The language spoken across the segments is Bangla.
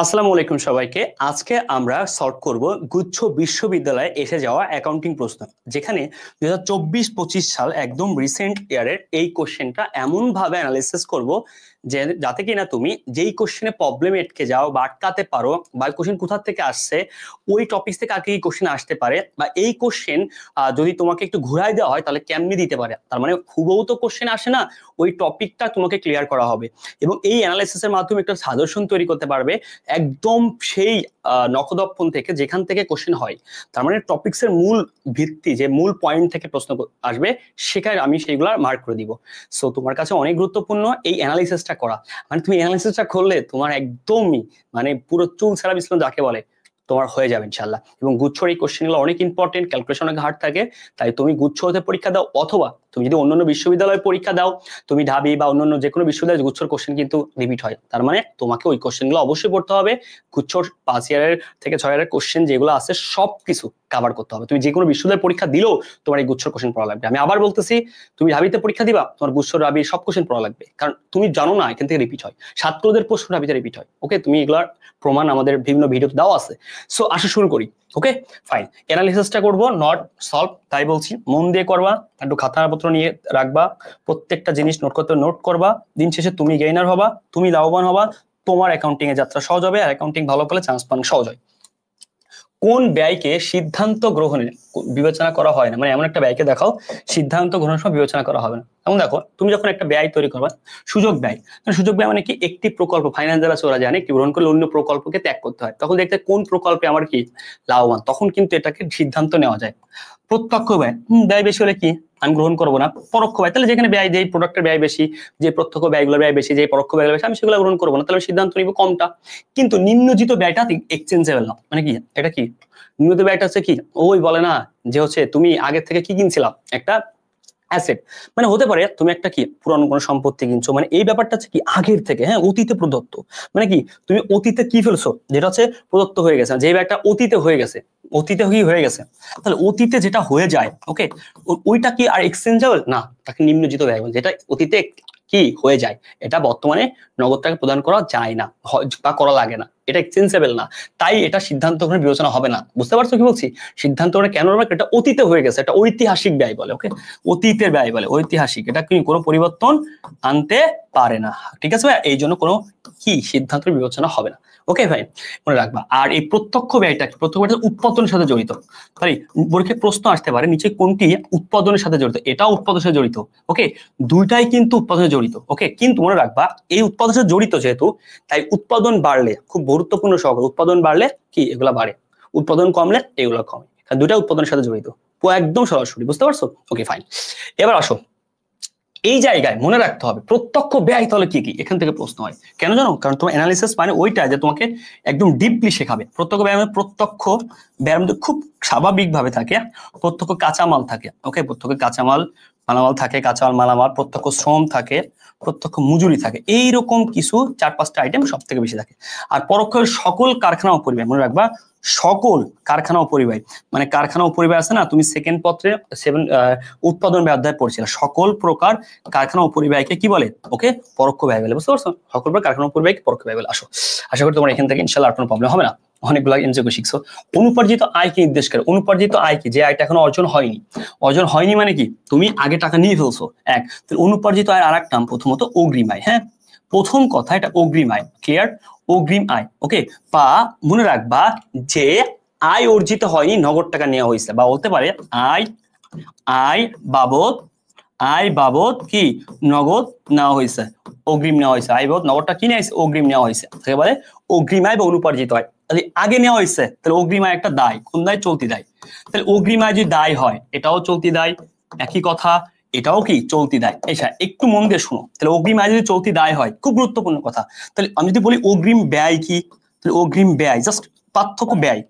আসসালামু আলাইকুম সবাইকে। আজকে আমরা সলভ করব গুচ্ছ বিশ্ববিদ্যালয়ে এসে যাওয়া অ্যাকাউন্টিং প্রশ্ন, যেখানে 2024-25 সাল একদম রিসেন্ট ইয়ারের এই কোশ্চেনটা এমন ভাবে অ্যানালাইসিস করব যে যাতে কিনা তুমি যেই কোশ্চেনে প্রবলেম আটকে যাও বা আটকাতে পারো, বা কোশ্চেন কোথা থেকে আসছে, ওই টপিক থেকে আর কি কোশ্চেন আসতে পারে, বা এই কোশ্চেন যদি তোমাকে একটু ঘুরাই দেওয়া হয় তাহলে কেমনি দিতে পারে। তার মানে হুবহু তো কোশ্চেন আসে না, ওই টপিকটা তোমাকে ক্লিয়ার করা হবে এবং এই অ্যানালাইসিসের মাধ্যমে একটা সাজেশন তৈরি করতে পারবে একদম সেই নখদর্পণ থেকে যেখান থেকে কোশ্চেন হয়। তার মানে টপিকস এর মূল ভিত্তি, যে মূল পয়েন্ট থেকে প্রশ্ন আসবে, সেখানে আমি সেইগুলা মার্ক করে দিব। সো তোমার কাছে অনেক গুরুত্বপূর্ণ এই অ্যানালাইসিসটা করা। মানে তুমি অ্যানালাইসিসটা করলে তোমার একদমই মানে পুরো চুল ছাড়া বিছানো যাকে বলে তোমার হয়ে যাবে ইনশাআল্লাহ। এবং গুচ্ছর এই কোশ্চেনগুলো অনেক ইম্পর্টেন্ট, ক্যালকুলেশন অনেক হার্ড থাকে, তাই তুমি গুচ্ছ হতে পরীক্ষা দাও, অথবা তুমি যদি অন্যান্য বিশ্ববিদ্যালয়ে পরীক্ষা দাও, তুমি ঢাবি বা অন্যান্য যে কোনো বিশ্ববিদ্যালয়ে গুচ্ছর কোশ্চেন কিন্তু রিপিট হয়। তার মানে তোমাকে ওই কোশ্চেনগুলো অবশ্যই পড়তে হবে। গুচ্ছর 5 ইয়ারের থেকে 6 ইয়ারের কোশ্চেন যেগুলো আছে সবকিছু কভার করতে হবে। তুমি যে কোনো বিশ্ববিদ্যালয়ের পরীক্ষা দিলেও তোমার এই গুচ্ছর কোশ্চেন পড়া লাগবে। আমি আবার বলতেছি, তুমি ঢাবিতে পরীক্ষা দিবা, তোমার গুচ্ছর রাবির সব কোশ্চেন পড়া লাগবে, কারণ তুমি জানো না এখান থেকে রিপিট হয়, ছাত্রদের প্রশ্ন ঢাবিতে রিপিট হয়। ওকে, তুমি এগুলার প্রমাণ আমাদের বিভিন্ন ভিডিওতে দেওয়া আছে। সো আসা শুরু করি। ওকে ফাইন, অ্যানালিসিসটা করব, নট সলভ, তাই বলছি মন দিয়ে করবা, একটু খাতাপত্র নিয়ে রাখবা, প্রত্যেকটা জিনিস নোট করতে নোট করবা। দিন শেষে তুমি গেইনার হবা, তুমি লাভবান হবা, তোমার অ্যাকাউন্টিং এর যাত্রা সহজ হবে, আর অ্যাকাউন্টিং ভালো পেলে চান্স পান সহজ হয়। কোন ব্যয়কে সিদ্ধান্ত গ্রহণের বিবেচনা করা হয় না? মানে এমন একটা ব্যয়কে দেখাও সিদ্ধান্ত গ্রহণের সময় বিবেচনা করা হবে না। যেমন দেখো, তুমি যখন একটা ব্যয় তৈরি করবা, সুযোগ ব্যয়, সুযোগ ব্যয় মানে কি, একটি প্রকল্প ফাইন্যান্স যারা ওরা জানে একটি গ্রহণ করলে অন্য প্রকল্পকে ত্যাগ করতে হয়, তখন দেখতে কোন প্রকল্পে আমার কি লাভবান, তখন কিন্তু এটাকে সিদ্ধান্ত নেওয়া যায়। প্রত্যক্ষ ব্যয়, ব্যয় বেশি হলে কি আমি গ্রহণ করবো না। পরোক্ষ ব্যয়, তাহলে যেখানে ব্যয়, যেই প্রোডাক্টের ব্যয় বেশি, যে প্রত্যক্ষ ব্যয়গুলোর ব্যয় বেশি, যে পরোক্ষ ব্যয়গুলো বেশি, আমি সেগুলো গ্রহণ করবো না, তাহলে সিদ্ধান্ত নিব কোনটা। কিন্তু নিম্নজিত ব্যয়টা এক্সচেঞ্জেবল না। মানে কি এটা কি, নিম্নজিত ব্যয়টা হচ্ছে কি, ওই বলে না যে হচ্ছে তুমি আগে থেকে কি কিনছিলাম, একটা অ্যাসেট, মানে হতে পারে তুমি একটা কি পুরানো কোনো সম্পত্তি কিনছো, মানে এই ব্যাপারটা হচ্ছে কি আগের থেকে, হ্যাঁ অতীতে প্রদত্ত, মানে কি তুমি অতীতে কি ফেলছো যেটা হচ্ছে প্রদত্ত হয়ে গেছে, যে ব্যয়টা অতীতে হয়ে গেছে, অতীতে কি হয়ে গেছে, তাহলে অতীতে যেটা হয়ে যায়, ওকে, ওইটা কি আর এক্সচেঞ্জেবল না, তাকে নিম্নজিত ব্যয় বলে। যেটা অতীতে কি হয়ে যায়, এটা বর্তমানে নগদ টাকা প্রদান করা যায় না বা করা লাগে না, এটা এক্সচেঞ্জেবল না, তাই এটা সিদ্ধান্ত গ্রহণের বিবেচনা হবে না। বুঝতে পারছো কি বলছি? সিদ্ধান্ত গ্রহণ কেন হবে, এটা অতীতে হয়ে গেছে, এটা ঐতিহাসিক ব্যয় বলে। ওকে, অতীতের ব্যয় বলে, ঐতিহাসিক, এটা কি কোনো পরিবর্তন আনতে পারে না। ঠিক আছে ভাই, এই জন্য কোনো কি সিদ্ধান্তের বিবেচনা হবে না। ওকে ভাই, মনে রাখবা। আর এই প্রত্যক্ষ ব্যয়টা, প্রত্যক্ষ ব্যয়টা উৎপাদনের সাথে জড়িত। তাই পরীক্ষায় প্রশ্ন আসতে পারে নিচে কোনটি উৎপাদনের সাথে জড়িত, এটাও উৎপাদনের সাথে জড়িত। ওকে, দুইটাই কিন্তু উৎপাদনে জড়িত। ওকে, কিন্তু মনে রাখবা এই উৎপাদনের সাথে জড়িত যেহেতু, তাই উৎপাদন বাড়লে, খুব গুরুত্বপূর্ণ সহকারে, উৎপাদন বাড়লে কি এগুলা বাড়ে, উৎপাদন কমলে এগুলো কমে, কারণ দুইটা উৎপাদনের সাথে জড়িত। একদম সরাসরি, বুঝতে পারছো? ওকে ফাইন, এবার আসো, এই জায়গায় মনে রাখতে হবে প্রত্যক্ষ ব্যয় তাহলে কি কি, এখান থেকে প্রশ্ন হয় কেন জানো, কারণ তোমার অ্যানালিসিস মানে ওইটা যে তোমাকে একদম ডিপলি শেখাবে। প্রত্যক্ষ ব্যয় মানে প্রত্যক্ষ ব্যয়ের মধ্যে খুব স্বাভাবিকভাবে থাকে প্রত্যক্ষ কাঁচামাল থাকে। ওকে, প্রত্যক্ষ কাঁচামাল মালামাল থাকে, কাঁচামাল মালামাল, প্রত্যক্ষ শ্রম থাকে, প্রত্যক্ষ মজুরি থাকে, এইরকম কিছু 4-5টা আইটেম সব থেকে বেশি থাকে। আর পরোক্ষ সকল কারখানা ও পরিবহন, মনে রাখবা সকল কারখানা ও পরিবহন, মানে কারখানা ও পরিবহন আছে না, তুমি সেকেন্ড পত্রে 7 উৎপাদন ব্যয় অধ্যায় পড়ছিলে, সকল প্রকার কারখানা ও পরিবহনকে কি বলে, ওকে পরোক্ষ ব্যয় বলে। বুঝতে পারছো? সকল প্রকার কারখানা ও পরিবহনকে পরোক্ষ ব্যয় বলে। আসো, আশা করি তোমার এখান থেকে ইনশাআল্লাহ আর কোনো প্রবলেম হবে না, অনেকগুলো এমসিকিউ শিখছো। অনুপার্জিত আয় কি নির্দেশ করে? অনুপার্জিত আয় কি, যে আয়টা এখনো অর্জন হয়নি। অর্জন হয়নি মানে কি, তুমি আগে টাকা নিয়ে ফেলছো এক, অনুপার্জিত আয়ের আরেক নাম প্রথমত অগ্রিম আয়। হ্যাঁ, প্রথম কথা এটা অগ্রিম আয়, ক্লিয়ার, অগ্রিম আয়। ওকে, বা মনে রাখবা যে আয় অর্জিত হয়নি, নগদ টাকা নেওয়া হয়েছে, বা বলতে পারে আয়, আয় বাবদ, আয় বাবদ কি নগদ নেওয়া হয়েছে, অগ্রিম নেওয়া হয়েছে, আয় বাবদ নগদটা কি নেওয়া হয়েছে, অগ্রিম নেওয়া হয়েছে, তাকে বলে অগ্রিম আয় বা অনুপার্জিত আয়। তাহলে আগে নেওয়া হয়েছে, তাহলে অগ্রিম আয় একটা দায়, কোন দায়, চলতি দায়। তাহলে অগ্রিম আয় যদি দায় হয়, এটাও চলতি দায়, একই কথা, এটাও কি চলতি দায়। এসা একটু মন দিয়ে শুনো, তাহলে অগ্রিম আয় যদি চলতি দায় হয়, খুব গুরুত্বপূর্ণ কথা। তাহলে আমি যদি বলি অগ্রিম ব্যয় কি, তাহলে অগ্রিম ব্যয় জাস্ট পার্থক্য ব্যয়,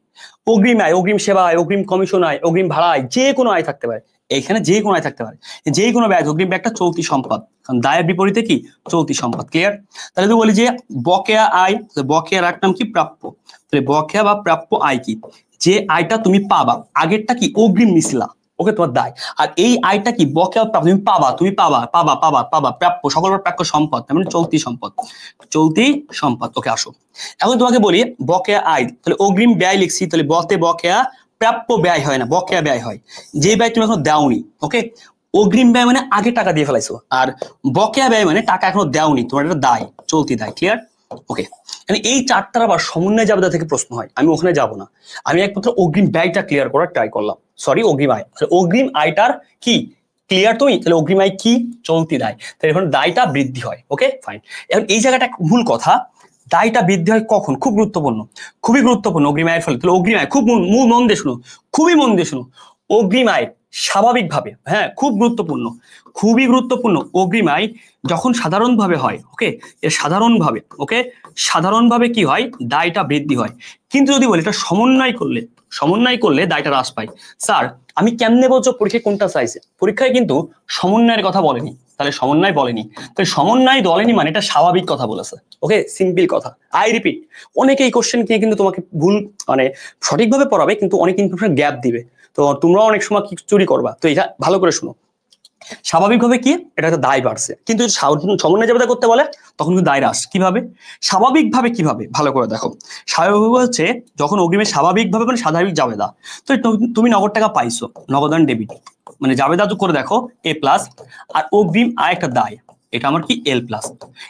অগ্রিম আয়, অগ্রিম সেবা আয়, অগ্রিম কমিশন আয়, অগ্রিম ভাড়া আয়, যে কোনো আয় থাকতে পারে, এখানে যে কোনো আয় থাকতে পারে, যে কোনো ব্যয়, অগ্রিম ব্যয় একটা চলতি সম্পদ, কারণ দায়ের বিপরীতে কি চলতি সম্পদ, ক্লিয়ার। তাহলে যদি বলি যে বকেয়া আয়, বকেয়ার এক নাম কি প্রাপ্য, তাহলে বকেয়া বা প্রাপ্য আয় কি, যে আয়টা তুমি পাবা, আগেরটা কি অগ্রিম নিছিলা, ওকে, তোমার দায়। আর এই আয়টা কি বকেয়া প্রাপ্য, তুমি পাবা প্রাপ্য, সকল প্রাপ্য সম্পদ, তার মানে চলতি সম্পদ, চলতি সম্পদ। ওকে আসো, এখন তোমাকে বলি বকেয়া আয়, তাহলে অগ্রিম ব্যয় লিখছি, তাহলে বতে বকেয়া, প্রাপ্য ব্যয় হয় না, বকেয়া ব্যয় হয়, যে ব্যয় তুমি এখনো দেওনি। ওকে, অগ্রিম ব্যয় মানে আগে টাকা দিয়ে ফেলাইছো, আর বকেয়া ব্যয় মানে টাকা এখনো দেওনি, তোমার এটা দায়, চলতি দায়। ক্লিয়ার? ওকে, এই চারটার আবার সমন্বয় জাবেদা থেকে প্রশ্ন হয়, আমি ওখানে যাব না, আমি একমাত্র অগ্রিম ব্যয়টা ক্লিয়ার করার ট্রাই করলাম, সরি অগ্রিম আয়। অগ্রিম আয়টার কি ক্লিয়ার তুমি, তাহলে অগ্রিম আয় কি, চলতি দায়, তাহলে এখন দায়টা বৃদ্ধি হয়। ওকে ফাইন, এখন এই জায়গাটা ভুল কথা, দায়টা বৃদ্ধি হয় কখন, খুব গুরুত্বপূর্ণ, খুবই গুরুত্বপূর্ণ অগ্রিম আয়ের ফলে। তাহলে অগ্রিম আয় খুব মন দিয়ে শুনো, খুবই মন দিয়ে শুনো, অগ্রিম আয় স্বাভাবিকভাবে, হ্যাঁ খুব গুরুত্বপূর্ণ, খুবই গুরুত্বপূর্ণ, অগ্রিম আয় যখন সাধারণভাবে হয়, ওকে সাধারণভাবে, ওকে সাধারণভাবে কি হয়, দায়টা বৃদ্ধি হয়। কিন্তু যদি বলি এটা সমন্বয় করলে দায়টা হ্রাস পায়। স্যার আমি কেমনে বলছো, পরীক্ষায় কোনটা চাইছে, পরীক্ষায় কিন্তু সমন্বয়ের কথা বলেনি, তাহলে সমন্বয় বলেনি, তাহলে সমন্বয় বলেনি মানে এটা স্বাভাবিক কথা বলেছে। ওকে সিম্পল কথা, আই রিপিট, অনেকে এই কোশ্চেন নিয়ে কিন্তু তোমাকে ভুল মানে সঠিকভাবে পড়াবে, কিন্তু অনেক ইনফরমেশন গ্যাপ দিবে, তো তোমরা অনেক সময় কি চুরি করবা। তো এটা ভালো করে শুনো, স্বাভাবিকভাবে কি এটা একটা দায় বাড়ছে, কিন্তু সমন্বয় জাবেদা করতে বলে তখন কিন্তু দায় হ্রাস। কিভাবে স্বাভাবিকভাবে, কিভাবে ভালো করে দেখো, স্বাভাবিকভাবে হচ্ছে যখন অগ্রিমে স্বাভাবিকভাবে মানে স্বাভাবিক জাবেদা, তো তুমি নগদ টাকা পাইছো, নগদান ডেবিট, মানে জাবেদা তো করে দেখো এ প্লাস, আর অগ্রিম আর একটা দায়, এটা আমার কি এল প্লাস।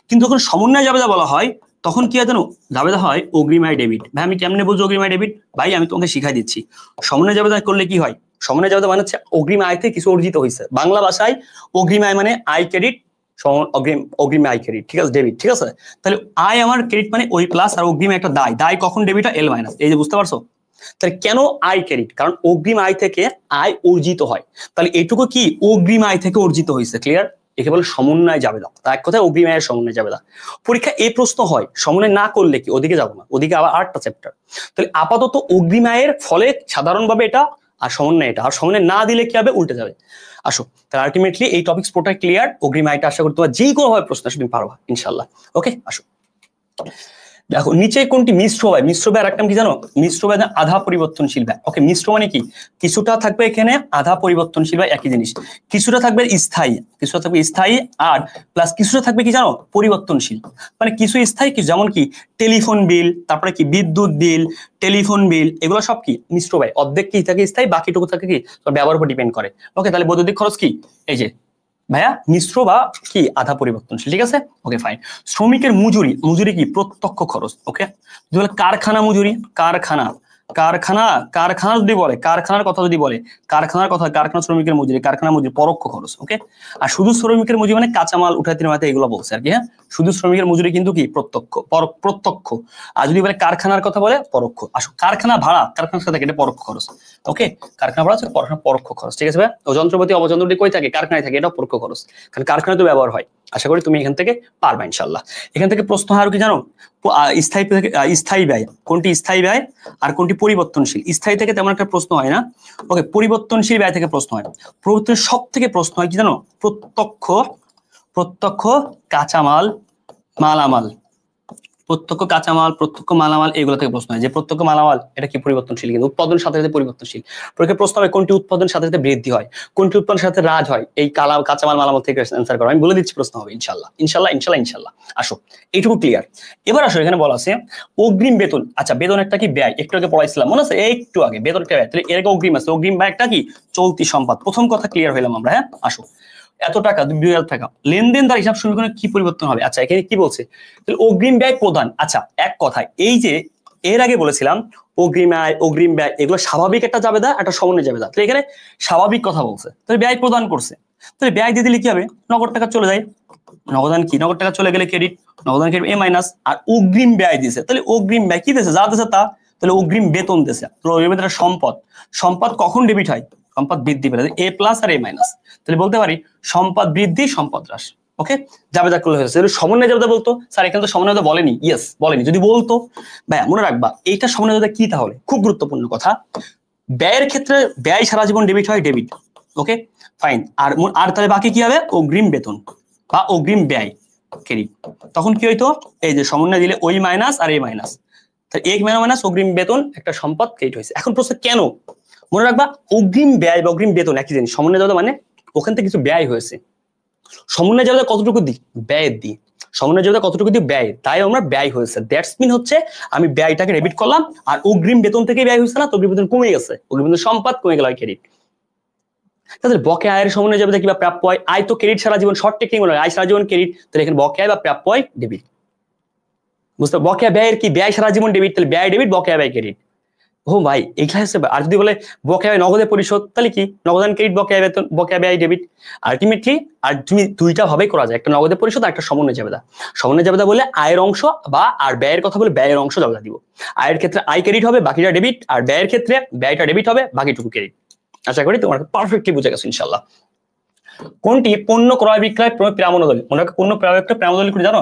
কিন্তু যখন সমন্বয় জাবেদা বলা হয় তখন কি হয় জানো, জাবেদা হয় অগ্রিম আয় ডেবিট। ভাই আমি কেমনে বুঝবো অগ্রিম আয় ডেবিট, ভাই আমি তোমাকে শিখাই দিচ্ছি। সমন্বয় জাবেদা করলে কি হয়, সমন্বয় জাবেদা মানে হচ্ছে অগ্রিম আয় থেকে কিছু অর্জিত হয়েছে, বাংলা ভাষায় অগ্রিম আয় মানে আয় ক্রেডিট, অগ্রিম আয় ক্রেডিট, ঠিক আছে ডেবিট, ঠিক আছে। তাহলে আয় আমার ক্রেডিট মানে ওই প্লাস, আর অগ্রিম একটা দায়, দায় কখন ডেবিট হয়, এল মাইনাস, এই যে বুঝতে পারছো। তাহলে কেন আয় ক্রেডিট, কারণ অগ্রিম আয় থেকে আয় অর্জিত হয়, তাহলে এটুকু কি অগ্রিম আয় থেকে অর্জিত হয়েছে। ক্লিয়ার? একে বলে সমন্বয় জাবেদা, তার এক কথায় অগ্রিম আয়ের সমন্বয় জাবেদা। পরীক্ষা এই প্রশ্ন হয়, সমন্বয় না করলে কি, ওদিকে যাবো না, ওদিকে আবার আরেকটা চ্যাপ্টার। তাহলে আপাতত অগ্রিম আয়ের ফলে সাধারণভাবে এটা, আর সমন্বয় এটা, আর সমন্বয় না দিলে কি হবে, উল্টে যাবে। আসো তাহলে আলটিমেটলি এই টপিকস পুরোটাই ক্লিয়ার, অগ্রিম আয়টা আশা করি তোমার যেই কোনো ভাবে প্রশ্ন আসবে তুমি পারবা ইনশাল্লাহ। ওকে আসো দেখো নিচে কোনটি মিশ্র ব্যয়, মিশ্র ব্যয় আর একটা কি জানো, মিশ্র ব্যয় আধা পরিবর্তনশীল ব্যয়। ওকে মিশ্র মানে কি, কিছুটা থাকবে এখানে আধা পরিবর্তনশীল ব্যয়, একই জিনিস, কিছুটা থাকবে স্থায়ী, কিছুটা থাকবে স্থায়ী, আর প্লাস কিছুটা থাকবে কি জানো, পরিবর্তনশীল। মানে কিছু স্থায়ী, কিছু যেমন কি টেলিফোন বিল, তারপরে কি বিদ্যুৎ বিল, টেলিফোন বিল, এগুলো সব কি মিশ্র ব্যয়, অর্ধেক কি থাকে স্থায়ী, বাকিটুকু থাকে কি ব্যবহারের উপর ডিপেন্ড করে। ওকে তাহলে বৈদ্যুতিক খরচ কি, এই যে ভাইয়া মিশ্র বা কি আধা পরিবর্তনশীল, ঠিক আছে। ওকে ফাইন, শ্রমিকের মজুরি, মজুরি কি প্রত্যক্ষ খরচ। ওকে যদি বলে কারখানা মজুরি, কারখানা যদি বলে, কারখানার কথা যদি বলে, কারখানার কথা, কারখানা শ্রমিকের মজুরি, কারখানা মজুরি পরোক্ষ খরচ। ওকে আর শুধু শ্রমিকের মজুরি মানে কাঁচামাল উঠাইতে নামাতে এগুলো বলছে আর কি। হ্যাঁ শুধু শ্রমিকের মজুরি কিন্তু কি প্রত্যক্ষ, আর যদি বলে কারখানার কথা বলে পরোক্ষ। আসো কারখানা ভাড়া, কারখানার সাথে এটা পরোক্ষ খরচ। ওকে কারখানা ভাড়া হচ্ছে পরোক্ষ খরচ, ঠিক আছে ভাই। ও যন্ত্রপাতি অবযন্ত্রটি কই থাকে, কারখানায় থাকে, এটা পরোক্ষ খরচ, কারণ কারখানায় তো ব্যবহার হয়। আশা করি তুমি এখান থেকে পারবা ইনশাল্লাহ। এখান থেকে প্রশ্ন হয় আর কি জানো, স্থায়ী ব্যয় কোনটি, স্থায়ী ব্যয় আর কোনটি পরিবর্তনশীল। স্থায়ী থেকে তেমন একটা প্রশ্ন হয় না, ওকে পরিবর্তনশীল ব্যয় থেকে প্রশ্ন হয়। পরিবর্তনশীল সব থেকে প্রশ্ন হয় কি জানো, প্রত্যক্ষ কাঁচামাল, মালামাল, প্রত্যক্ষ কাঁচামাল, প্রত্যক্ষ মালামাল, এগুলো থেকে প্রশ্ন হয়। যে প্রত্যক্ষ মালামাল এটা কি পরিবর্তনশীল, কিন্তু উৎপাদনের সাথে সাথে পরিবর্তনশীল। পরীক্ষায় প্রশ্ন হবে কোনটি উৎপাদনের সাথে সাথে বৃদ্ধি হয়, কোনটি উৎপাদনের সাথে হ্রাস হয়, এই কাঁচামাল মালামাল থেকে অ্যান্সার করো, আমি বলে দিচ্ছি প্রশ্ন হবে ইনশাল্লাহ ইনশাল্লাহ ইনশাল্লাহ ইনশাল্লাহ। আসো এইটুকু ক্লিয়ার। এবার আসো এখানে বলা আছে অগ্রিম বেতন। আচ্ছা বেতন একটা কি ব্যয়, একটু আগে পড়াইছিলাম মনে আছে, একটু আগে বেতন একটা ব্যয়, তাহলে এর আগে অগ্রিম আছে, অগ্রিম ব্যয় একটা কি চলতি সম্পদ। প্রথম কথা ক্লিয়ার হইলাম আমরা। হ্যাঁ আসো এত টাকা 2000 টাকা, লেনদেন তার হিসাব সমীকরণে কি পরিবর্তন হবে। আচ্ছা এখানে কি বলছে, তাহলে অগ্রিম ব্যয় প্রদান। আচ্ছা এক কথায় এই যে এর আগে বলেছিলাম অগ্রিম আয়, অগ্রিম ব্যয় এগুলো স্বাভাবিক একটা জাবেদা, একটা সমন্বয় জাবেদা। তাহলে এখানে স্বাভাবিক কথা বলছে, তাহলে ব্যয় প্রদান করছে, তাহলে ব্যয় দিয়ে দিলে কি হবে, নগদ টাকা চলে যায়, নগদান কি, নগদ টাকা চলে গেলে ক্রেডিট, নগদান ক্রেডিট এ মাইনাস, আর অগ্রিম ব্যয় দিছে, তাহলে অগ্রিম ব্যয় কি দিছে, যা দিছে তা, তাহলে অগ্রিম বেতন দিছে, অগ্রিম বেতন সম্পদ, সম্পদ কখন ডেবিট হয়, সম্পদ বৃদ্ধি পেলে এ প্লাস আর এ মাইনাস, তাহলে বলতে পারি সম্পদ বৃদ্ধি সম্পদ হ্রাস। ওকে জাবেদা করলে হয়েছে, সমন্বয় জাবেদা বলতো স্যার, এখানে তো সমন্বয় জাবেদা বলেনি, ইয়েস বলেনি, যদি বলতো ভাইয়া মনে রাখবা এইটা সমন্বয় জাবেদা কি, তাহলে খুব গুরুত্বপূর্ণ কথা, ব্যয়ের ক্ষেত্রে ব্যয় সারা জীবন ডেবিট হয়, ডেবিট। ওকে ফাইন, আর তাহলে বাকি কি হবে, অগ্রিম বেতন বা অগ্রিম ব্যয় ক্রেডিট, তখন কি হইতো, এই যে সমন্বয় দিলে ওই মাইনাস আর এই মাইনাস, তাহলে এক মাইনাস অগ্রিম বেতন একটা সম্পদ ক্রেডিট হয়েছে। এখন প্রশ্ন কেন, মনে রাখবা অগ্রিম ব্যয় বা অগ্রিম বেতন একই জিনিস। সমন্বয় জাবেদা মানে ওখান থেকে কিছু ব্যয় হয়েছে, সমন্বয় জাবেদা কতটুকু দিই, ব্যয়ের দিই, সমন্বয় জাবেদা কতটুকু দিই, ব্যয়, তাই আমরা ব্যয় হয়েছে, দ্যাটস মিন হচ্ছে আমি ব্যয়টাকে ডেবিট করলাম, আর অগ্রিম বেতন থেকে ব্যয় হয়েছে না, তো অগ্রিম বেতন কমে গেছে, অগ্রিম বেতন সম্পদ কমে গেল, ক্রেডিট। তাহলে বকেয়া আয়ের সমন্বয় জাবেদা কিংবা প্রাপ্য আয়, আয় তো ক্রেডিট সারা জীবন, শর্ট টেকিং হলো, আয় সারা জীবন ক্রেডিট, তাহলে এখানে বকেয়া বা প্রাপ্য আয় ডেবিট। বুঝতে, বকেয়া ব্যয়ের কি, ব্যয় সারা জীবন ডেবিট, তাহলে ব্যয় ডেবিট, বকেয়া ব্যয় ক্রেডিট। ও ভাই এই ক্লাসে, আর যদি বলে বকেয়া ব্যয় নগদে পরিশোধ, তাহলে কি নগদান ক্রেডিট, বকেয়া বেতন, বকেয়া ব্যয় ডেবিট। আলটিমেটলি আর তুমি দুইটা ভাবেই করা যায়, একটা নগদে পরিশোধ আর একটা সমন্বয় জাবেদা। সমন্বয় জাবেদা বলে আয়ের অংশ বা আর ব্যয়ের কথা বলে ব্যয়ের অংশ জাবেদা দিব। আয়ের ক্ষেত্রে আয় ক্রেডিট হবে, বাকিটা ডেবিট, আর ব্যয়ের ক্ষেত্রে ব্যয়টা ডেবিট হবে, বাকিটুকু ক্রেডিট। আশা করি তোমার পারফেক্টলি বুঝে গেছে ইনশাআল্লাহ। কোনটি পণ্য ক্রয় বিক্রয় প্রামাণ্যদলিল? মনে রাখো পণ্য ক্রয় বিক্রয় প্রামাণ্যদলিল কি জানো?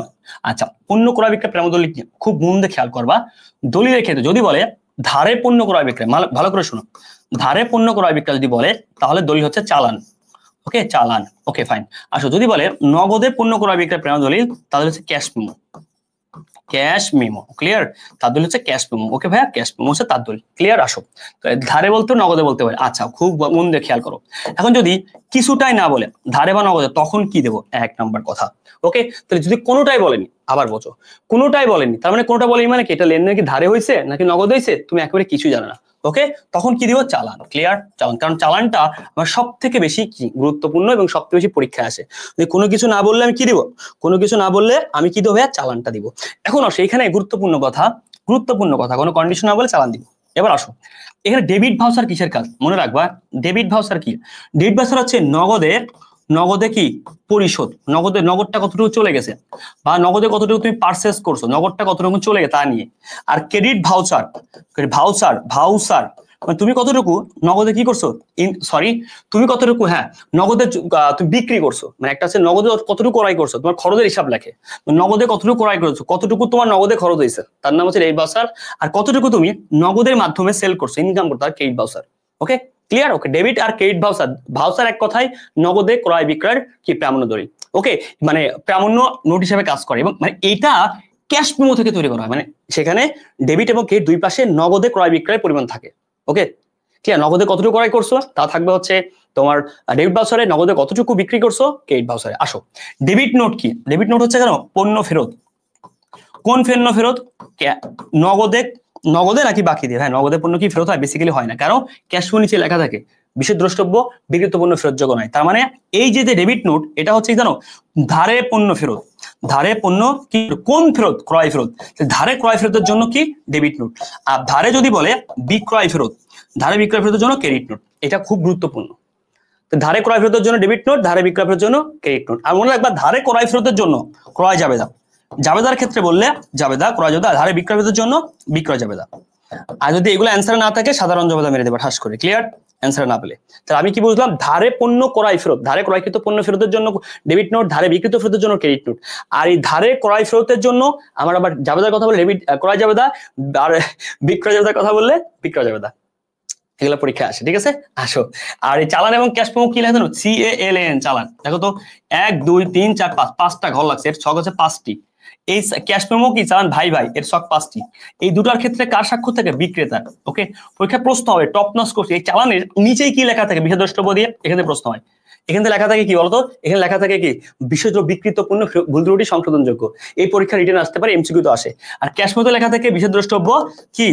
আচ্ছা, পণ্য ক্রয় বিক্রয় প্রামাণ্যদলিল কি, খুব মন দিয়ে খেয়াল করবা। দলিলের ক্ষেত্রে যদি বলে ধারে পণ্য ক্রয় বিক্রয়, ভালো করে শোনো, ধারে পণ্য ক্রয় বিক্রয় যদি বলে তাহলে দলিল হচ্ছে চালান। ওকে, চালান, ওকে ফাইন। আসো যদি বলে নগদে পণ্য ক্রয় বিক্রয় প্রামাণ্যদলিল তাহলে হচ্ছে cash memo, cash memo, clear? তার দলিল হচ্ছে ক্যাশ মেমো। ওকে ভাইয়া, ক্যাশ মেমো হচ্ছে তার দলিল, ক্লিয়ার? আসো, ধারে বলতে নগদে বলতে পারে। আচ্ছা, খুব মন দিয়ে খেয়াল করো। এখন যদি কিছুটাই না বলে ধারে বা নগদে, তখন কি দেবো? এক নাম্বার কথা। ওকে, তাহলে যদি কোনোটাই বলেনি, আবার বোঝো, কোনোটাই বলেনি, তার মানে কোনোটা বলেনি মানে কি, এটা লেনদেন কি ধারে হয়েছে নাকি নগদ হয়েছে, তুমি একেবারে কিছু জানো না। ওকে, তখন কি দিব? চালান, ক্লিয়ার? চালান, কারণ চালানটা আমার সব থেকে বেশি কি গুরুত্বপূর্ণ এবং সবথেকে বেশি পরীক্ষায় আসে। যদি কোনো কিছু না বললে আমি কি দিব? কোনো কিছু না বললে আমি কি দেবো ভাইয়া? চালানটা দিব। এখন আসো এখানে গুরুত্বপূর্ণ কথা, গুরুত্বপূর্ণ কথা, কোনো কন্ডিশন না বলে চালান দিব। এবার আসো এখানে ডেবিট ভাউচার কিসের কাজ? মনে রাখবা ডেবিট ভাউচার কি? ডেবিট ভাউচার হচ্ছে নগদের, নগদে কি পরিশোধ, নগদে নগদটা কতটুকু চলে গেছে বা নগদে কতটুকু তুমি পারচেজ করছো, নগদটা কতটুকু চলে গেছে তা নিয়ে। আর ক্রেডিট ভাউচার, ভাউচার, ভাউচার মানে তুমি কতটুকু নগদে কি করছো, সরি তুমি কতটুকু, হ্যাঁ নগদে তুমি বিক্রি করছো, মানে একটা হচ্ছে নগদে কতটুকু ক্রয় করছো, তোমার খরচের হিসাব লেখে, নগদে কতটুকু ক্রয় করছো, কতটুকু তোমার নগদে খরচ হয়েছে, তার নাম হচ্ছে ক্রেডিট ভাউচার। আর কতটুকু তুমি নগদের মাধ্যমে সেল করছো, ইনকাম করছো, আর ক্রেডিট ভাউচার। ওকে, ক্লিয়ার? ওকে, ডেবিট আর ক্রেডিট ভাউচার, ভাউচার এক কথায় নগদে ক্রয় বিক্রয়ের কি প্রামাণ্য দলিল। ওকে, মানে প্রামাণ্য নোট হিসেবে কাজ করে, এবং মানে এটা ক্যাশ মেমো থেকে তৈরি করা হয়, মানে সেখানে ডেবিট এবং ক্রেডিট দুই পাশে নগদে ক্রয় বিক্রয়ের পরিমাণ থাকে। ওকে, ঠিক আছে, নগদে কতটুকু ক্রয় করছো তা থাকবে হচ্ছে তোমার ডেবিট ভাউচারে, নগদে কতটুকু বিক্রি করছো ক্রেডিট ভাউচারে। আসো ডেবিট নোট কি? ডেবিট নোট হচ্ছে কেন পণ্য ফেরত। কোন পণ্য ফেরত? নগদে, নগদে নাকি বাকি দিয়ে? হ্যাঁ, নগদে পণ্য কি ফেরত হয়? বেসিক্যালি হয় না, কারণ ক্যাশ ফ্লো নিচে লেখা থাকে বিশেষ দ্রষ্টব্য বিক্রিত পণ্য ফেরতযোগ্য নয়। তার মানে এই যে ডেবিট নোট, এটা হচ্ছে জানো ধারে পণ্য ফেরত, ধারে পণ্য কি কোন ফেরত? ক্রয় ফেরত। ধারে ক্রয় ফেরতের জন্য কি ডেবিট নোট, আর ধারে যদি বলে বিক্রয় ফেরত, ধারে বিক্রয় ফেরতের জন্য ক্রেডিট নোট। এটা খুব গুরুত্বপূর্ণ। ধারে ক্রয় ফেরতের জন্য ডেবিট নোট, ধারে বিক্রয় ফেরতের জন্য ক্রেডিট নোট। আর মনে রাখবা ধারে ক্রয় ফেরতের জন্য ক্রয় জাবেদা, জাবেদার ক্ষেত্রে বললে জাবেদা, ক্রয় জাবেদা, ধারে বিক্রয় ফেরতের জন্য বিক্রয় জাবেদা। আর যদি এগুলো অ্যান্সার না থাকে সাধারণ জাবেদা মেরে দেবে ঠাস করে, ক্লিয়ার? অ্যান্সার না পেলে তাহলে আমি কি বুঝলাম? ধারে পণ্য ক্রয় ফেরত, ধারে ক্রয়কৃত পণ্য ফেরতের জন্য ডেবিট নোট, ধারে বিক্রিত ফেরতের জন্য ক্রেডিট নোট। আর এই ধারে ক্রয় ফেরতের জন্য আমার আবার জাবেদার কথা বলে ডেবিট ক্রয় জাবেদা, আর বিক্রয় জাবেদার কথা বললে বিক্রয় জাবেদা। এগুলো পরীক্ষা আসে, ঠিক আছে? আসো, আর এই চালান এবং ক্যাশ মেমো কি লেখা জানো? CALAN, চালান। দেখো তো 1 2 3 4 5, 5টা ঘর লাগছে, এর ছক হচ্ছে 5টি। এই ক্যাশ মেমো কি চালান ভাই ভাই, এর ছক 5টি। এই দুটার ক্ষেত্রে কার স্বাক্ষর থাকে? বিক্রেতার। ওকে, পরীক্ষা প্রশ্ন হবে টপ নচ করছে এই চালানের নিচেই কি লেখা থাকে বিশেষ দ্রষ্টব্য দিয়ে, এখানে প্রশ্ন হয়। এখানে লেখা থাকে কি বলতো? এখানে লেখা থাকে কি বিশেষ বিকৃত পণ্য ভুল ত্রুটি সংশোধনযোগ্য। এই পরীক্ষা রিটার্ন আসতে পারে, এমসিকিউ তো আসে। আর ক্যাশ মেমোতে লেখা থাকে বিশেষ দ্রষ্টব্য কি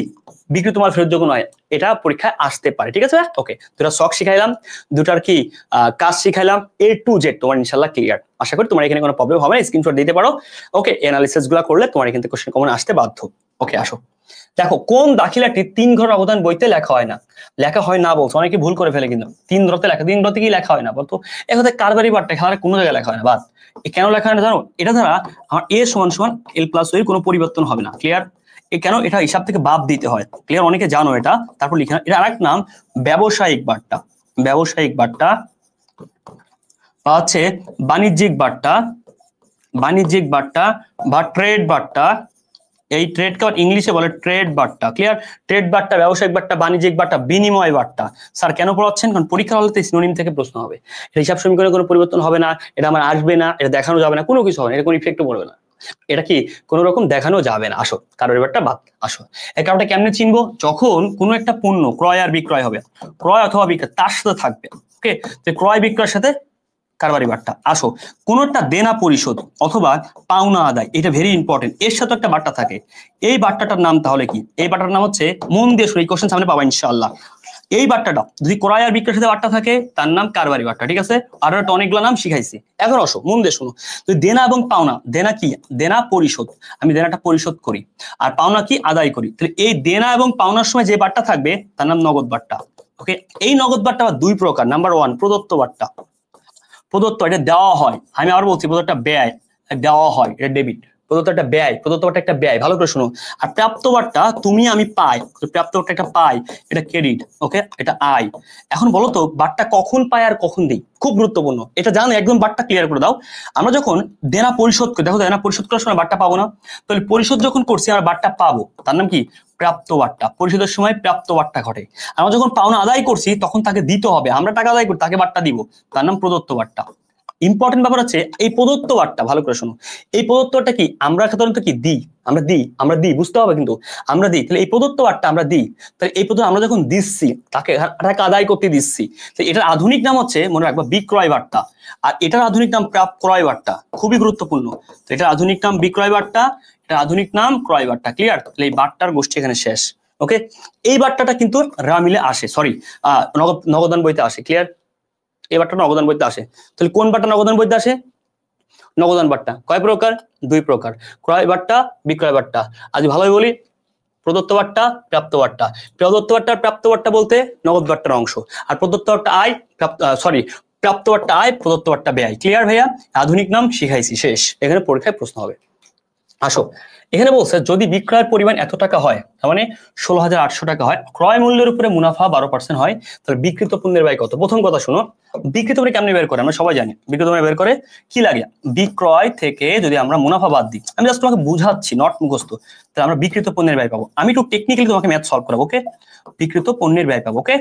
বিকৃত মাল ফেরতযোগ্য নয়, এটা পরীক্ষায় আসতে পারে, ঠিক আছে? ওকে, দুটা শখ শিখাইলাম, দুটার কি কাজ শিখাইলাম, A to Z তোমার ইনশাআল্লাহ ক্লিয়ার। আশা করি তোমার এখানে কোনো প্রবলেম হবে না, স্ক্রিনশট দিতে পারো। ওকে, অ্যানালিসিস গুলো করলে তোমার এখান থেকে কোশ্চেন কমন আসতে বাধ্য। ওকে, আসো দেখো কোন দাখিলাটি 3 ঘর অবদান বইতে লেখা হয় না? লেখা হয় না বলছো, অনেকে ভুল করে ফেলে, কিন্তু 3 ঘরতে লেখা, 3 ঘরতে কি লেখা হয় না বলতো? এখানে কারবারি বারটা খেলার কোনো জায়গায় লেখা হয় না, বাদ। কেন লেখা হয় না জানো? এটা দ্বারা আমার A = L + O এর কোনো পরিবর্তন হবে না, ক্লিয়ার? কেন? এটা হিসাব থেকে বাদ দিতে হয়, ক্লিয়ার? অনেকে জানো এটা, তারপর লিখে এটা আরেক নাম ব্যবসায়িক বার্তা, ব্যবসায়িক বার্তা বা হচ্ছে বাণিজ্যিক বার্তা, বাণিজ্যিক বার্তা বা ট্রেড বার্তা। এই ট্রেড কে ইংলিশে বলে ট্রেড বার্তা, ক্লিয়ার? ট্রেড বার্তা, ব্যবসায়িক বার্তা, বাণিজ্যিক বার্তা, বিনিময় বার্তা। স্যার কেন পড়াচ্ছেন? কারণ পরীক্ষা হলে সিনোনিম থেকে প্রশ্ন হবে। এটা হিসাব সমীকরণে কোনো পরিবর্তন হবে না, এটা আমার আসবে না, এটা দেখানো যাবে না, কোনো কিছু হবে না, এটা কোনো ইফেক্টও পড়বে না। এটা কি কোনো রকম দেখানো যাবে না। আসো কারোর ব্যাপারটা বাদ। আসো এই কারণটা কেমনে চিনবো? যখন কোনো একটা পণ্য ক্রয় আর বিক্রয় হবে, ক্রয় অথবা বিক্রয় তার সাথে থাকবে, ওকে, যে ক্রয় বিক্রয়ের সাথে কারবারি বার্তা। আসো কোন একটা দেনা পরিশোধ অথবা পাওনা আদায়, এটা ভেরি ইম্পর্টেন্ট, এর সাথে একটা বার্তা থাকে। এই বার্তাটার নাম তাহলে কি? এই বার্তাটার নাম হচ্ছে, মন দিয়ে শুনে, এই কোশ্চেন সামনে পাবা ইনশাআল্লাহ। এই বার্তাটা যদি ক্রয় আর বিক্রয়ের সাথে বার্তা থাকে তার নাম কারবারি বার্তা, ঠিক আছে? আর একটা অনেকগুলো নাম শিখাইছি, এখন আসো মন দিয়ে শুনো। যদি দেনা এবং পাওনা, দেনা কি? দেনা পরিশোধ, আমি দেনাটা পরিশোধ করি, আর পাওনা কি? আদায় করি। তাহলে এই দেনা এবং পাওনার সময় যে বার্তা থাকবে তার নাম নগদ বার্তা। ওকে, এই নগদ বার্তা দুই প্রকার। নাম্বার 1 প্রদত্ত বার্তা। প্রদত্ত, এটা দেওয়া হয়, আমি আবার বলছি প্রদত্ত ব্যয়, দেওয়া হয়, এটা ডেবিট। প্রদত্ত একটা ব্যয়, প্রদত্ত বার্তা একটা ব্যয়, ভালো করে শোনো। আর প্রাপ্ত বার্তা তুমি আমি পাই, প্রাপ্ত বার্তা একটা পাই, এটা ক্রেডিট, ওকে, এটা আয়। এখন বলো তো বার্তা কখন পাই আর কখন দিই? খুব গুরুত্বপূর্ণ, এটা জানো, একদম বার্তা ক্লিয়ার করে দাও। আমরা যখন দেনা পরিশোধ করি, দেখো দেনা পরিশোধ করার সময় বার্তা পাবো না, তাহলে পরিশোধ যখন করছি আমরা বার্তা পাবো, তার নাম কি? প্রাপ্ত বার্তা। পরিশোধের সময় প্রাপ্ত বার্তা ঘটে। আমরা যখন পাওনা আদায় করছি তখন তাকে দিতে হবে, আমরা টাকা আদায় করি, তাকে বার্তা দিব, তার নাম প্রদত্ত বার্তা। ইম্পর্টেন্ট ব্যাপার হচ্ছে এই প্রদত্ত বার্তা, ভালো করে শোনো। এই প্রদত্তটা কি? আমরা সাধারণত কি দিই, আমরা দিই, বুঝতে হবে কিন্তু আমরা দিই। তাহলে এই প্রদত্ত বার্তা আমরা দিই, তাহলে এই প্রদত্ত আমরা যখন দিচ্ছি তাকে টাকা আদায় করতে দিচ্ছি, তো এটার আধুনিক নাম হচ্ছে, মনে রাখবা, বিক্রয় বার্তা। আর এটার আধুনিক নাম ক্রয় বার্তা, খুবই গুরুত্বপূর্ণ। তো এটার আধুনিক নাম বিক্রয় বার্তা, এটার আধুনিক নাম ক্রয় বার্তা। ক্লিয়ার? তাহলে এই বার্তার গোষ্ঠী এখানে শেষ। ওকে, এই বার্তাটা কিন্তু রা মিলে আসে, সরি, নগদান বইতে আসে। ক্লিয়ার? এই বার্তাটা নগদান বইতে আসে। তাহলে কোন বার্তা নগদান বইতে আসে? নগদান বার্তা কয় প্রকার? 2 প্রকার, ক্রয় বার্তা, বিক্রয় বার্তা। আজ ভালোই বলি, প্রদত্ত বার্তা, প্রাপ্ত বার্তা। প্রদত্ত বার্তা, প্রাপ্ত বার্তা বলতে নগদ বার্তার অংশ, আর প্রদত্ত বার্তা আয়, প্রাপ্ত বার্তা আয়, প্রদত্ত বার্তা ব্যয়। ক্লিয়ার ভাইয়া? আধুনিক নাম শিখাইছি, শেষ। এখানে পরীক্ষায় প্রশ্ন হবে। আসো এখানে বলছে যদি বিক্রয়ের পরিমাণ এত টাকা হয়, তার মানে 16,800 টাকা হয়, ক্রয় মূল্যের উপরে মুনাফা 12% হয়, তাহলে বিক্রিত পণ্যের ব্যয় কত? প্রথম কথা শোনো, বিক্রিত পণ্য কেমনে বের করে? আমরা সবাই জানি বিক্রিত পণ্য বের করে কি লাগে? বিক্রয় থেকে যদি আমরা মুনাফা বাদ দিই, আমি জাস্ট তোমাকে বুঝাচ্ছি, নট মুখস্থ। তাহলে আমরা বিক্রিত পণ্যের ব্যয় পাবো। আমি একটু টেকনিক্যালি তোমাকে ম্যাথ সলভ করাবো, ওকে? বিক্রিত পণ্যের ব্যয় পাবো, ওকে?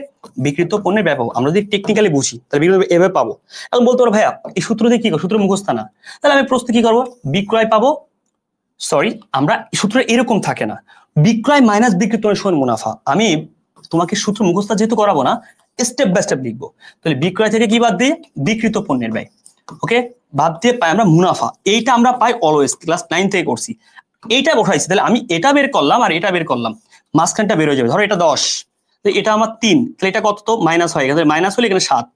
বিক্রিত পণ্যের ব্যয় পাবো। আমরা যদি টেকনিক্যালি বুঝি তাহলে বিক্রিত এভাবে পাবো। এখন বলতে পারো ভাইয়া এই সূত্র দিয়ে কি করবো? সূত্র মুখস্থ না। তাহলে আমি প্রশ্ন কি করবো? বিক্রয় পাবো, সরি, আমরা সূত্র এরকম থাকে না, বিক্রয় মাইনাস বিক্রিত সমান মুনাফা। আমি তোমাকে সূত্র মুখস্থ যেহেতু করাবো না, স্টেপ বাই স্টেপ লিখবো। তাহলে বিক্রয় থেকে কি বাদ দিয়ে? বিক্রিত পণ্যের ব্যয়, ওকে, বাদ দিয়ে পাই আমরা মুনাফা। এইটা আমরা পাই অলওয়েজ, ক্লাস 9 থেকে করছি। এইটা বসাইছি, তাহলে আমি এটা বের করলাম আর এটা বের করলাম, মাঝখানটা বের হয়ে যাবে। ধরো এটা 10, এটা আমার 3, তাহলে এটা কত? তো মাইনাস হয়ে গেছে, মাইনাস হলে এখানে 7।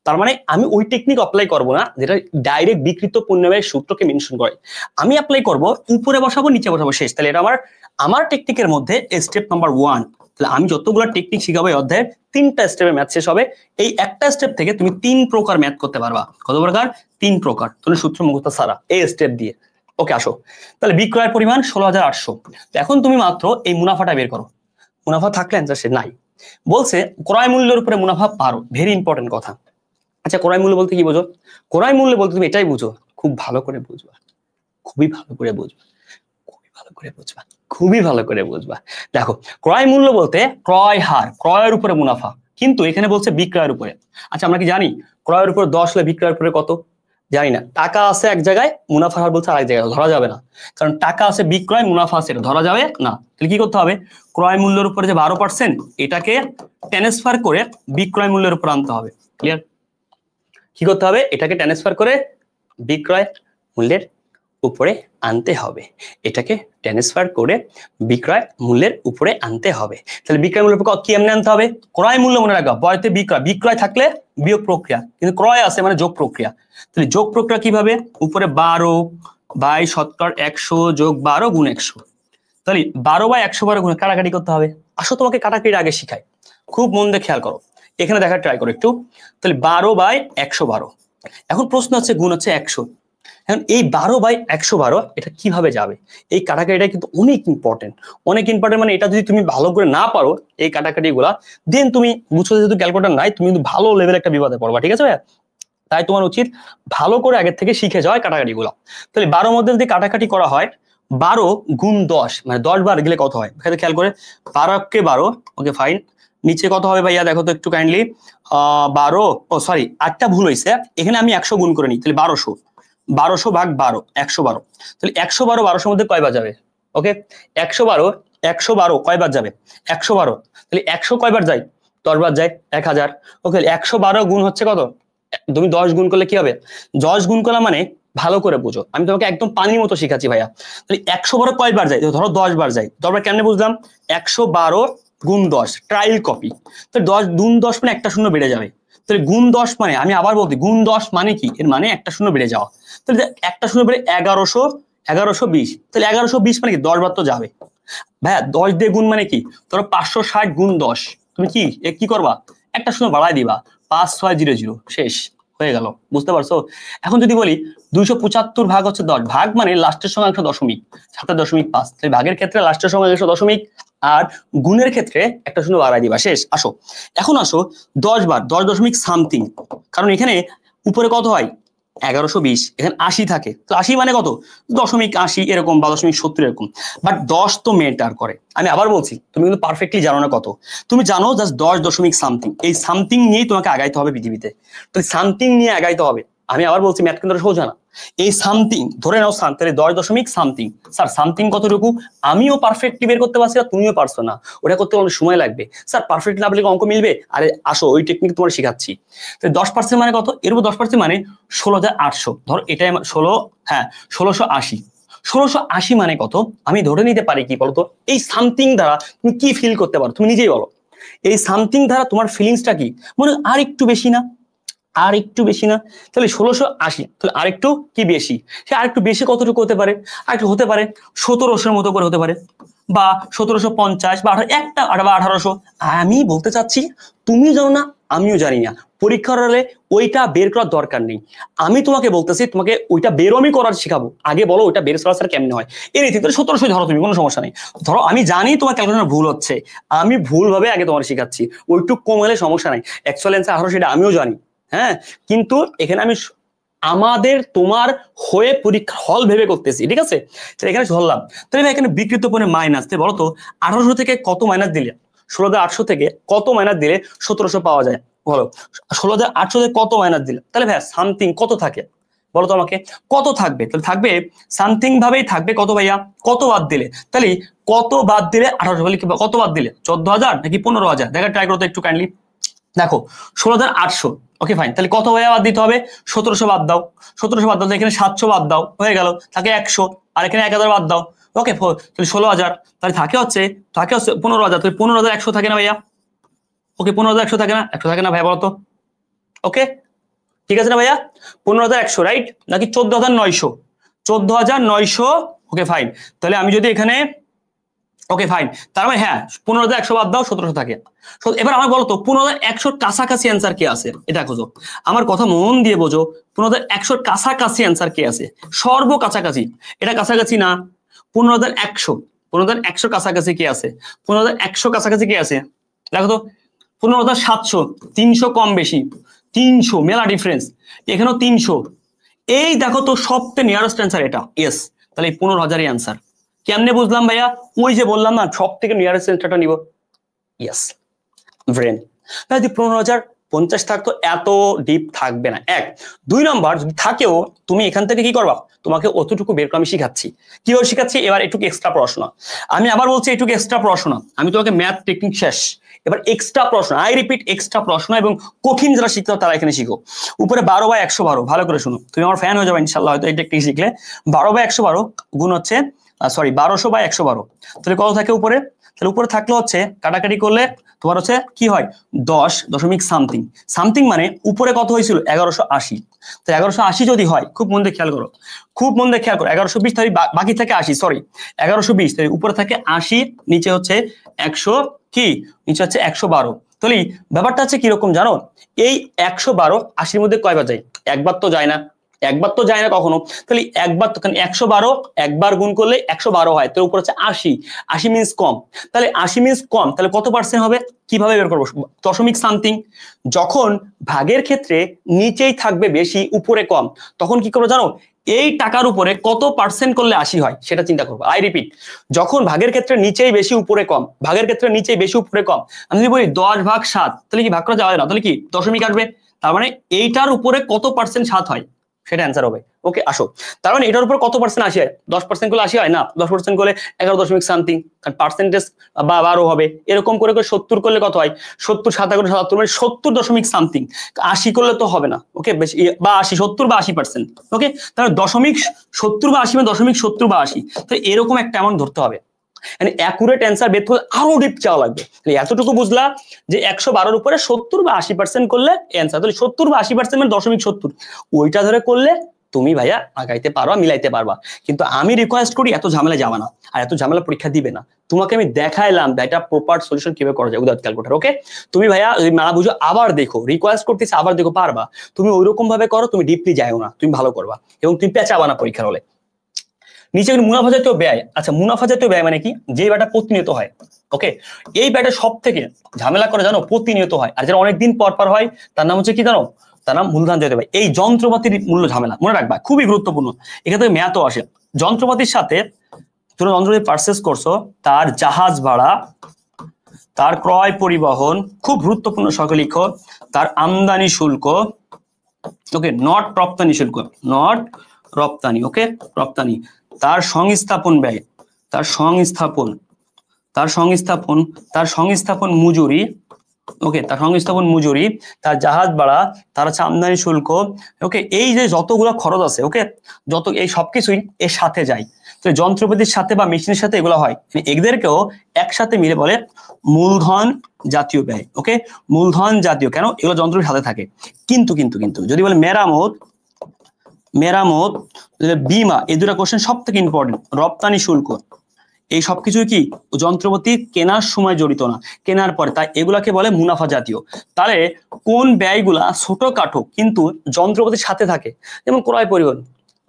তার মানে আমি ওই টেকনিক অ্যাপ্লাই করব না যেটা ডাইরেক্ট বিক্রিত পণ্য ব্যয়ের সূত্রকে মেনশন করে। আমি অ্যাপ্লাই করব উপরে বসাবো, নিচে বসাবো, শেষ। তাহলে এটা আমার টেকনিকের মধ্যে স্টেপ নাম্বার 1। তাহলে আমি যতগুলো টেকনিক শিখাবো এই অধ্যায়ের 3টা স্টেপে ম্যাথ শেষ হবে। এই একটা স্টেপ থেকে তুমি 3 প্রকার ম্যাথ করতে পারবা। কত প্রকার? 3 প্রকার। তুমি সূত্র মুখস্থ ছাড়া এই স্টেপ দিয়ে। ওকে, আসো তাহলে বিক্রয়ের পরিমাণ 16,800। এখন তুমি মাত্র এই মুনাফাটা বের করো। মুনাফা থাকলে অ্যান্সার সে নাই। বলছে ক্রয় মূল্যের উপরে মুনাফা 12, ভেরি ইম্পর্টেন্ট কথা। আচ্ছা, ক্রয় মূল্য বলতে কি বোঝো? ক্রয় মূল্য বলতে তুমি এটাই বুঝো, খুব ভালো করে বুঝবা, খুবই ভালো করে বুঝবা, খুবই ভালো করে বুঝবা, খুবই ভালো করে বুঝবা। দেখো, ক্রয় মূল্য বলতে ক্রয় হার, ক্রয়ের উপরে মুনাফা, কিন্তু এখানে বলছে বিক্রয়ের উপরে। আচ্ছা, আমরা কি জানি ক্রয়ের উপর 10 হলে বিক্রয়ের উপরে কত? জানি না। টাকা আছে এক জায়গায়, মুনাফা হার বলছে আরেক জায়গায়, ধরা যাবে না, কারণ টাকা আছে বিক্রয়, মুনাফা আছে, এটা ধরা যাবে না। তাহলে কি করতে হবে? ক্রয় মূল্যের উপরে যে 12%, এটাকে ট্রান্সফার করে বিক্রয় মূল্যের উপর আনতে হবে। ক্লিয়ার? কি করতে হবে? এটাকে ট্রান্সফার করে বিক্রয় মূল্যের উপরে আনতে হবে, এটাকে ট্রান্সফার করে বিক্রয় মূল্যের উপরে আনতে হবে। তাহলে বিক্রয় মূল্যের উপর কি এমনি আনতে হবে? ক্রয় মূল্য মনে রাখবা, বয়তে বিক্রয়, বিক্রয় থাকলে বিয়োগ প্রক্রিয়া, কিন্তু ক্রয় আছে মানে যোগ প্রক্রিয়া। তাহলে যোগ প্রক্রিয়া কিভাবে? উপরে 12/100 যোগ 12 গুণ 100। তাহলে 12/112 গুণ কাটাকাটি করতে হবে। আসো তোমাকে কাটাকাটির আগে শিখাই, খুব মন দিয়ে খেয়াল করো, এখানে দেখার ট্রাই করো একটু। তাহলে 12/112। এখন প্রশ্ন হচ্ছে গুণ হচ্ছে 100। এখন এই 12/112 এটা কিভাবে যাবে? এই কাটাকাটিটা কিন্তু অনেক ইম্পর্টেন্ট, অনেক ইম্পর্টেন্ট। মানে এটা যদি তুমি ভালো করে না পারো এই কাটাকাটি গুলা, দেন তুমি বুঝছো যেহেতু ক্যালকুলেটর নাই, তুমি কিন্তু ভালো লেভেল একটা বিপদে পড়বা। ঠিক আছে ভাইয়া? তাই তোমার উচিত ভালো করে আগের থেকে শিখে যাওয়া কাটাকাটি গুলো। তাহলে 12 মধ্যে যদি কাটাকাটি করা হয়, 12 গুণ 10 মানে 10 বার গেলে কত হয়? এখানে খেয়াল করে 12 কে 12, ওকে ফাইন। নিচে কত হবে ভাইয়া দেখো তো একটু কাইন্ডলি। 12, ও সরি 8টা ভুল হয়েছে, এখানে আমি 100 গুণ করে নিই, তাহলে 1200। 1200 ভাগ 12 112, তাহলে 112 1200 মধ্যে কয়বার যাবে? ওকে 112 কয়বার যাবে? 112, তাহলে 100 কয়বার যায়? 10 বার যায়, 1000। ওকে 112 গুণ হচ্ছে কত? তুমি 10 গুণ করলে কি হবে? 10 গুণ করা মানে ভালো করে বুঝো, আমি তোমাকে একদম পানির মতো শিখাচ্ছি ভাইয়া। তাহলে 112 কয়বার যায়? ধরো 10 বার যায়, 10 বার কেমনে বুঝলাম? 112 গুণ 10 ট্রায়াল কপি, তো 10 গুণ 10 মানে একটা শূন্য বেড়ে যাবে। তাহলে গুণ 10 মানে, আমি আবার বলছি, গুণ 10 মানে কি? এর মানে একটা শূন্য বেড়ে যাওয়া। তাহলে একটা শূন্য বেড়ে 1120, তাহলে 1120 মানে কি? 10 বার তো যাবে ভাইয়া। 10 দিয়ে গুণ মানে কি? ধরো 560 গুণ 10, তুমি কি করবা? একটা শূন্য বাড়ায় দিবা, 5600, শেষ হয়ে গেল। বুঝতে পারছো? এখন যদি বলি 275 ভাগ হচ্ছে 10, ভাগ মানে লাস্টের সংখ্যাংশ দশমিক, 7.5, তাহলে ভাগের ক্ষেত্রে লাস্টের সংখ্যাংশ দশমিক, আর গুণের ক্ষেত্রে একটা শূন্য বাড়ায় দিবা, শেষ। এখন আসো 10 বার 10 দশমিক সামথিং, কারণ এখানে উপরে কত হয়? 1120, এখানে 80 থাকে, তো 80 মানে কত? 0.80 এরকম বা 0.70 এরকম, বাট 10 তো মেটার করে। আমি আবার বলছি, তুমি কিন্তু পারফেক্টলি জানো না কত, তুমি জানো জাস্ট 10 দশমিক সামথিং। এই সামথিং নিয়েই তোমাকে আগাইতে হবে পৃথিবীতে, তো সামথিং নিয়ে আগাইতে হবে। আমি আবার বলছি, ম্যাথ কিন্তু সোজা না। এই সামথিং ধরে নাও, তাহলে 10 দশমিক সামথিং। স্যার সামথিং কতটুকু? আমিও পারফেক্টলি বের করতে পারছি না, তুমিও পারছো না, ওটা করতে অনেক সময় লাগবে। স্যার পারফেক্ট না বলে অঙ্ক মিলবে? আরে আসো, ওই টেকনিক তোমার শেখাচ্ছি। তো 10% মানে কত? এর উপর 10% মানে 16,800। ধরো এটাই 1680। 1680 মানে কত? আমি ধরে নিতে পারি কি বলতো, এই সামথিং দ্বারা তুমি কি ফিল করতে পারো, তুমি নিজেই বলো। এই সামথিং দ্বারা তোমার ফিলিংসটা কি? মনে আর একটু বেশি না, আর একটু বেশি না? তাহলে 1680, তাহলে আরেকটু কি বেশি? সে আরেকটু বেশি কতটুকু হতে পারে? আরেকটু হতে পারে 1700 মতো করে হতে পারে, বা 1750, বা একটা 1800। আমি বলতে চাচ্ছি, তুমি জানো না, আমিও জানি না, পরীক্ষার হলে ওইটা বের করার দরকার নেই। আমি তোমাকে বলতেছি, তোমাকে ওইটা বেরো আমি করার শিখাবো। আগে বলো ওইটা বের করা কেমনে হয়। এর থেকে 1700 ধরো, তুমি কোনো সমস্যা নেই। ধরো আমি জানি তোমার ক্যালকুলেশন ভুল হচ্ছে, আমি ভুল ভাবে আগে তোমার শিখাচ্ছি, ওইটুক কম হলে সমস্যা নাই। অ্যাকচুয়াল অ্যান্সার 1800, সেটা আমিও জানি, হ্যাঁ, কিন্তু এখানে আমি আমাদের তোমার হয়ে পরীক্ষা হল ভেবে করতেছি, ঠিক আছে? এখানে ধরলাম, তাহলে এখানে বিকৃত পরে মাইনাস, বলো তো 1800 থেকে কত মাইনাস দিলে? 16,800 থেকে কত মাইনাস দিলে 1700 পাওয়া যায়? বলো 16,800 থেকে কত মাইনাস দিলে? তাহলে ভাইয়া সামথিং কত থাকে বলো তো আমাকে, কত থাকবে? তাহলে থাকবে সামথিং ভাবেই থাকবে কত ভাইয়া? কত বাদ দিলে? তাহলে কত বাদ দিলে 1800 বলি, কত বাদ দিলে? 14,000 নাকি 15,000? দেখা ট্রাই করো তো একটু কাইন্ডলি। দেখো 16,800, ওকে ফাইন, তাহলে কত ভাইয়া বাদ দিতে হবে? 1700 বাদ দাও, 1700 বাদ দাও, এখানে 700 বাদ দাও, হয়ে গেল, থাকে 100, আর এখানে 1000 বাদ দাও, ওকে তাহলে 16,000, তাহলে থাকে হচ্ছে 15,000, তাহলে 15,100 থাকে না ভাইয়া? ওকে 15,100 থাকে না? 100 থাকে না ভাইয়া, বলতো? ওকে ঠিক আছে না ভাইয়া? 15,100 রাইট, নাকি 14,900? 14,900, ওকে ফাইন। তাহলে আমি যদি এখানে, ওকে ফাইন, তার মানে হ্যাঁ 15,100 বাদ দাও, 1700 থাকে। এবার আমার বলো তো 15,100 কাছাকাছি অ্যান্সার কে আছে? এটা খোঁজো, আমার কথা মন দিয়ে বোঝো। 15,100 কাছাকাছি অ্যান্সার কে আছে? সর্ব কাছাকাছি, এটা কাছাকাছি না? 15,100, 15,100 কাছাকাছি কে আছে? 15,100 কাছাকাছি কে আছে? দেখো তো 15,700, 300 কম বেশি, 300 মেলা ডিফারেন্স, এখানেও 300। এই দেখো তো সবচেয়ে নিয়ারেস্ট অ্যান্সার এটা, ইয়েস। তাহলে এই 15,000-ই অ্যান্সার। কেমনে বুঝলাম ভাইয়া? ওই যে বললাম না, সব থেকে নিয়ারেস্ট অ্যান্সারটা নিব, ইয়েস, ব্রেন। তাহলে যদি 15,050 থাকতো, এত ডিপ থাকবে না। 1, 2 নম্বর যদি থাকেও, তুমি এখান থেকে কি করবা? তোমাকে অতটুকু বের করে আমি শিখাচ্ছি। কিভাবে শিখাচ্ছি? এবার একটু এক্সট্রা পড়াশোনা। আমি আবার বলছি, একটু এক্সট্রা পড়াশোনা। আমি তোমাকে ম্যাথ টেকনিক শেষ, এবার এক্সট্রা পড়াশোনা, আই রিপিট, এক্সট্রা পড়াশোনা, এবং কঠিন যারা শিখতে হবে তারা এখানে শিখো। উপরে 12/112, ভালো করে শুনো, তুমি আমার ফ্যান হয়ে যাবে ইনশাল্লাহ হয়তো এই টেকনিক শিখলে। 12/112 গুণ হচ্ছে 1200/112, তাহলে কত থাকে উপরে? তাহলে উপরে থাকলে হচ্ছে কাটাকাটি করলে তোমার হচ্ছে কি হয়? 10 দশমিক সামথিং। সামথিং মানে উপরে কত হয়েছিল? 1180। তো 1180 যদি হয়, খুব মন দিয়ে খেয়াল করো, খুব মন দিয়ে খেয়াল করো, 1120 তাহলে বাকি থাকে 80, সরি 1120, তাহলে উপরে থাকে 80, নিচে হচ্ছে 100, কি নিচে হচ্ছে 112। তাহলে ব্যাপারটা হচ্ছে কিরকম জানো? এই 112 80-র মধ্যে কয়বার যায়? একবার তো যায় না, একবার তো যায় না কখনো। তাহলে একবার তো, কারণ 112 একবার গুণ করলে 112 হয়, তো উপর হচ্ছে 80, 80 মিনস কম। তাহলে 80 মিনস কম, তাহলে কত পার্সেন্ট হবে? কিভাবে বের করবো? দশমিক সামথিং। যখন ভাগের ক্ষেত্রে নিচেই থাকবে বেশি, উপরে কম, তখন কি করবো জানো? এই টাকার উপরে কত পার্সেন্ট করলে 80 হয় সেটা চিন্তা করবো। আই রিপিট, যখন ভাগের ক্ষেত্রে নিচেই বেশি উপরে কম, ভাগের ক্ষেত্রে নিচেই বেশি উপরে কম, আমি যদি বলি 10/7, তাহলে কি ভাগ করা যাবে না? তাহলে কি দশমিক আসবে? তার মানে এইটার উপরে কত পার্সেন্ট 7 হয়? সেটা অ্যান্সার হবে। ওকে, আসো। তার মানে এটার উপর কত পার্সেন্ট আসি হয়? 10% করলে আসি হয় না, 10% করলে 11 সামথিং, কারণ পার্সেন্টেজ বা 12 হবে। এরকম করে করে 70 করলে কত হয়? 70, 77, 77 মানে 70 সামথিং। 80 করলে তো হবে না। ওকে, বেশি বা 80, 70 বা 80%। ওকে, তাহলে 0.70 বা 80 মানে 0.70 বা 80, তো এরকম একটা অ্যামাউন্ট ধরতে হবে। মানে অ্যাকুরেট অ্যান্সার বের করতে আরো ডিপ চাওয়া লাগবে। এতটুকু বুঝলা যে 112 উপরে 70 বা 80% করলে অ্যান্সার, তাহলে 70 বা 80% মানে 0.70, ওইটা ধরে করলে তুমি ভাইয়া আগাইতে পারবা, মিলাইতে পারবা। কিন্তু আমি রিকোয়েস্ট করি এত ঝামেলা যাবা না, আর এত ঝামেলা পরীক্ষা দিবে না। তোমাকে আমি দেখাইলাম এটা প্রপার সলিউশন কিভাবে করা যায় উইদাউট ক্যালকুলেটর। ওকে, তুমি ভাইয়া যদি না বুঝো আবার দেখো, রিকোয়েস্ট করতেছি আবার দেখো, পারবা। তুমি ওইরকম ভাবে করো, তুমি ডিপলি যাও না, তুমি ভালো করবা এবং তুমি পেঁচাবা না পরীক্ষার হলে। নিচে মুনাফা জাতীয় ব্যয়। আচ্ছা, মুনাফা জাতীয় ব্যয় মানে কি? যে ব্যয়টা প্রতিনিয়ত হয়। ওকে, এই ব্যয়টা সব থেকে ঝামেলা করে জানো, প্রতিনিয়ত হয়। আর যেটা অনেকদিন পর পর হয় তার নাম হচ্ছে কি জানো? তার নাম মূলধন জাতীয় ব্যয়। এই যন্ত্রপাতির মূল্য ঝামেলা মনে রাখবা, খুবই গুরুত্বপূর্ণ। এখান থেকে ম্যাথও আসে। যন্ত্রপাতির সাথে তুমি যন্ত্রপাতি পারচেস করছো, তার জাহাজ ভাড়া, তার ক্রয় পরিবহন, খুব গুরুত্বপূর্ণ সকল লিখো, তার আমদানি শুল্ক, ওকে, নট রপ্তানি শুল্ক, নট রপ্তানি, ওকে, রপ্তানি, তার সংস্থাপন ব্যয়, তার সংস্থাপন মজুরি, ওকে, তার সংস্থাপন মজুরি, তার জাহাজ ভাড়া, তার হচ্ছে আমদানি শুল্ক। ওকে, এই যে যতগুলো খরচ আছে, ওকে, যত এই সবকিছুই এর সাথে যায়। তো যন্ত্রপাতির সাথে বা মেশিনের সাথে এগুলো হয়, এদেরকেও একসাথে মিলে বলে মূলধন জাতীয় ব্যয়। ওকে, মূলধন জাতীয় কেন? এগুলো যন্ত্রের সাথে থাকে। কিন্তু কিন্তু কিন্তু যদি বলে মেরামত, বীমা, এই দুটো কোশ্চেন সব থেকে ইম্পর্টেন্ট। রপ্তানি শুল্ক, এই সবকিছুই কি যন্ত্রপাতি কেনার সময় জড়িত না, কেনার পরে, তাই এগুলাকে বলে মুনাফা জাতীয়। তাহলে কোন ব্যয়গুলা ছোটখাটো কিন্তু যন্ত্রপাতির সাথে থাকে? যেমন ক্রয় পরিবহন।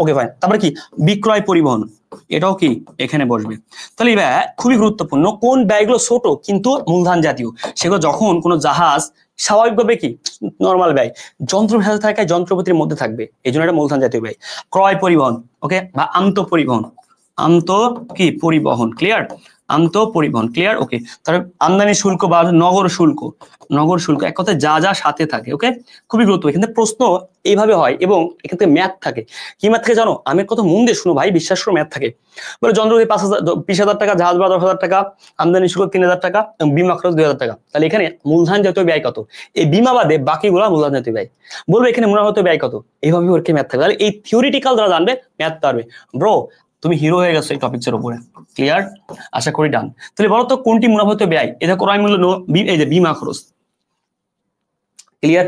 ওকে ভাই, তারপরে কি বিক্রয় পরিবহন, এটাও কি এখানে বসবে। তাহলে এই ব্যয় খুবই গুরুত্বপূর্ণ। কোন ব্যয়গুলো ছোট কিন্তু মূলধন জাতীয়? সেগুলো যখন কোনো জাহাজ স্বাভাবিকভাবে কি নরমাল ব্যয়, যন্ত্রের সাথে থাকে, যন্ত্রপাতির মধ্যে থাকবে, এই জন্য এটা মূলধন জাতীয় ব্যয়। ক্রয় পরিবহন, ওকে, বা আন্তঃপরিবহন, কি পরিবহন, ক্লিয়ার, আন্তঃপরিবহন, ক্লিয়ার। ওকে, তার আমদানি শুল্ক বা নগর শুল্ক, এক কথায় যা যা সাথে থাকে। ওকে, খুবই গুরুত্ব। এখান থেকে প্রশ্ন এইভাবে হয় এবং এখান থেকে ম্যাথ থাকে। কি ম্যাথ থাকে জানো? আমি কত মন দিয়ে শুনো ভাই, বিশ্বাস করো, ম্যাথ থাকে। বলে যন্ত্রপাতি 20,000 টাকা, জাহাজ ভাড়া 10,000 টাকা, আমদানি শুল্ক 3,000 টাকা, বীমা খরচ 2,000 টাকা। তাহলে এখানে মূলধন জাতীয় ব্যয় কত? এই বীমা বাদে বাকিগুলো মূলধন জাতীয় ব্যয়। বলবে এখানে মুনাফা জাতীয় ব্যয় কত? এইভাবে ওর কি ম্যাথ থাকবে। তাহলে এই থিওরিটিক্যাল যারা জানবে ম্যাথ পারবে। ব্রো, তুমি হিরো হয়ে গেছো এই টপিকস এর উপরে, ক্লিয়ার? আশা করি ডান। তাহলে বলো তো কোনটি মুনাফা জাতীয় ব্যয়? এটা ক্রয় মূল্য, এই যে বীমা খরচ, ক্লিয়ার?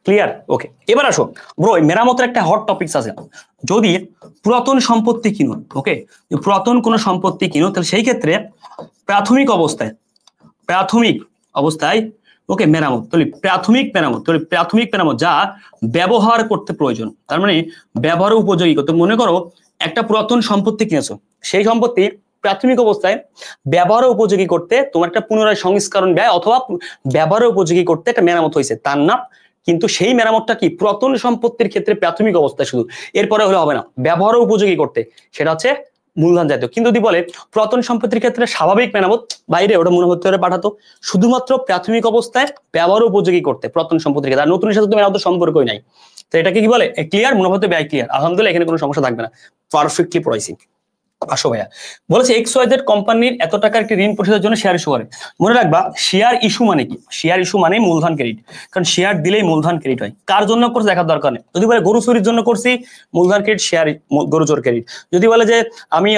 ক্লিয়ার? ওকে, এবার আসো ব্রো, মেরামতের একটা হট টপিকস আছে। যদি পুরাতন সম্পত্তি কিনো, ওকে, পুরাতন কোনো সম্পত্তি কিনো, তাহলে সেই ক্ষেত্রে প্রাথমিক অবস্থায় ওকে মেরামত, তাহলে প্রাথমিক মেরামত যা ব্যবহার করতে প্রয়োজন, তার মানে ব্যবহার উপযোগী করতে। মনে করো একটা পুরাতন সম্পত্তি কিনেছো, সেই সম্পত্তি প্রাথমিক অবস্থায় ব্যবহার উপযোগী করতে তোমার একটা পুনরায় সংস্করণ ব্যয় অথবা ব্যবহার উপযোগী করতে একটা মেরামত হয়েছে, তার নাম। কিন্তু সেই মেরামতটা কি পুরাতন সম্পত্তির ক্ষেত্রে প্রাথমিক অবস্থায় শুধু, এরপরে হলে হবে না। ব্যবহার উপযোগী করতে, সেটা হচ্ছে মূলধন জাতীয়। কিন্তু যদি বলে পুরাতন সম্পত্তির ক্ষেত্রে স্বাভাবিক মেরামত, বাইরে ওটা মুনাফা করে পাঠাতো। শুধুমাত্র প্রাথমিক অবস্থায় ব্যবহার উপযোগী করতে পুরাতন সম্পত্তির ক্ষেত্রে, আর নতুনের সাথে তো মেরামতের সম্পর্কই নাই। তো এটাকে কি বলে? ক্লিয়ার? মুনাফা ব্যয় ক্লিয়ার? আলহামদুলিল্লাহ, এখানে কোনো সমস্যা থাকবে না, পারফেক্টলি পড়াইছি। আসো ভাইয়া, বলেছে XYZ কোম্পানির এত টাকার একটি ঋণ পরিশোধের জন্য শেয়ার ইস্যু করে। মনে রাখবা, শেয়ার ইস্যু মানে কি? শেয়ার ইস্যু মানে মূলধন ক্রেডিট, কারণ শেয়ার দিলেই মূলধন ক্রেডিট হয়। কার জন্য করছে দেখার দরকার নেই। যদি বলে গরু চুরির জন্য করছি, মূলধন ক্রেডিট, শেয়ার গরু চোর ক্রেডিট। যদি বলে যে আমি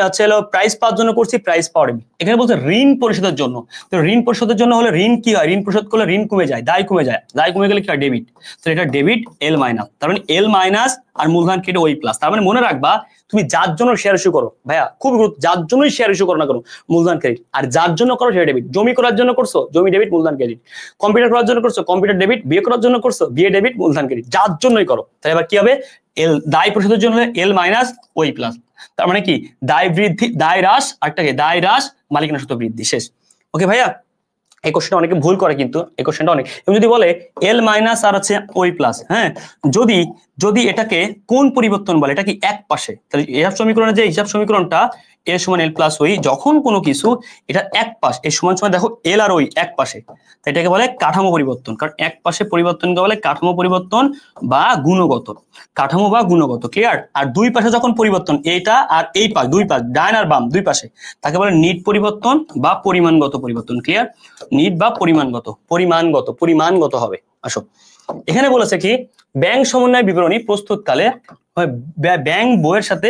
প্রাইস পাওয়ার জন্য করছি, প্রাইস পাওয়ার। এখানে বলছে ঋণ পরিশোধের জন্য। তো ঋণ পরিশোধের জন্য হলে ঋণ কি হয়? ঋণ পরিশোধ করলে ঋণ কমে যায়, দায় কমে যায়। দায় কমে গেলে কি হয়? ডেবিট। তো এটা ডেবিট, L মাইনাস, তার মানে L মাইনাস আর মূলধন ক্রেডিট ওই প্লাস। তার মানে মনে রাখবা, তুমি যার জন্য শেয়ার ইস্যু করো ভাইয়া, খুব গুরুত্ব, যার জন্যই শেয়ার ইস্যু করো না করো, মূলধন ক্রেডিট। আর যার জন্য করো সেটা ডেবিট। জমি করার জন্য করছো, জমি ডেবিট, মূলধন ক্রেডিট। কম্পিউটার করার জন্য করছো, কম্পিউটার ডেবিট। বিয়ে করার জন্য করছো, বিয়ে ডেবিট, মূলধন ক্রেডিট। যার জন্যই করো। তাহলে এবার কি হবে? এল, দায় পরিশোধের জন্য L মাইনাস ওই প্লাস। তার মানে কি? দায় বৃদ্ধি, দায় হ্রাস, আরেকটাকে দায় হ্রাস, মালিকানা সূত্র বৃদ্ধি, শেষ। ওকে ভাইয়া, এই কোশ্চেনটা অনেকে ভুল করে, কিন্তু এই কোশ্চেনটা অনেক। এবং যদি বলে L মাইনাস আর হচ্ছে ওই প্লাস, হ্যাঁ, যদি যদি এটাকে কোন পরিবর্তন বলে, এটা কি এক পাশে, তাহলে হিসাব সমীকরণের যে হিসাব সমীকরণটা এ সমান এল প্লাস ওই, যখন কোনো কিছু এটা এক পাশ এর সমান সমান দেখো এল আর ওই এক পাশে, তাই এটাকে বলে কাঠামো পরিবর্তন। কারণ এক পাশে পরিবর্তনকে বলে কাঠামো পরিবর্তন বা গুণগত, কাঠামো বা গুণগত, ক্লিয়ার। আর দুই পাশে যখন পরিবর্তন, এইটা আর এই পাশ, দুই পাশ ডান আর বাম দুই পাশে, তাকে বলে নিট পরিবর্তন বা পরিমাণগত পরিবর্তন, ক্লিয়ার। নিট বা পরিমাণগত হবে। আসো এখানে বলেছে কি ব্যাংক সমন্বয় বিবরণী প্রস্তুতকালে ব্যাংক বইয়ের সাথে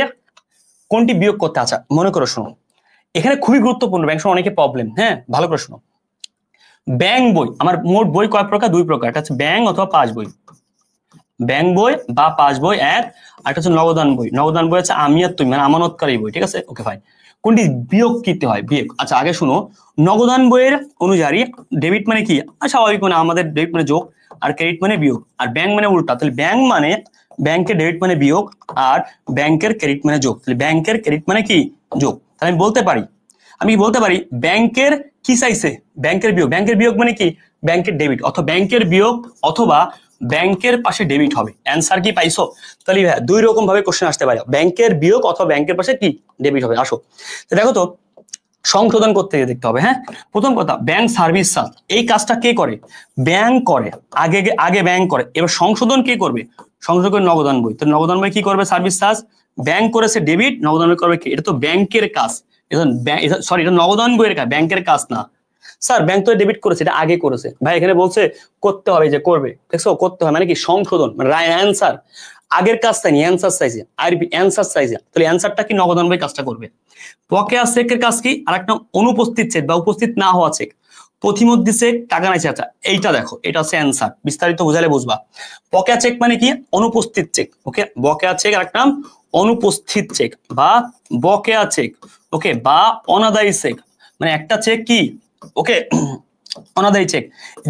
কোনটি বিয়োগ করতে, আচ্ছা মনে করো শোনো, এখানে খুবই গুরুত্বপূর্ণ ব্যাংক সময় অনেকে প্রবলেম, হ্যাঁ ভালো করে শোনো। ব্যাংক বই, আমার মোট বই কয় প্রকার, দুই প্রকার, একটা হচ্ছে ব্যাংক অথবা পাস বই, ব্যাংক বই বা পাস বই এক, আর একটা হচ্ছে নগদান বই। নগদান বই আছে আমি আর তুমি, মানে আমানতকারী বই, ঠিক আছে, ওকে ফাইন। কোনটি বিয়োগ করতে হয়, বিয়োগ। আচ্ছা আগে শুনো, নগদান বইয়ের অনুযায়ী ডেবিট মানে কি, স্বাভাবিক মানে আমাদের ডেবিট মানে যোগ, আর ক্রেডিট মানে বিয়োগ, আর ব্যাংক মানে উল্টা। তাহলে ব্যাংক মানে ব্যাংকের ডেবিট মানে বিয়োগ, আর ব্যাংকের ক্রেডিট মানে যোগ। তাহলে ব্যাংকের ক্রেডিট মানে কি যোগ। তাহলে আমি বলতে পারি ব্যাংকের কি চাইছে, ব্যাংকের বিয়োগ। ব্যাংকের বিয়োগ মানে কি ব্যাংকের ডেবিট, অথবা ব্যাংকের বিয়োগ অথবা ব্যাংকের পাশে ডেবিট হবে। অ্যান্সার কি পাইছো? তাহলে দুই রকম ভাবে কোশ্চেন আসতে পারে, ব্যাংকের বিয়োগ অথবা ব্যাংকের পাশে কি ডেবিট হবে। আসো দেখো তো সংশোধন করতে দেখতে হবে। হ্যাঁ, প্রথম কথা ব্যাংক সার্ভিস চার্জ, এই কাজটা কে করে, ব্যাংক করে, আগে ব্যাংক করে, এবার সংশোধন কে করবে, সংশোধন করে নগদান বই। তো নগদান বই কি করবে, সার্ভিস চার্জ, ব্যাংক করেছে ডেবিট, নগদান বই করবে কি, এটা তো ব্যাংকের কাজ, সরি এটা নগদান বইয়ের কাজ, ব্যাংকের কাজ না। স্যার ব্যাংক তো ডেবিট করেছে, এটা আগে করেছে, ভাই এখানে বলছে করতে হবে, যে করবে, দেখছো করতে হয় মানে কি সংশোধন, মানে অ্যান্সার আগের কাজ চাইনি, অ্যান্সার চাইছে, আর অ্যান্সার চাইছে, তাহলে অ্যান্সারটা কি নগদান বই কাজটা করবে। বকেয়া চেকের কাজ কি, আর একটা অনুপস্থিত চেক বা উপস্থিত না হওয়া চেক, প্রতিমধ্যে চেক টাকা নাই চাচা, এইটা দেখো এটা হচ্ছে অ্যান্সার, বিস্তারিত বুঝালে বুঝবা। বকেয়া চেক মানে কি অনুপস্থিত চেক, ওকে, বকেয়া চেক আর একটা অনুপস্থিত চেক বা বকেয়া চেক, ওকে, বা অনাদায়ী চেক, মানে একটা চেক কি, ওকে, অনাদায়ী চেক,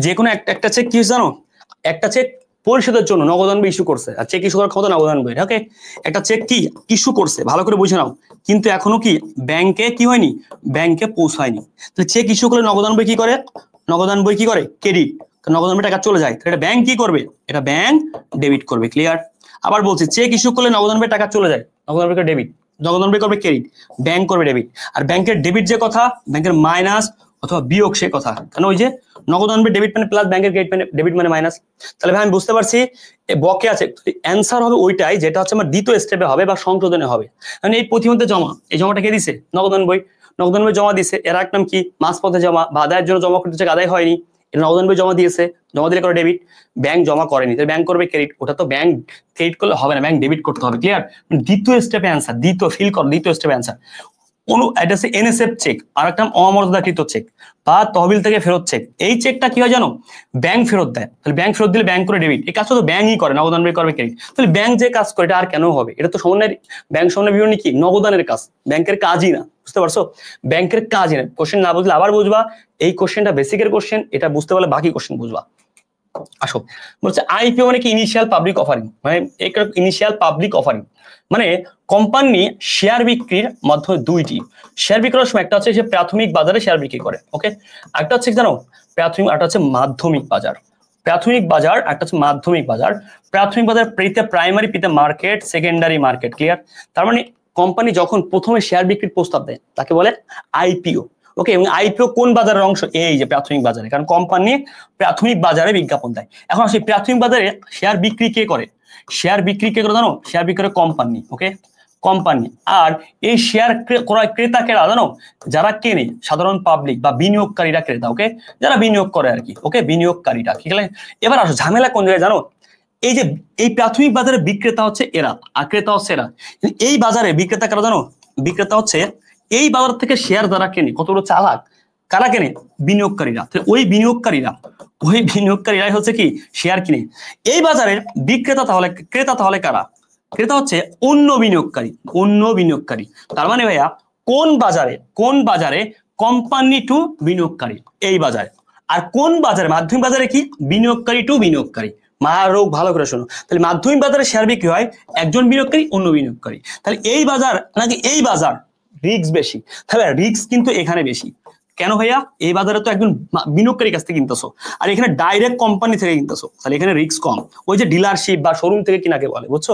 যে কোনো একটা চেক কি জানো, একটা চেক পরিশোধের জন্য নগদান বই ইস্যু করছে, আর চেক ইস্যু করার ক্ষমতা নগদান বই, ওকে, একটা চেক কি ইস্যু করছে, ভালো করে বুঝে নাও, কিন্তু এখনো কি ব্যাংকে কি হয়নি, ব্যাংকে পৌঁছায়নি। তাহলে চেক ইস্যু করলে নগদান বই কি করে, নগদান বই কি করে ক্রেডিট, নগদান বই টাকা চলে যায়, তাহলে এটা ব্যাংক কি করবে, এটা ব্যাংক ডেবিট করবে, ক্লিয়ার। আবার বলছি চেক ইস্যু করলে নগদান বই টাকা চলে যায়, নগদান বই ডেবিট, নগদান বই করবে ক্রেডিট, ব্যাংক করবে ডেবিট। আর ব্যাংকের ডেবিট যে কথা, ব্যাংকের মাইনাস অথবা বিয়োগ সে কথা, কেন ওই যে নগদান বই ডেবিট মানে প্লাস, ব্যাংকের ক্রেডিট মানে ডেবিট মানে মাইনাস। তাহলে ভাই আমি বুঝতে পারছি বকে আছে, অ্যান্সার হবে ওইটাই যেটা হচ্ছে আমার দ্বিতীয় স্টেপে হবে বা সংশোধনে হবে। মানে এই প্রতিমধ্যে জমা, এই জমাটা কে দিছে, নগদান বই, নগদান বই জমা দিছে, এর এক নাম কি মাঝপথে জমা বা আদায়ের জন্য জমা করতে আদায় হয়নি, এটা নগদান বই জমা দিয়েছে, জমা দিলে করে ডেবিট, ব্যাংক জমা করেনি, তাহলে ব্যাংক করবে ক্রেডিট, ওটা তো ব্যাংক ক্রেডিট করলে হবে না, ব্যাংক ডেবিট করতে হবে, ক্লিয়ার। দ্বিতীয় স্টেপে অ্যান্সার, দ্বিতীয় স্টেপে অ্যান্সার এটা হচ্ছে এনএসএফ চেক, আর একটা অমর্যাদাকৃত চেক বা তহবিল থেকে ফেরত চেক। এই চেকটা কি হয় জানো, ব্যাংক ফেরত দেয়, তাহলে ব্যাংক ফেরত দিলে ব্যাংক করে ডেবিট, এই কাজটা তো ব্যাংকই করে, নগদান বই করবে ক্রেডিট। তাহলে ব্যাংক যে কাজ করে এটা আর কেন হবে, এটা তো সমন্বয়, ব্যাংক সমন্বয় বিবরণী কি নগদানের কাজ, ব্যাংকের কাজই না, বুঝতে পারছো, ব্যাংকের কাজই না। কোশ্চেন না বুঝলে আবার বুঝবা, এই কোশ্চেনটা বেসিকের কোশ্চেন, এটা বুঝতে পারলে বাকি কোশ্চেন বুঝবা। আসো বলছে আইপিও মানে কি ইনিশিয়াল পাবলিক অফারিং, মানে ইনিশিয়াল পাবলিক অফারিং মানে কোম্পানি শেয়ার বিক্রির মাধ্যমে দুইটি শেয়ার বিক্রির সময়, একটা হচ্ছে সে প্রাথমিক বাজারে শেয়ার বিক্রি করে, ওকে, একটা হচ্ছে জানো প্রাথমিক, একটা হচ্ছে মাধ্যমিক বাজার, প্রাথমিক বাজার একটা হচ্ছে মাধ্যমিক বাজার। প্রাথমিক বাজার প্রাইমারি পিতে মার্কেট, সেকেন্ডারি মার্কেট, ক্লিয়ার। তার মানে কোম্পানি যখন প্রথমে শেয়ার বিক্রির প্রস্তাব দেয় তাকে বলে আইপিও, ওকে, এবং আইপিও কোন বাজারের অংশ, এই যে প্রাথমিক বাজারে, কারণ কোম্পানি প্রাথমিক বাজারে বিজ্ঞাপন দেয়। এখন সেই প্রাথমিক বাজারে শেয়ার বিক্রি কে করে, শেয়ার বিক্রি কে করে জানো, শেয়ার বিক্রি করে কোম্পানি, ওকে, কোম্পানি। আর এই শেয়ার ক্রয় ক্রেতা কেরা জানো, যারা কেনে সাধারণ পাবলিক বা বিনিয়োগকারীরা ক্রেতা, ওকে, যারা বিনিয়োগ করে আর কি, ওকে, বিনিয়োগকারীরা, ঠিক আছে। এবার আসো ঝামেলা কোন জায়গায় জানো, এই যে এই প্রাথমিক বাজারে বিক্রেতা হচ্ছে এরা, আর ক্রেতা হচ্ছে এরা। এই বাজারে বিক্রেতা কারা জানো, বিক্রেতা হচ্ছে এই বাজার থেকে শেয়ার যারা কেনে, কত বড় চালাক, কারা কেনে, বিনিয়োগকারীরা। ওই বিনিয়োগকারীরাই হচ্ছে কি শেয়ার কিনে। এই বাজারের বিক্রেতা তাহলে, ক্রেতা তাহলে কারা, ক্রেতা হচ্ছে অন্য বিনিয়োগকারী। তার মানে ভাইয়া কোন বাজারে কোম্পানি টু বিনিয়োগকারী, এই বাজারে। আর কোন বাজারে, মাধ্যমিক বাজারে কি বিনিয়োগকারী টু বিনিয়োগকারী। ভালো করে শোনো, তাহলে মাধ্যমিক বাজারে শেয়ার বিক্রি হয় একজন বিনিয়োগকারী অন্য বিনিয়োগকারী। তাহলে এই বাজার নাকি এই বাজার রিস্ক বেশি, তাহলে রিস্ক কিন্তু এখানে বেশি, কেন ভাইয়া? এই বাজারে তো একজন বিনিয়োগকারীর কাছ থেকে কিনতেছো, আর এখানে ডাইরেক্ট কোম্পানি থেকে কিনতেছো, তাহলে এখানে রিস্ক কম। ওই যে ডিলারশিপ বা শোরুম থেকে কিনাকে বলে, বুঝছো?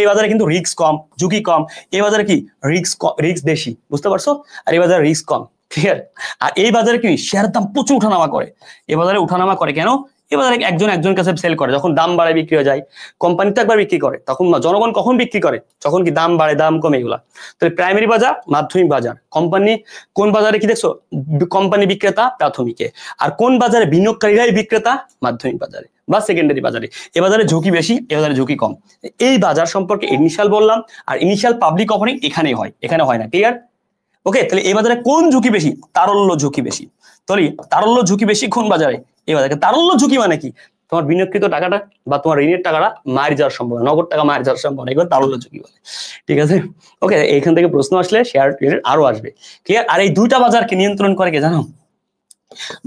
এই বাজারে কিন্তু রিস্ক কম, ঝুঁকি কম। এই বাজারে কি রিস্ক বেশি, বুঝতে পারছো? আর এই বাজারে রিস্ক কম, ক্লিয়ার? আর এই বাজারে কি শেয়ারের দাম প্রচুর ওঠানামা করে। এই বাজারে ওঠানামা করে কেন? এবার একজনের কাছে সেল করে, যখন দাম বাড়ে বিক্রি হয়ে যায়। কোম্পানি তো একবার বিক্রি করে, তখন জনগণ কখন বিক্রি করে? যখন কি দাম বাড়ে, দাম কমে, এগুলা। তো প্রাইমারি বাজার, মাধ্যমিক বাজার। কোম্পানি কোন বাজারে কি দেখছো? কোম্পানি বিক্রেতা প্রাথমিকে। আর কোন বাজারে বিনিয়োগকারীরাই বিক্রেতা? মাধ্যমিক বাজারে বা সেকেন্ডারি বাজারে। এ বাজারে ঝুঁকি বেশি, এ বাজারে ঝুঁকি কম। এই বাজার সম্পর্কে ইনিশিয়াল বললাম। আর ইনিশিয়াল পাবলিক অফারিং এখানেই হয়, এখানে হয় না, ক্লিয়ার? ওকে, তাহলে এই বাজারে কোন ঝুঁকি বেশি? তারল্য ঝুঁকি বেশি। তাহলে তারল্য ঝুঁকি বেশি কোন বাজারে? এই বাজারে। তারল্য ঝুঁকি মানে কি? তোমার বিনিয়োগকৃত টাকাটা বা তোমার ঋণের টাকাটা মারি যাওয়ার সম্ভাবনা, নগদ টাকা মারি যাওয়ার সম্ভাবনা, এগুলো তারল্য ঝুঁকি বলে। ঠিক আছে? ওকে, এইখান থেকে প্রশ্ন আসলে শেয়ার ট্রেডের আরো আসবে, ক্লিয়ার? আর এই দুইটা বাজারকে নিয়ন্ত্রণ করে কে জানো?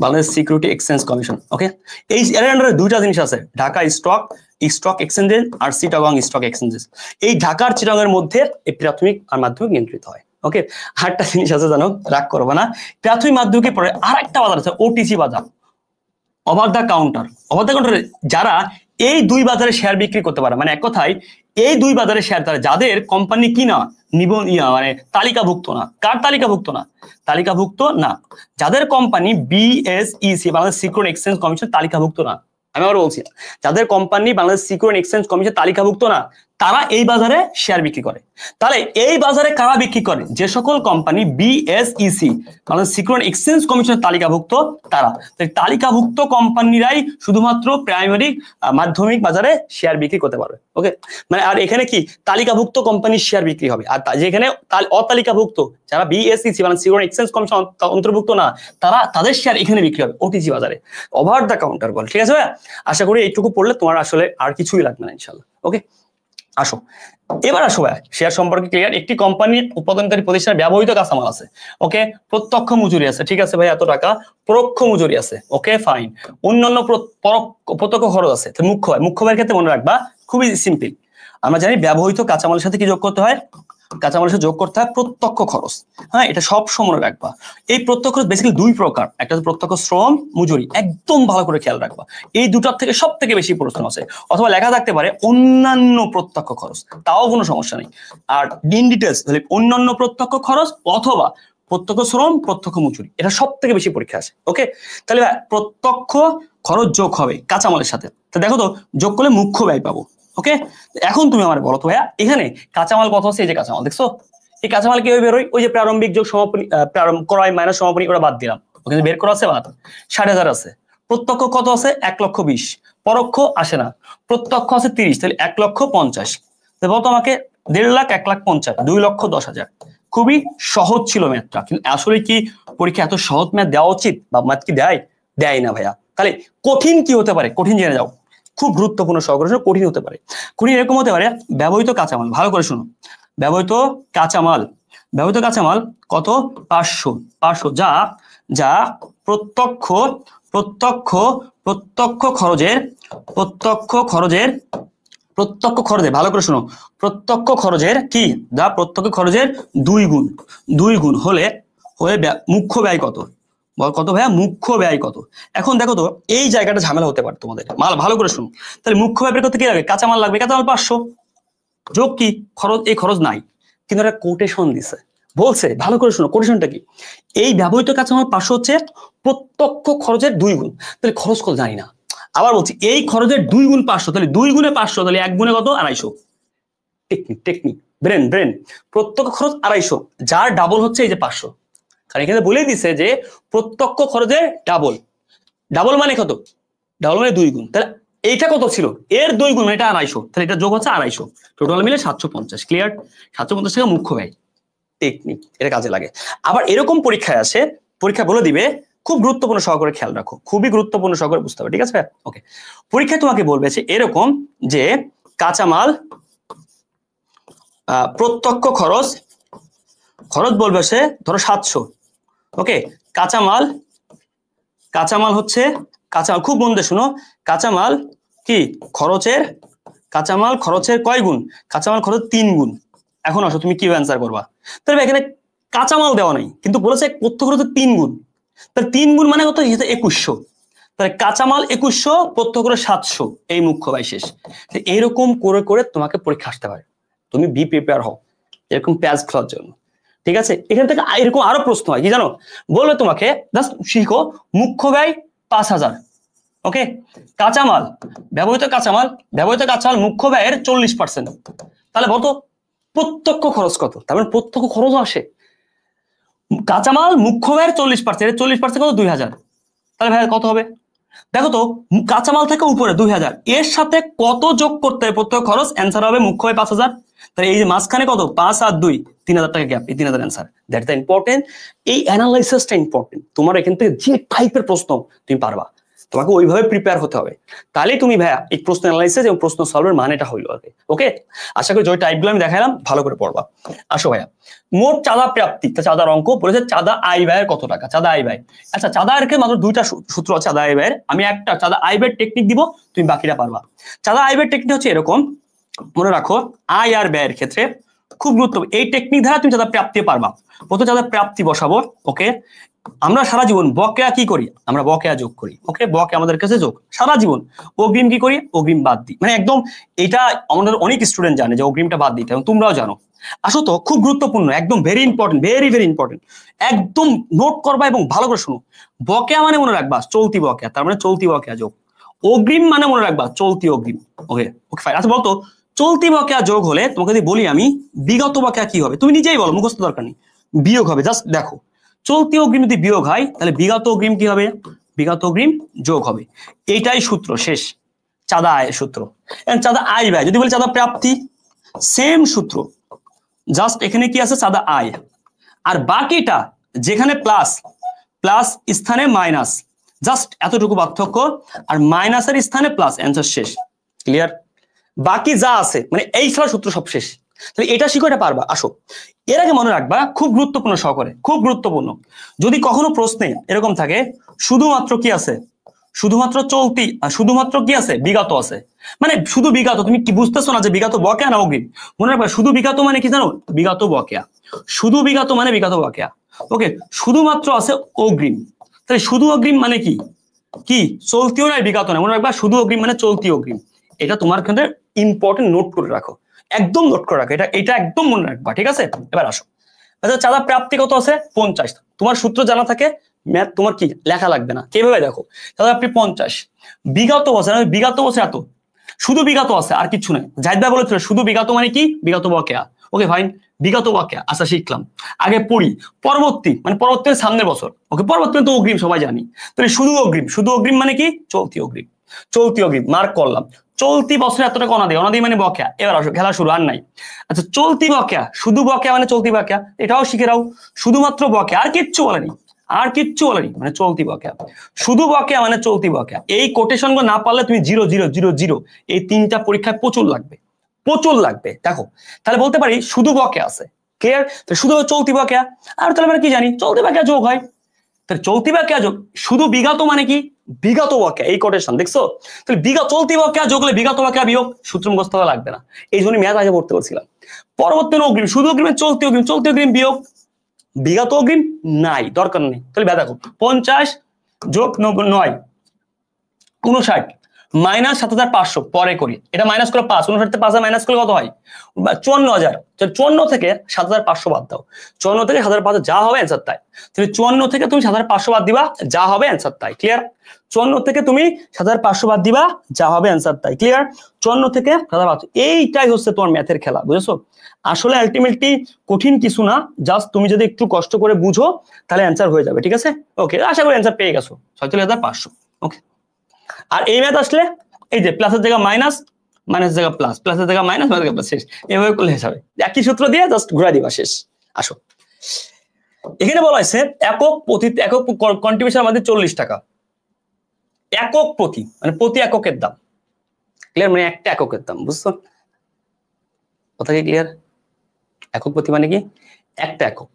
Bangladesh security exchange commission. Okay, এই এর আন্ডারে দুইটা জিনিস আছে, ঢাকা স্টক এক্সচেঞ্জেস আর চিটাগং স্টক এক্সচেঞ্জেস। এই ঢাকার চিটাগং এর মধ্যে এই প্রাথমিক আর মাধ্যমিক নিয়ন্ত্রিত হয়। ওকে, আরেকটা জিনিস আছে জানো, রাগ করবো না, প্রাথমিক মাধ্যমিকের পরে আর একটা বাজার আছে, ওটিসি বাজার, over the counter. Over the কাউন্টারে যারা এই দুই বাজারে শেয়ার বিক্রি করতে পারে, মানে এক কথায় এই দুই বাজারে শেয়ার তারা যাদের কোম্পানি কিনা মানে তালিকাভুক্ত না। কার তালিকাভুক্ত না? তালিকাভুক্ত না, যাদের company BSEC, Bangladesh security exchange commission তালিকাভুক্ত না। আমি আবার বলছি, যাদের company Bangladesh security exchange commission তালিকাভুক্ত না, তারা এই বাজারে শেয়ার বিক্রি করে। তাহলে এই বাজারে কারা বিক্রি করে? যে সকল company BSEC, Bangladesh security exchange কমিশনের তালিকাভুক্ত, তারা। তালিকাভুক্ত কোম্পানিরাই শুধুমাত্র প্রাইমারি মাধ্যমিক বাজারে শেয়ার বিক্রি করতে পারবে। ওকে, মানে আর এখানে কি তালিকাভুক্ত কোম্পানির শেয়ার বিক্রি হবে, আর যেখানে অতালিকাভুক্ত, যারা বিএসইসি মানে সিকিউরিটি এক্সচেঞ্জ কমিশন অন্তর্ভুক্ত না, তাদের শেয়ার এখানে বিক্রি হবে ওটিসি বাজারে, ওভার দ্য কাউন্টার বল। ঠিক আছে ভাই? আশা করি এইটুকু পড়লে তোমার আসলে আর কিছুই লাগবে না ইনশাআল্লাহ। ওকে, আসো এবার আসো ভাই, শেয়ার সম্পর্কে ক্লিয়ার। একটি কোম্পানির উৎপাদনকারী প্রতিষ্ঠানের ব্যবহৃত কাঁচামাল আছে। ওকে, প্রত্যক্ষ মজুরি আছে, ঠিক আছে ভাই, এত টাকা। পরোক্ষ মজুরি আছে, ওকে ফাইন। অন্যান্য প্রত্যক্ষ খরচ আছে। মুখ্য ব্যয়ের ক্ষেত্রে মনে রাখবা, খুবই সিম্পল, আমরা জানি ব্যবহৃত কাঁচামালের সাথে কি যোগ করতে হয়? কাঁচামালের সাথে যোগ করতে হয় প্রত্যক্ষ খরচ। হ্যাঁ, এটা সব সময় রাখবা। এই প্রত্যক্ষ খরচ বেসিক্যালি দুই প্রকার, একটা হচ্ছে প্রত্যক্ষ শ্রম, মজুরি। একদম ভালো করে খেয়াল রাখবা, এই দুটার থেকে সব থেকে বেশি প্রশ্ন আছে। অথবা লেখা থাকতে পারে অন্যান্য প্রত্যক্ষ খরচ, তাও কোনো সমস্যা নেই। আর ইন ডিটেলস তাহলে অন্যান্য প্রত্যক্ষ খরচ অথবা প্রত্যক্ষ শ্রম, প্রত্যক্ষ মজুরি, এটা সব থেকে বেশি পরীক্ষা আসে। ওকে, তাহলে প্রত্যক্ষ খরচ যোগ হবে কাঁচামালের সাথে, তো দেখো তো যোগ করলে মুখ্য ব্যয় পাবো। ওকে, এখন তুমি আমার বলো তো ভাইয়া, এখানে কাঁচামাল কত আছে? এই যে কাঁচামাল দেখছো, এই কাঁচামাল কিভাবে বেরোয়? ওই যে প্রারম্ভিক যোগ সমাপনী, ক্রয় মাইনাস সমাপনী, ওটা বাদ দিলাম, ওখানে বের করা আছে 60,000 আছে। প্রত্যক্ষ কত আছে? 1,20,000। পরোক্ষ আসে না, প্রত্যক্ষ আছে 30, তাহলে 1,50,000। বলতো আমাকে 1.5 লাখ, 1,50,000, 2,10,000। খুবই সহজ ছিল ম্যাথটা, কিন্তু আসলে কি পরীক্ষা এত সহজ ম্যাথ দেওয়া উচিত? বা ম্যাথ কি দেয় না ভাইয়া। তাহলে কঠিন কি হতে পারে? কঠিন জেনে যাও, খুব গুরুত্বপূর্ণ সহকারে। কঠিন হতে পারে, কঠিন এরকম হতে পারে, ব্যবহৃত কাঁচামাল, ভালো করে শুনো, ব্যবহৃত কাঁচামাল কত? 500, যা প্রত্যক্ষ খরচের, ভালো করে শোনো, প্রত্যক্ষ খরচের কি? যা প্রত্যক্ষ খরচের 2 গুণ হলে মুখ্য ব্যয় কত? কত ভাইয়া? মুখ্য ব্যয় কত? এখন দেখো তো, এই জায়গাটা ঝামেলা হতে পারে তোমাদের, ভালো করে শুনো। তাহলে মুখ্য ব্যয় করতে কি লাগবে? কাঁচামাল লাগবে, কাঁচামাল 500 যোগ কি খরচ? এই খরচ নাই, কিন্তু একটা কোটেশন দিছে, বলছে ভালো করে শুনো, কোটেশনটা কি? এই ব্যবহৃত কাঁচামাল 500 হচ্ছে প্রত্যক্ষ খরচের 2 গুণ। তাহলে খরচ কত জানি না, আবার বলছি, এই খরচের 2 গুণ 500, তাহলে 2 গুণে 500, তাহলে 1 গুণে কত? 250। Technique brain. প্রত্যক্ষ খরচ 250, যার ডাবল হচ্ছে এই যে 500। কারণ এখানে বলেই দিছে যে প্রত্যক্ষ খরচের ডাবল মানে কত? ডাবল মানে 2 গুণ। তাহলে এইটা কত ছিল? এর 2 গুণ, এটা 250, তাহলে এটা যোগ হচ্ছে 250, টোটাল মিলে 750। ক্লিয়ার? 750 টাকা মুখ্য ব্যয়। টেকনিক, এটা কাজে লাগে। আবার এরকম পরীক্ষায় আসে, পরীক্ষা বলে দিবে, খুব গুরুত্বপূর্ণ সহকারে খেয়াল রাখো, খুবই গুরুত্বপূর্ণ সহকারে বুঝতে হবে, ঠিক আছে? ওকে, পরীক্ষায় তোমাকে বলবে এরকম যে কাঁচামাল প্রত্যক্ষ খরচ বলবে সে ধরো 700। ওকে, কাঁচামাল হচ্ছে খুব মন দিয়ে শুনো, কাঁচামাল কি খরচের কয় গুণ? কাঁচামাল খরচ 3 গুণ। এখন আসো তুমি কি অ্যান্সার করবা? তাহলে এখানে কাঁচামাল দেওয়া নাই, কিন্তু বলেছে প্রত্যক্ষ খরচের 3 গুণ। তাহলে 3 গুণ মানে কত? 2100। তাহলে কাঁচামাল 2100, প্রত্যক্ষ করে 700, এই মুখ্য ব্যয় শেষ। এইরকম করে করে তোমাকে পরীক্ষা আসতে পারে, তুমি বি প্রিপেয়ার হও এরকম প্যাজ খোলার জন্য, ঠিক আছে? এখান থেকে এরকম আরো প্রশ্ন হয় কি জানো, বলবে তোমাকে জাস্ট শিখো মুখ্য ব্যয় 5000, ওকে, কাঁচামাল ব্যবহৃত কাঁচামাল মুখ্য ব্যয়ের 40%, তাহলে বলতো প্রত্যক্ষ খরচ কত? তার মানে প্রত্যক্ষ খরচ আসে। কাঁচামাল মুখ্য ব্যয়ের 40%, 40% কত? 2000। তাহলে ভাই কত হবে? দেখো তো, কাঁচামাল থেকে উপরে 2000, এর সাথে কত যোগ করতে হবে প্রত্যক্ষ খরচ? অ্যান্সার হবে মুখ্য ব্যয় 5000। তাহলে এই যে মাঝখানে কত? 5 আর 2, 3000 টাকা গ্যাপ, এই 3000 অ্যান্সার। That's the important. এই অ্যানালাইসিসটা ইম্পর্টেন্ট। তোমার এখান থেকে যে টাইপের প্রশ্ন তুমি পারবা, তোমাকে ওইভাবে প্রিপেয়ার হতে হবে, তাহলেই তুমি ভাইয়া এই প্রশ্ন অ্যানালাইসিস এবং প্রশ্ন সলভের মানেটা হইলো আর কি। ওকে, আশা করি যে টাইপগুলো আমি দেখালাম ভালো করে পড়বা। আসো ভাইয়া, মোট চাঁদা প্রাপ্তি, চাঁদার অঙ্ক বলেছে চাঁদা আয় ব্যয়ের কত টাকা? চাঁদা আয় ব্যয়, আচ্ছা চাঁদা আয়ের মাত্র 2টা সূত্র আছে চাঁদা আয় ব্যয়ের। আমি একটা চাঁদা আয় ব্যয়ের টেকনিক দিব, তুমি বাকিটা পারবা। চাঁদা আয় ব্যয়ের টেকনিক হচ্ছে এরকম, মনে রাখো আয় আর ব্যয়ের ক্ষেত্রে খুব গুরুত্বপূর্ণ এই টেকনিক দ্বারা তুমি চাঁদা প্রাপ্তি পারবা। প্রথমে চাঁদা প্রাপ্তি বসাবো, ওকে। আমরা সারা জীবন বকেয়া কি করি? আমরা বকেয়া যোগ করি, ওকে, বকেয়া আমাদের কাছে যোগ সারা জীবন। অগ্রিম কি করি? অগ্রিম বাদ দিই, মানে একদম এটা আমাদের অনেক স্টুডেন্ট জানে যে অগ্রিমটা বাদ দিতে, এবং তোমরাও জানো। আসো তো, খুব গুরুত্বপূর্ণ, একদম very important, very very important, একদম নোট করবা এবং ভালো করে শুনো। বকেয়া মানে মনে রাখবা চলতি বকেয়া, তার মানে চলতি বকেয়া যোগ। অগ্রিম মানে মনে রাখবা চলতি অগ্রিম, ওকে ওকে ফাইন। আচ্ছা বলতো, চলতি বকেয়া যোগ হলে তোমাকে যদি বলি আমি বিগত বকেয়া কি হবে, তুমি নিজেই বলো, মুখস্থ দরকার নেই, বিয়োগ হবে। জাস্ট দেখো, চলতি অগ্রিম যদি বিয়োগ হয় তাহলে বিগত অগ্রিম কি হবে? বিগত অগ্রিম যোগ হবে। এইটাই সূত্র, শেষ। চাঁদা আয়ের সূত্র। চাঁদা আয় ব্যয় যদি বলি চাঁদা প্রাপ্তি, সেম সূত্র, জাস্ট এখানে কি আছে? চাঁদা আয়। আর বাকিটা যেখানে প্লাস, প্লাস স্থানে মাইনাস, জাস্ট এতটুকু পার্থক্য, আর মাইনাসের স্থানে প্লাস, অ্যান্সার শেষ। ক্লিয়ার? বাকি যা আছে মানে এই ছাড়া সূত্র সব শেষ। তাহলে এটা শিখো, এটা পারবা। আসো, এর আগে মনে রাখবা খুব গুরুত্বপূর্ণ সহকারে, খুব গুরুত্বপূর্ণ, যদি কখনো প্রশ্নে এরকম থাকে শুধুমাত্র কি আছে? শুধুমাত্র চলতি, শুধুমাত্র কি আছে? বিগত আছে, মানে শুধু বিগত, তুমি কি বুঝতেছো না যে বিগত বকেয়া না অগ্রিম? মনে রাখবা শুধু বিগত মানে কি জানো? বিগত বকেয়া। শুধু বিগত মানে বিগত বকেয়া, ওকে। শুধুমাত্র আছে অগ্রিম, তাহলে শুধু অগ্রিম মানে কি? কি চলতিও নয় বিগত নয়, মনে রাখবা শুধু অগ্রিম মানে চলতি অগ্রিম। এটা তোমার ক্ষেত্রে ইম্পর্টেন্ট, নোট করে রাখো, একদম নোট করে রাখো, এটা একদম মনে রাখবা, ঠিক আছে? এবার আসো, আচ্ছা চাঁদা প্রাপ্তি কত আছে? 50। তোমার সূত্র জানা থাকে, ম্যাথ তোমার কি লেখা লাগবে না, কিভাবে দেখো, চাঁদা প্রাপ্তি 50, বিগত বছর, বিগত বছর এত, শুধু বিগত আছে আর কিছু নাই। জাহিদ ভাই বলেছিল শুধু বিগত মানে কি? বিগত বকেয়া, ওকে ফাইন, বিগত বকেয়া। আচ্ছা শিখলাম, আগে পড়ি। পরবর্তী মানে পরবর্তী সামনের বছর, ওকে, পরবর্তী তো অগ্রিম সবাই জানি। তাহলে শুধু অগ্রিম, শুধু অগ্রিম মানে কি? চলতি অগ্রিম, চলতি অগ্রিম মার্ক করলাম। চলতি বছরে এত টাকা অনাদি, অনাদি মানে বকেয়া। এবার আসো, খেলা শুরু আর নাই। আচ্ছা চলতি বকেয়া, শুধু বকেয়া মানে চলতি বকেয়া, এটাও শিখে রাও। শুধুমাত্র বকেয়া, আর কিচ্ছু বলেনি, আর কিচ্ছু বলেনি, মানে চলতি বকেয়া। শুধু বকেয়া মানে চলতি বকেয়া। এই কোটেশন গুলো না পারলে তুমি 0 0 0 0, এই 3টা পরীক্ষায় প্রচুর লাগবে, প্রচুর লাগবে। দেখো তাহলে বলতে পারি শুধু বকেয়া আছে, ক্লিয়ার? শুধু চলতি বকেয়া, আর তাহলে আমরা কি জানি? চলতি বকেয়া যোগ হয়, তাহলে চলতি বকেয়া যোগ। শুধু বিগত মানে কি? বিগত বকেয়া, এই কোটেশন দেখছো? তাহলে বিগত চলতি বকেয়া যোগ হলে বিগত বকেয়া বিয়োগ, সূত্র মুখস্থ করা লাগবে না, এই জন্য ম্যাথ আগে পড়তে বলছিলাম। পরবর্তী অগ্রিম, শুধু অগ্রিম চলতি অগ্রিম, চলতি অগ্রিম বিয়োগ, বিগত অগ্রিম নাই, দরকার নেই। তাহলে দেখো 50 যোগ 9, 59 মাইনাস 7500, পরে করি, এটা মাইনাস করে 5, 59 থেকে 5 মাইনাস করলে কত হয়? 54000। 54 থেকে 7500 বাদ দাও, 54 থেকে 7500 যা হবে অ্যান্সার তাই। তাহলে 54 থেকে তুমি 7500 বাদ দিবা, যা হবে অ্যান্সার তাই। ক্লিয়ার? 54 থেকে তুমি 7500 বাদ দিবা, যা হবে অ্যান্সার তাই। ক্লিয়ার? 54 থেকে 7500, এইটাই হচ্ছে তোমার ম্যাথের খেলা, বুঝেছো? আসলে আলটিমেটলি কঠিন কিছু না, জাস্ট তুমি যদি একটু কষ্ট করে বুঝো তাহলে অ্যান্সার হয়ে যাবে, ঠিক আছে? ওকে, আশা করি অ্যান্সার পেয়ে গেছো, 46500। ওকে, আর এই ম্যাথ আসলে এই যে প্লাসের জায়গা মাইনাস, মাইনাস জায়গা প্লাস, প্লাসের জায়গা মাইনাস, মাইনাস জায়গা প্লাস, শেষ। এভাবে করলে যাবে, একই সূত্র দিয়ে জাস্ট ঘুরা দিবা, শেষ। আসো, এখানে বলা হয়েছে একক প্রতি, একক কন্ট্রিবিউশন আমাদের 40 টাকা, একক প্রতি মানে প্রতি এককের দাম। ক্লিয়ার? মানে একটা এককের দাম, বুঝছো কথা কি? ক্লিয়ার? একক প্রতি মানে কি? একটা একক,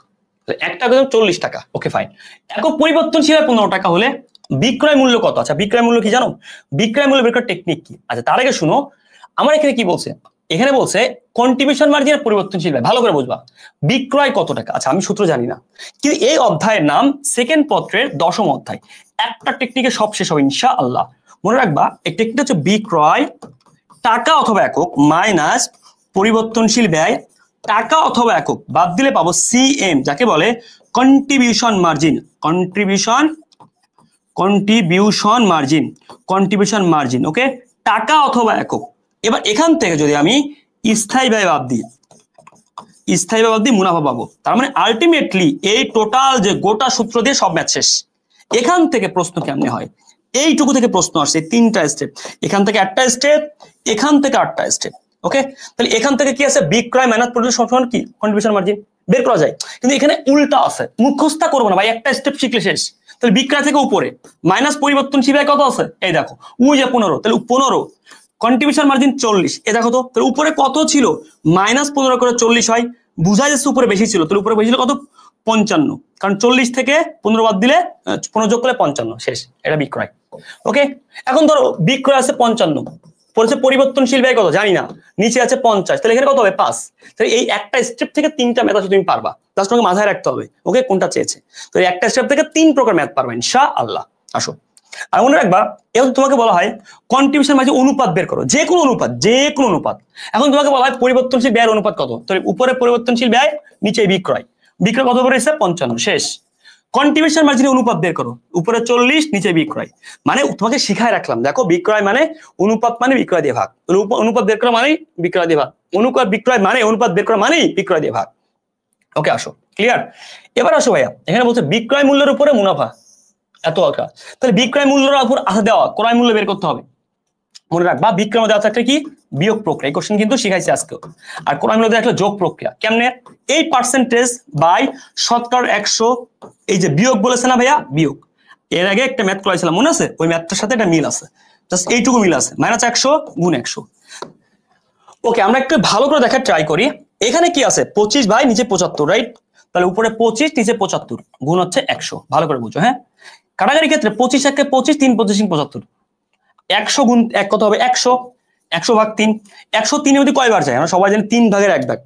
একটা একক 40 টাকা, ওকে ফাইন। একক পরিবর্তনশীল 15 টাকা হলে বিক্রয় মূল্য কত? আচ্ছা বিক্রয় মূল্য কি জানো? বিক্রয় মূল্য বের করার টেকনিক কি? আচ্ছা তার আগে শুনো, আমার এখানে কি বলছে, এখানে বলছে কন্ট্রিবিউশন মার্জিনের পরিবর্তনশীল ব্যয়, ভালো করে বুঝবা। বিক্রয় কত টাকা, আচ্ছা আমি সূত্র জানি না, কিন্তু এই অধ্যায়ের নাম সেকেন্ড পত্রের 10ম অধ্যায়। একটা টেকনিকে সব শেষ হবে ইনশাআল্লাহ। মনে রাখবা এই টেকনিকটা হচ্ছে বিক্রয় টাকা অথবা একক মাইনাস পরিবর্তনশীল ব্যয় টাকা অথবা একক বাদ দিলে পাবো সিএম, যাকে বলে কন্ট্রিবিউশন মার্জিন। কন্ট্রিবিউশন মার্জিন ওকে, টাকা অথবা একক। এবার এখান থেকে যদি আমি স্থায়ী ব্যয় বাদ দিই মুনাফা পাবো। তার মানে আলটিমেটলি এই টোটাল যে গোটা সূত্র দিয়ে সব ম্যাথ শেষ। এখান থেকে প্রশ্ন কেমনে হয়, এইটুকু থেকে প্রশ্ন আসছে, 3টা স্টেপ, এখান থেকে 1টা স্টেপ, এখান থেকে 8টা স্টেপ। ওকে, তাহলে এখান থেকে কি আছে, বিক্রয় মাইনাস পরিবর্তন সমান কি কন্ট্রিবিউশন মার্জিন বের করা যায়, কিন্তু এখানে উল্টা আছে, মুখস্থ করবো না ভাই, একটা স্টেপ শিখলে শেষ। তাহলে বিক্রয় থেকে উপরে মাইনাস পরিবর্তনশীল ব্যয় কত আছে, এই দেখো ওই যে 15, তাহলে 15 কন্ট্রিবিউশন মার্জিন 40, এ দেখো তো, তাহলে উপরে কত ছিল, -15 করে 40 হয়, বুঝা যাচ্ছে উপরে বেশি ছিল, তাহলে উপরে বেশি ছিল কত 55, কারণ 40 থেকে 15 বাদ দিলে 15 যোগ করলে 55, শেষ, এটা বিক্রয়। ওকে, এখন ধরো বিক্রয় আছে 55, পড়েছে পরিবর্তনশীল ব্যয় কত জানি না, নিচে আছে 50, তাহলে এখানে কত হবে 5। তাহলে এই একটা স্টেপ থেকে 3টা ম্যাথ আছে, তুমি পারবা, জাস্ট তোমাকে মাথায় রাখতে হবে ওকে কোনটা চেয়েছে। তো এই একটা স্টেপ থেকে 3 প্রকার ম্যাথ পারবা ইনশাআল্লাহ। আসো, আর মনে রাখবা এখন তোমাকে বলা হয় কন্ট্রিবিউশন মাঝে অনুপাত বের করো, যে কোনো অনুপাত। এখন তোমাকে বলা হয় পরিবর্তনশীল ব্যয়ের অনুপাত কত, তো উপরে পরিবর্তনশীল ব্যয়, নিচে বিক্রয় কত পড়েছে 55, শেষ। কন্ট্রিবিউশন মার্জিনে অনুপাত বের করো, উপরে 40, নিচে বিক্রয়। মানে তোমাকে শিখায় রাখলাম, দেখো বিক্রয় মানে অনুপাত মানে বিক্রয় দিয়ে ভাগ, অনুপাত বের করা মানে বিক্রয় দিয়ে ভাগ, বিক্রয় মানে অনুপাত বের করা মানে বিক্রয় দিয়ে ভাগ। ওকে, আসো ক্লিয়ার। এবার আসো ভাইয়া, এখানে বলছে বিক্রয় মূল্যের উপরে মুনাফা এত টাকা, তাহলে বিক্রয় মূল্যের উপর আশা দেওয়া ক্রয় মূল্য বের করতে হবে। মনে রাখবা বিক্রয় দেওয়া থাকলে কি বিয়োগ প্রক্রিয়া, এই কোশ্চেন কিন্তু শিখাইছে আজকে। আর ক্রয় মূল্য দেওয়া থাকলে যোগ প্রক্রিয়া, কেমনে, এই পার্সেন্টেজ বাই শতকরা 100, এই যে বিয়োগ বলেছে না ভাইয়া, বিয়োগ। এর আগে একটা ম্যাথ করাইছিলাম মনে আছে, ওই ম্যাথটার সাথে একটা মিল আছে, জাস্ট এইটুকু মিল আছে, -100 গুণ 100। ওকে, আমরা একটু ভালো করে দেখার ট্রাই করি। এখানে কি আছে 25 ভাই নিচে 75, রাইট? তাহলে উপরে 25 নিচে 75 গুণ হচ্ছে 100, ভালো করে বুঝো। হ্যাঁ, কাটাকাটির ক্ষেত্রে 25 একে 25, 3 25 75, 100 গুণ 1 কত হবে 100, 100 ভাগ 3, 103 এর মধ্যে কয়বার যায় আমরা সবাই জানি 3 ভাগের 1 ভাগ,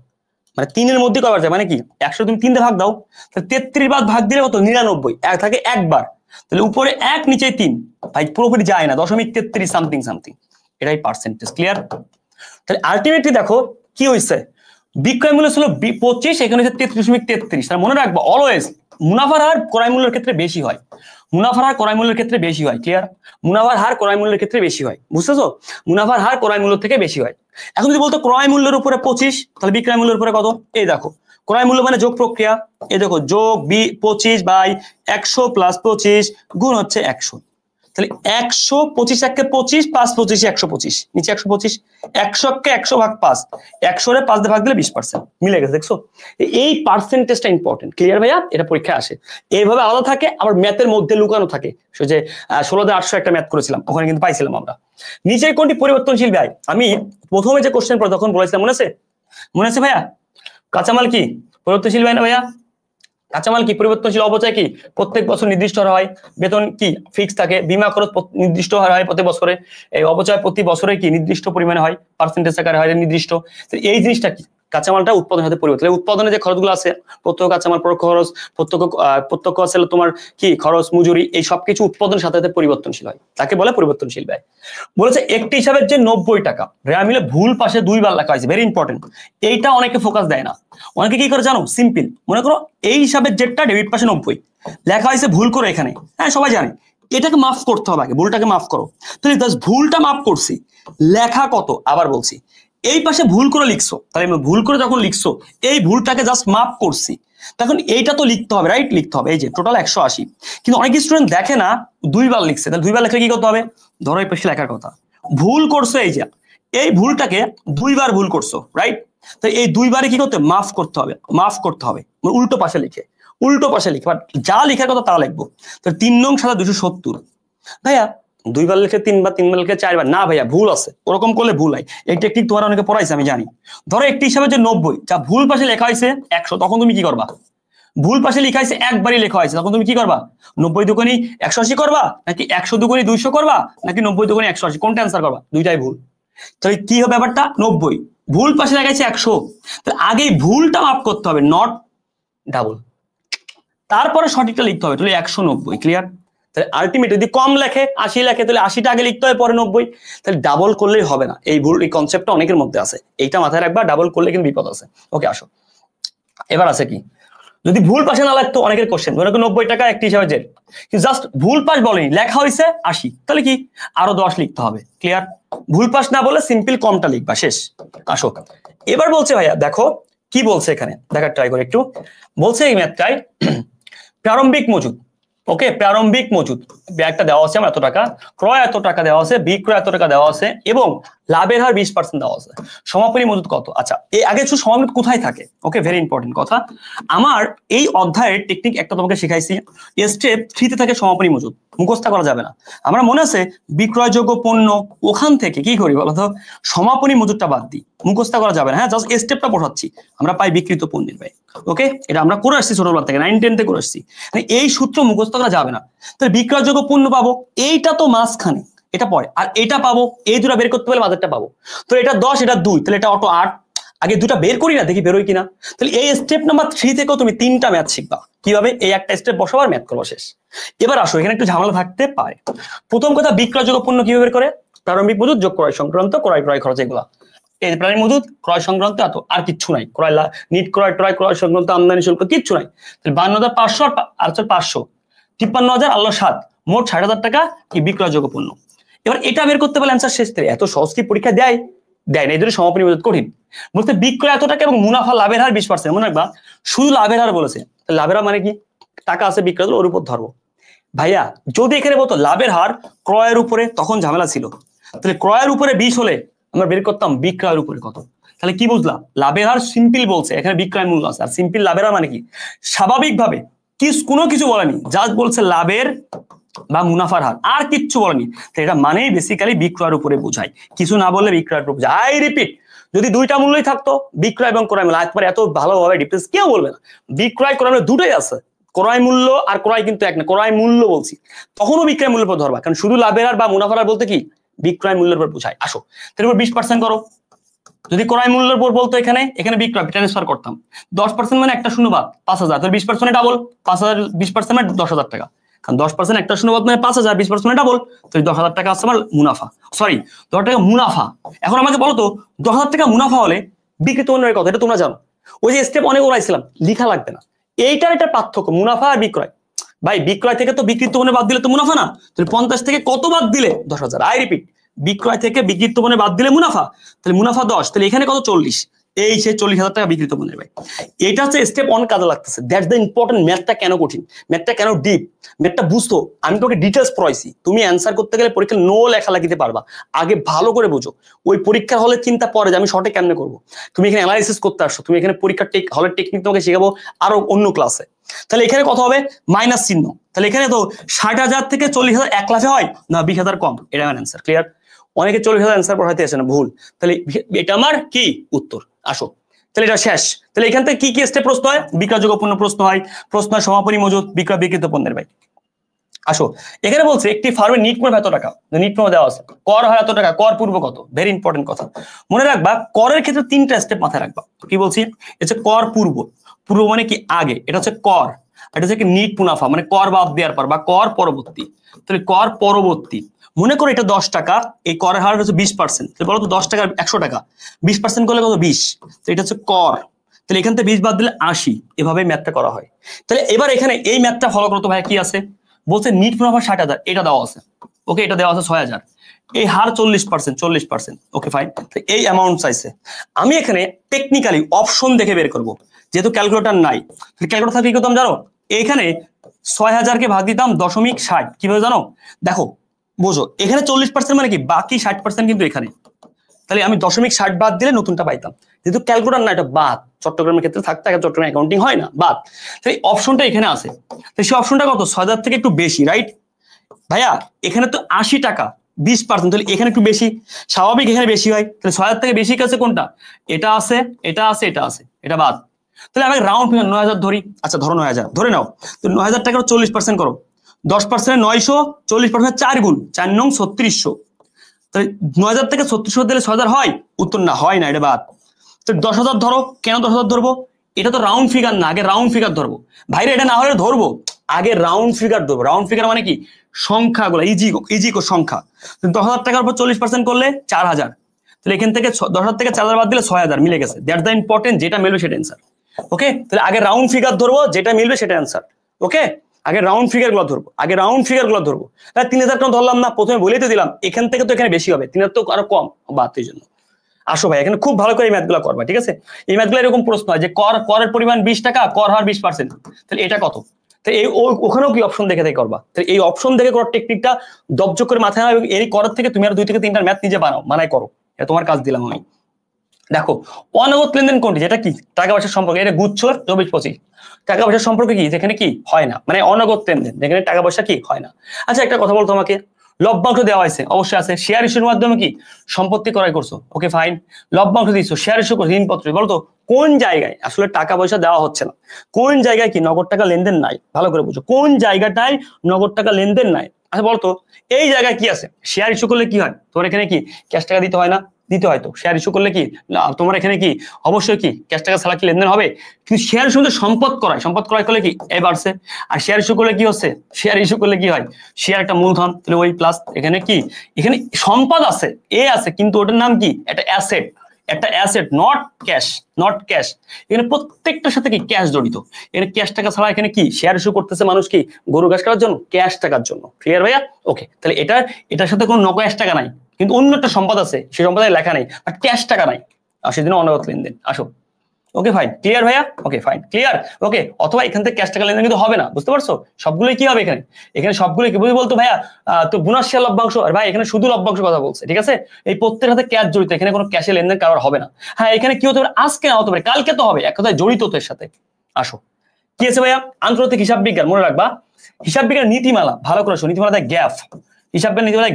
মানে 3 এর মধ্যে কয়বার যায়, মানে কি 100 তুমি 3 দিয়ে ভাগ দাও, তাহলে 33 বার ভাগ দিলে কত 99, এক থাকে একবার, তাহলে উপরে 1 নিচে 3 ভাই পুরোপুরি যায় না, 0.33 সামথিং, এটাই পার্সেন্টেজ। ক্লিয়ার? তাহলে আলটিমেটলি দেখো কি হইছে, বিক্রয় মূল্য ছিল 25, এখানে হচ্ছে 33.33। তাহলে মনে রাখবো অলওয়েজ মুনাফার হার ক্রয় মূল্যের ক্ষেত্রে বেশি হয়, মুনাফার হার ক্রয় মূল্যের ক্ষেত্রে বেশি হয়। ক্লিয়ার? মুনাফার হার ক্রয় মূল্যের ক্ষেত্রে বেশি হয়, বুঝতেছো? মুনাফার হার ক্রয় মূল্য থেকে বেশি হয়। এখন যদি বলতো ক্রয় মূল্যের উপরে 25, তাহলে বিক্রয় মূল্যের উপরে কত, এই দেখো ক্রয় মূল্য মানে যোগ প্রক্রিয়া, এই দেখো যোগ 25 বাই 100 প্লাস 25 গুণ হচ্ছে 100, তাহলে 125 একে 25 5 25 125, নিচে 125, 100 কে 100 ভাগ 5, 100 রে 5 দিয়ে ভাগ দিলে 20%, মিলে গেছে। দেখছো এই পার্সেন্টেজটা ইম্পর্টেন্ট। ক্লিয়ার ভাইয়া? এটা পরীক্ষায় আসে, এইভাবে আলাদা থাকে, আবার ম্যাথের মধ্যে লুকানো থাকে। সে যে 16,800 একটা ম্যাথ করেছিলাম, ওখানে কিন্তু পাইছিলাম আমরা। নিচের কোনটি পরিবর্তনশীল ব্যয়, আমি প্রথমে যে কোশ্চেন পর তখন বলেছিলাম, মনে আছে ভাইয়া? কাঁচামাল কি পরিবর্তনশীল ব্যয় না ভাইয়া? কাঁচামাল কি পরিবর্তনশীল, অপচয় কি প্রত্যেক বছর নির্দিষ্ট হারে হয়, বেতন কি ফিক্স থাকে, বীমা খরচ নির্দিষ্ট হারে হয় প্রতি বছরে, এই অপচয় প্রতি বছরে কি নির্দিষ্ট পরিমাণে হয়, পার্সেন্টেজ আকারে হয় নির্দিষ্ট। এই জিনিসটা কি, কাঁচামালটা উৎপাদন হতে পরিবর্তন, উৎপাদনে যে খরচগুলো আছে, প্রত্যক্ষ কাঁচামাল, পরোক্ষ খরচ, প্রত্যক্ষ আছে তোমার কি খরচ, মজুরি, এই সবকিছু উৎপাদনের সাথে সাথে পরিবর্তনশীল হয়, তাকে বলে পরিবর্তনশীল ব্যয়। বলেছে একটি হিসাবের যে 90 টাকা, রেয়া মিলে ভুল পাশে 2 বার লেখা হয়েছে, ভেরি ইম্পর্টেন্ট। এইটা অনেকে ফোকাস দেয় না, অনেকে কি করে জানো, সিম্পল মনে করো এই হিসাবের যেটা ডেবিট পাশে 90 লেখা হয়েছে ভুল করে এখানে, হ্যাঁ সবাই জানে, এটাকে মাফ করতে হবে আগে, ভুলটাকে মাফ করো। তাহলে ভুলটা মাফ করছি, লেখা কত, আবার বলছি এই পাশে ভুল করে লিখছো, তাহলে ভুল করে যখন লিখছো এই ভুলটাকে জাস্ট মাফ করছি, তখন এইটা তো লিখতে হবে, রাইট? লিখতে হবে, এই যে টোটাল 180, কিন্তু অনেক স্টুডেন্ট দেখে না 2 বার লিখছে, তাহলে 2 বার লিখলে কি করতে হবে, ধরো এই পাশে লেখার কথা ভুল করছো, এই যে এই ভুলটাকে 2 বার ভুল করছো, রাইট? তো এই 2 বারে কি করতে, মাফ করতে হবে, উল্টো পাশে লিখে যা লেখার কথা তা লিখবো। তো 3 নং 270, ভাইয়া 2 বার লিখে 3 বার, 3 বার লিখে 4 বার, না ভাইয়া ভুল আছে, ওরকম করলে ভুল হয়। এই টেকনিক তোমার অনেকে পড়াইছে আমি জানি। ধরো একটি হিসাবে যে 90, যা ভুল পাশে লেখা হয়েছে 100, তখন তুমি কি করবা, ভুল পাশে লেখা হয়েছে একবারই লেখা হয়েছে, তখন তুমি কি করবা, 90 দুগুণী 180 করবা, নাকি 100 দুগুণী 200 করবা, নাকি 90 দুগুণী 180, কোনটা অ্যান্সার করবা? দুইটাই ভুল। তাহলে কি হবে ব্যাপারটা 90, ভুল পাশে লাগাইছে 100, তাহলে আগে ভুলটা মাফ করতে হবে, নট ডাবল, তারপরে সঠিকটা লিখতে হবে, তাহলে 190। ক্লিয়ার? তাহলে আলটিমেট যদি কম লেখে 80 লেখে তাহলে 80টা আগে লিখতে হবে পরে 90, তাহলে ডাবল করলেই হবে না। এই ভুল, এই কনসেপ্টটা অনেকের মধ্যে আছে, এইটা মাথায় রাখবা, ডাবল করলে কিন্তু বিপদ আছে। ওকে আসো, এবার আছে কি, যদি ভুল পাশে না লাগতো অনেকের কোশ্চেন, ধরো 90 টাকা একটি হিসাবে জেড, কিন্তু জাস্ট ভুল পাশ বলেনি, লেখা হয়েছে 80, তাহলে কি আরো 10 লিখতে হবে। ক্লিয়ার? ভুল পাশ না বলে সিম্পল কমটা লিখবা, শেষ। আসো, এবার বলছে ভাইয়া দেখো কি বলছে এখানে, দেখার ট্রাই করে একটু। বলছে এই ম্যাথটাই প্রারম্ভিক মজুদ, ওকে প্রারম্ভিক মজুদ একটা দেওয়া আছে আমার এত টাকা, ক্রয় এত টাকা দেওয়া আছে, বিক্রয় এত টাকা দেওয়া আছে এবং লাভের হার 20% দেওয়া আছে। সমাপনী মজুদ কত? আচ্ছা, এই আগে শুধু সমাপনী কোথায় থাকে, ওকে ভেরি ইম্পর্টেন্ট কথা। আমার এই অধ্যায়ের টেকনিক একটা তোমাকে শিখাইছি, স্টেপ 3 তে থাকে সমাপনী মজুদ, মুখস্থ করা যাবে না। আমরা মনে আছে বিক্রয়যোগ্য পণ্য, ওখান থেকে কি করি বলতো, সমাপনী মজুদটা বাদ দিই, মুখস্থ করা যাবে না। হ্যাঁ, জাস্ট স্টেপটা পড়াচ্ছি, আমরা পাই বিক্রিত পণ্যের ভাই। ওকে, এটা আমরা করে আসছি ছোটবেলা থেকে, 9-10 থেকে করে আসছি, এই সূত্র মুখস্থ করা যাবে না। তাহলে বিক্রয়যোগ্য পণ্য পাবো, এইটা তো মাঝখানে, এটা পরে, আর এটা পাবো, এই দুটা বের করতে পারলে বাজারটা পাবো। তো এটা 10, এটা 2, তাহলে এটা অটো 8, আগে দুটা বের করি না, দেখি বেরোয় কিনা। তাহলে এই স্টেপ নাম্বার 3 থেকেও তুমি 3টা ম্যাথ শিখবা, কিভাবে এই একটা স্টেপ বসাবো আর ম্যাথ করবো, শেষ। এবার আসো, এখানে একটু ঝামেলা থাকতে পারে। প্রথম কথা, বিক্রয়যোগ্য পণ্য কিভাবে বের করে, প্রারম্ভিক মজুদ যোগ ক্রয় সংক্রান্ত ক্রয় খরচ, এগুলা এই প্রারম্ভিক মজুদ, ক্রয় সংক্রান্ত এত, আর কিচ্ছু নাই, ক্রয় নিট ক্রয় ক্রয় সংক্রান্ত আমদানি শুল্ক কিচ্ছু নাই। তাহলে 52,500 আর 500, 53,000 আল্লাহ 7, মোট 60,000 টাকা কি বিক্রয়যোগ্য পণ্য। এবার এটা বের করতে পারলে অ্যান্সার শেষ। এত সহজ কি পরীক্ষা দেয় না, এই ধরনের সমাপনী মজুদ কঠিন। বলতে বিক্রয় এত টাকা এবং মুনাফা লাভের হার 20%, মনে রাখবা শুধু লাভের হার বলেছে, লাভের হার মানে কি, টাকা আছে বিক্রয় ওর উপর ধরবো। ভাইয়া যদি এখানে বলতো লাভের হার ক্রয়ের উপরে, তখন ঝামেলা ছিল। তাহলে ক্রয়ের উপরে 20 হলে আমরা বের করতাম বিক্রয়ের উপরে কত। তাহলে কি বুঝলাম, লাভের হার সিম্পল বলছে, এখানে বিক্রয় মূল্য আছে, আর সিম্পল লাভের হার মানে কি, স্বাভাবিকভাবে কোনো কিছু বলেনি, জাস্ট বলছে লাভের বা মুনাফার হার, আর কিচ্ছু বলেনি। তো এটা মানেই বেসিক্যালি বিক্রয়ের উপরে বোঝায়, কিছু না বললে বিক্রয়ের উপরে বোঝায়। আই রিপিট, যদি দুইটা মূল্যই থাকতো, বিক্রয় এবং ক্রয় মূল্য, একবারে এত ভালোভাবে ডিফারেন্স কেউ বলবে না। বিক্রয় ক্রয় মূল্য দুটোই আছে, ক্রয় মূল্য আর ক্রয় কিন্তু এক না, ক্রয় মূল্য বলছি, তখনও বিক্রয় মূল্যের উপর ধরবা, কারণ শুধু লাভের হার বা মুনাফার হার বলতে কি বিক্রয় মূল্যের উপর বোঝায়। আসো, তার উপর 20% করো। যদি ক্রয় মূল্যের উপর বলতো এখানে বিক্রয় ট্রান্সফার করতাম, 10% মানে একটা শূন্য বাদ 5,000, তো 20% ডাবল, 5,000 20% মানে 10,000 টাকা, কারণ 10% একটা শূন্য বাদ মানে 5,000, 20% ডাবল, তো 10,000 টাকা আছে আমার মুনাফা, সরি 10,000 টাকা মুনাফা। এখন আমাকে বলো তো 10,000 টাকা মুনাফা হলে বিক্রিত পণ্যের কথা, এটা তোমরা জানো, ওই যে স্টেপ অনেক ওরাইছিলাম, লিখা লাগবে না। এইটার এটা পার্থক্য, মুনাফা আর বিক্রয়। ভাই বিক্রয় থেকে তো বিক্রিত পণ্য বাদ দিলে তো মুনাফা না, তাহলে 50 থেকে কত বাদ দিলে 10,000। আই রিপিট, বিক্রয় থেকে বিক্রিত পণ্য বাদ দিলে মুনাফা, তাহলে মুনাফা 10, তাহলে এখানে কত 40, এই সে 40,000 টাকা বিক্রিত পণ্যের। ভাই এটা হচ্ছে স্টেপ 1 কাজে লাগতেছে, দ্যাটস দ্য ইম্পর্টেন্ট। ম্যাথটা কেন কঠিন, ম্যাথটা কেন ডিপ, ম্যাথটা বুঝতো, আমি তোকে ডিটেলস পড়াইছি। তুমি অ্যান্সার করতে গেলে পরীক্ষা নো লেখা লাগিতে পারবা, আগে ভালো করে বুঝো। ওই পরীক্ষার হলে চিন্তা পরে যে আমি শর্টে কেমনে করবো, তুমি এখানে অ্যানালাইসিস করতে আসছো, তুমি এখানে পরীক্ষার হলের টেকনিক তোমাকে শেখাবো আরো অন্য ক্লাসে। তাহলে এখানে কত হবে, মাইনাস চিহ্ন, তাহলে এখানে তো 60,000 থেকে 40,000 এক লাফে হয় না, 20,000 কম, এটা আমার অ্যান্সার। ক্লিয়ার? অনেকে 40,000 অ্যান্সার পড়াইতে আসে না, ভুল। তাহলে এটা আমার কি উত্তর। আসো, তাহলে এটা শেষ। তাহলে এখান থেকে কি স্টেপ প্রশ্ন হয়, বিক্রয়যোগ্য পণ্য প্রশ্ন হয়, প্রশ্ন হয় সমাপনী মজুদ, বিক্রয় বিক্রিত পণ্যের। ভাই আসো, এখানে বলছে একটি ফার্মের নিট মূল্য এত টাকা, নিট মূল্য দেওয়া আছে, কর হয় এত টাকা, কর পূর্ব কত, ভেরি ইম্পর্টেন্ট কথা মনে রাখবা। করের ক্ষেত্রে 3টা স্টেপ মাথায় রাখবা। কি বলছি, এটা হচ্ছে কর পূর্ব, পূর্ব মানে কি আগে, এটা হচ্ছে কর, এটা হচ্ছে কি নিট মুনাফা মানে কর বাদ দেওয়ার পর, বা কর পরবর্তী। তাহলে কর পরবর্তী, মনে করো এটা 10 টাকা, এই করের হার হচ্ছে 20%, তাহলে বলো তো 10 টাকার 100 টাকা, 20% করলে কত 20, তো এটা হচ্ছে কর। তাহলে এখান থেকে 20 বাদ দিলে 80, এভাবে ম্যাথটা করা হয়। তাহলে এবার এখানে এই ম্যাথটা ফলো করতে ভাই কি আছে, বলছে নিট মুনাফা 60,000, এটা দেওয়া আছে, ওকে এটা দেওয়া আছে 6,000, এই হার 40%, ওকে ফাইন। এই অ্যামাউন্ট চাইছে, আমি এখানে টেকনিক্যালি অপশন দেখে বের করব, যেহেতু ক্যালকুলেটর নাই। ক্যালকুলেটর থাকলে কি করতাম জানো, এইখানে 6,000 কে ভাগ দিতাম 0.60, কিভাবে জানো, দেখো বোঝো, এখানে 40% মানে কি বাকি 60% কিন্তু এখানে, তাহলে আমি 0.60 বাদ দিলে নতুনটা পাইতাম, যেহেতু ক্যালকুলেটর না, এটা বাদ, চট্টগ্রামের ক্ষেত্রে থাকতে, চট্টগ্রাম অ্যাকাউন্টিং হয় না, বাদ। তাহলে অপশনটা এখানে আছে, তাহলে সেই অপশনটা কত, 6,000 থেকে একটু বেশি, রাইট ভাইয়া, এখানে তো 80 টাকা 20%, তাহলে এখানে একটু বেশি, স্বাভাবিক এখানে বেশি হয়। তাহলে 6,000 থেকে বেশি কাছে কোনটা, এটা আছে, এটা আছে, এটা আছে, এটা বাদ। তাহলে আমি রাউন্ড 9,000 ধরি, আচ্ছা ধরো 9,000 ধরে নাও, তো 9,000 টাকার 40% করো, 10% 900, 40% 4 গুণ 4 নং 3600, তাহলে 9,000 থেকে 3600 দিলে 6,000 হয়? উত্তর না, হয় না, এটা বাদ। তো 10,000 ধরো, কেন 10,000 ধরবো? এটা তো রাউন্ড ফিগার না, আগে রাউন্ড ফিগার ধরবো ভাইরে, এটা না হলে ধরবো আগে রাউন্ড ফিগার ধরবো। রাউন্ড ফিগার মানে কি? সংখ্যাগুলো ইজি সংখ্যা। 10,000 টাকার উপর 40% করলে 4,000। তাহলে এখান থেকে 10,000 থেকে 4,000 বাদ দিলে 6,000 মিলে গেছে। দ্যাটস দ্য ইম্পর্টেন্ট, যেটা মিলবে সেটা অ্যান্সার। ওকে, তাহলে আগে রাউন্ড ফিগার ধরবো, যেটা মিলবে সেটা অ্যান্সার। ওকে, আগে রাউন্ড ফিগার গুলো ধরবো, তাহলে 3,000 কেন ধরলাম না? প্রথমে বলেই তো দিলাম এখান থেকে তো এখানে বেশি হবে, 3,000 তো আরো কম বাদ, এই জন্য। আসো ভাই, এখানে খুব ভালো করে এই ম্যাথগুলো করবা, ঠিক আছে? এই ম্যাথগুলো এরকম প্রশ্ন হয় যে করের পরিমাণ 20 টাকা, কর হার 20%, তাহলে এটা কত? তো এই ওখানেও কি অপশন দেখে করবা? তাহলে এই অপশন দেখে করার টেকনিকটা দবজক করে মাথায় নাও, এবং এই করার থেকে তুমি আর 2 থেকে 3টা ম্যাথ নিজে মানায় করো। এটা তোমার কাজ দিলাম আমি। দেখো, অনগদ লেনদেন কোনটি? যেটা কি টাকা পয়সার সম্পর্ক, এটা গুচ্ছ 24-25। টাকা পয়সার সম্পর্ক কি? যেখানে কি হয় না, মানে অনগদ লেনদেন, যেখানে টাকা পয়সা কি হয় না। আচ্ছা, একটা কথা বলতো আমাকে, লভ্যাংশ দেওয়া হয়েছে, অবশ্যই আছে। শেয়ার ইস্যুর মাধ্যমে কি সম্পত্তি ক্রয় করছো, ওকে ফাইন। লভ্যাংশ দিচ্ছ, শেয়ার ইস্যু করছো, ঋণপত্র। বলতো কোন জায়গায় আসলে টাকা পয়সা দেওয়া হচ্ছে না? কোন জায়গায় কি নগদ টাকা লেনদেন নাই? ভালো করে বুঝো, কোন জায়গাটায় নগদ টাকা লেনদেন নাই। আচ্ছা বলতো, এই জায়গায় কি আছে? শেয়ার ইস্যু করলে কি হয়? তোমার এখানে কি ক্যাশ টাকা দিতে হয় না? দিতে হয়। তো শেয়ার ইস্যু করলে কি তোমার এখানে কি অবশ্যই কি ক্যাশ টাকা ছাড়া কি লেনদেন হবে? কিন্তু শেয়ার ইস্যু সম্পদ ক্রয় করলে কি এ বাড়ছে। আর শেয়ার ইস্যু করলে কি হচ্ছে? শেয়ার ইস্যু করলে কি হয়? শেয়ার একটা মূলধন, তাহলে ওই প্লাস এখানে কি, এখানে সম্পদ আছে, এ আছে, কিন্তু ওটার নাম কি? একটা অ্যাসেট, নট ক্যাশ। এখানে প্রত্যেকটার সাথে কি ক্যাশ জড়িত। এখানে ক্যাশ টাকা ছাড়া এখানে কি শেয়ার ইস্যু করতেছে মানুষ কি গরু ঘাস করার জন্য? ক্যাশ টাকার জন্য। ক্লিয়ার ভাইয়া? ওকে, তাহলে এটার সাথে কোনো ক্যাশ টাকা নাই, কিন্তু অন্য একটা সম্পদ আছে, সেই সম্পদে লেখা নেই, বাট ক্যাশ টাকা নাই, আর সেদিন অনগদ লেনদেন। আসো, ওকে ফাইন, ক্লিয়ার ভাইয়া? Okay fine, clear. ওকে, অথবা এখান থেকে ক্যাশ টাকা লেনদেন কিন্তু হবে না, বুঝতে পারছো? সবগুলোই কি হবে এখানে সবগুলোই কি বলতো ভাইয়া? তো বোনাস শেয়ার লভ্যাংশ, আর ভাই এখানে শুধু লভ্যাংশ কথা বলছে, ঠিক আছে? এই প্রত্যেকের সাথে ক্যাশ জড়িত, এখানে কোনো ক্যাশে লেনদেন কারোর হবে না। হ্যাঁ, এখানে কি হতে পারে? আজকে না হতে পারে, কালকে তো হবে, এক কথায় জড়িত তো এর সাথে। আসো, কি আছে ভাইয়া? আন্তর্জাতিক হিসাব বিজ্ঞান, মনে রাখবা। হিসাব বিজ্ঞান নীতিমালা, ভালো করে শোনো, নীতিমালা গ্যাপ। হিসাব নীতিমালা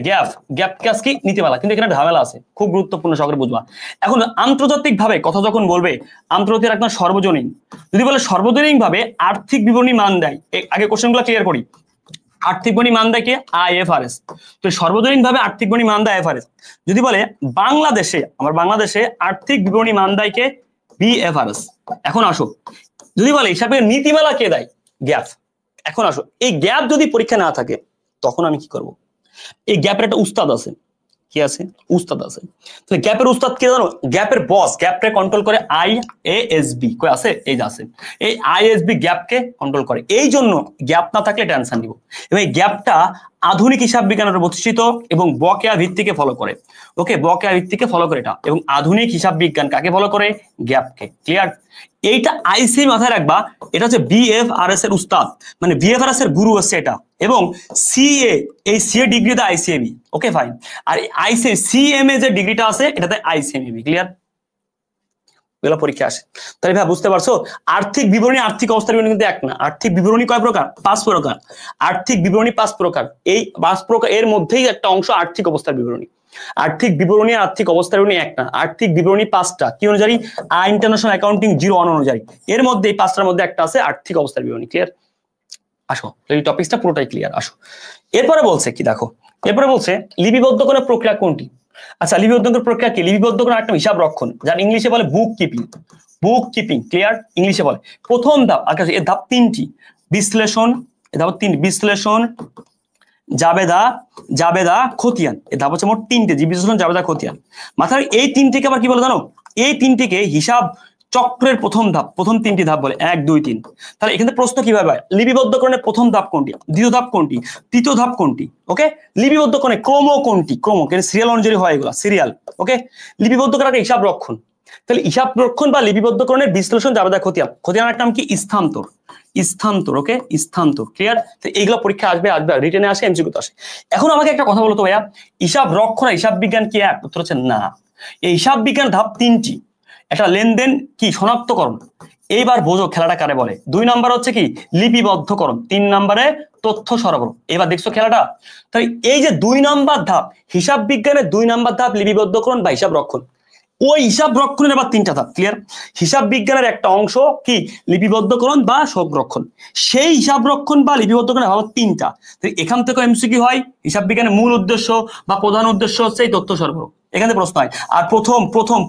গ্যাপ কাজ কি? নীতিমালা। কিন্তু এখানে ঝামেলা আছে, খুব গুরুত্বপূর্ণ, সহকারে বুঝবা। এখন আন্তর্জাতিক ভাবে কথা যখন বলবে, আন্তর্জাতিক একদম সর্বজনীন, যদি বলে সর্বজনীন ভাবে আর্থিক বিবরণী মান দেয়, আগে কোশ্চেনগুলো ক্লিয়ার করি। আর্থিক বিবরণী মান দেয় কে? IFRS। তো সর্বজনীন ভাবে আর্থিক বিবরণী মান দেয় IFRS। যদি বলে বাংলাদেশে, আমার বাংলাদেশে আর্থিক বিবরণী মান দেয় কে? BFRS। এখন আসো, যদি বলে হিসাবের নীতিমালা কে দেয়? গ্যাপ। এখন আসো, এই গ্যাপ যদি পরীক্ষা না থাকে তখন আমি কি করব? এই গ্যাপের একটা উস্তাদ আছে, কি আছে? উস্তাদ আছে। তো গ্যাপের উস্তাদ কে জানো? গ্যাপের বস, গ্যাপকে কন্ট্রোল করে IASB। কই আছে? এই যে আছে, এই IASB গ্যাপকে কন্ট্রোল করে। এই জন্য গ্যাপ না থাকলে এটা অ্যান্সার নিব। এবং এই গ্যাপটা আধুনিক হিসাব বিজ্ঞানের প্রতিষ্ঠিত এবং বকেয়া ভিত্তিকে ফলো করে। ওকে, বকেয়া ভিত্তিকে ফলো করে এটা। এবং আধুনিক হিসাব বিজ্ঞান কাকে ফলো করে? গ্যাপকে। ক্লিয়ার? এইটা আইসি মাথায় রাখবা, এটা হচ্ছে BFRS এর উস্তাদ, মানে BFRS এর গুরু হচ্ছে এটা। এবং CA, এই CA ডিগ্রিতে ICME। Okay fine. আর CMA যে ডিগ্রিটা আছে এটাতে ICME। ক্লিয়ার? এগুলো পরীক্ষা আসে। তাহলে ভাই বুঝতে পারছো, আর্থিক বিবরণী আর্থিক অবস্থার বিবরণী কিন্তু এক না। আর্থিক বিবরণী কয় প্রকার? 5 প্রকার। আর্থিক বিবরণী 5 প্রকার। এই 5 প্রকার এর মধ্যেই একটা অংশ আর্থিক অবস্থার বিবরণী। আর্থিক বিবরণী আর্থিক অবস্থার বিবরণী এক না, আর্থিক বিবরণী 5টা। কি অনুযায়ী? ইন্টারন্যাশনাল অ্যাকাউন্টিং 01 অনুযায়ী। এর মধ্যে এই 5টার মধ্যে একটা আছে আর্থিক অবস্থার বিবরণী। ক্লিয়ার? আসো, এই টপিকটা পুরোটাই ক্লিয়ার। আসো, এরপরে বলছে কি দেখো, এরপরে বলছে লিপিবদ্ধকরণের প্রক্রিয়া কোনটি? আচ্ছা, লিপিবদ্ধকরণ প্রক্রিয়া কি? লিপিবদ্ধকরণ একটা হিসাব রক্ষণ, যার ইংলিশে বলে বুক কিপিং। ক্লিয়ার? ইংলিশে বলে। প্রথম ধাপ, আচ্ছা এর ধাপ 3টি। বিশ্লেষণ, এ ধাপ 3, বিশ্লেষণ, জাবেদা খতিয়ান। এ ধাপ হচ্ছে মোট 3টে, বিশ্লেষণ, জাবেদা, খতিয়ান। মাথায় এই 3টিকে আবার কি বলে জানো? এই 3টিকে হিসাব চক্রের প্রথম ধাপ, প্রথম 3টি ধাপ বলে, 1 2 3। তাহলে এখানে প্রশ্ন কিভাবে হয়? লিপিবদ্ধকরণের প্রথম ধাপ কোনটি, দ্বিতীয় ধাপ কোনটি, তৃতীয় ধাপ কোনটি? ওকে, লিপিবদ্ধকরণে ক্রম কোনটি? ক্রম সিরিয়াল অনুযায়ী হয় এগুলো, সিরিয়াল। ওকে, লিপিবদ্ধকরণ হিসাব রক্ষণ। তাহলে হিসাব রক্ষণ বা লিপিবদ্ধকরণের বিশ্লেষণ, জাবেদা, খতিয়ান। খতিয়ানের নাম কি? স্থানান্তর। ওকে, স্থানান্তর। ক্লিয়ার? তো এইগুলো পরীক্ষা আসবে রিটেনে আসে, এমসিকিউতে আসে। এখন আমাকে একটা কথা বলতো ভাইয়া, হিসাব রক্ষণ হিসাব বিজ্ঞান কি এক? উত্তর হচ্ছে না। এই হিসাব বিজ্ঞান ধাপ 3টি। একটা লেনদেন কি? শনাক্তকরণ। এইবার বোঝো খেলাটা কারে বলে। 2 নাম্বার হচ্ছে কি? লিপিবদ্ধকরণ। 3 নম্বরে তথ্য সরবরাহ। এবার দেখছো খেলাটা? তাই এই যে 2 নাম্বার ধাপ, হিসাব বিজ্ঞানের 2 নাম্বার ধাপ লিপিবদ্ধকরণ বা হিসাব রক্ষণ। ওই হিসাব রক্ষণের আবার 3টা ধাপ, ক্লিয়ার? হিসাব বিজ্ঞানের একটা অংশ কি লিপিবদ্ধকরণ বা সংরক্ষণ, সেই হিসাব রক্ষণ বা লিপিবদ্ধকরণ আবার 3টা। এখান থেকে এমসিকিউ হয় হিসাব বিজ্ঞানের মূল উদ্দেশ্য বা প্রধান উদ্দেশ্য হচ্ছে এই তথ্য সরবরাহ, এখান থেকে প্রশ্ন হয়। আর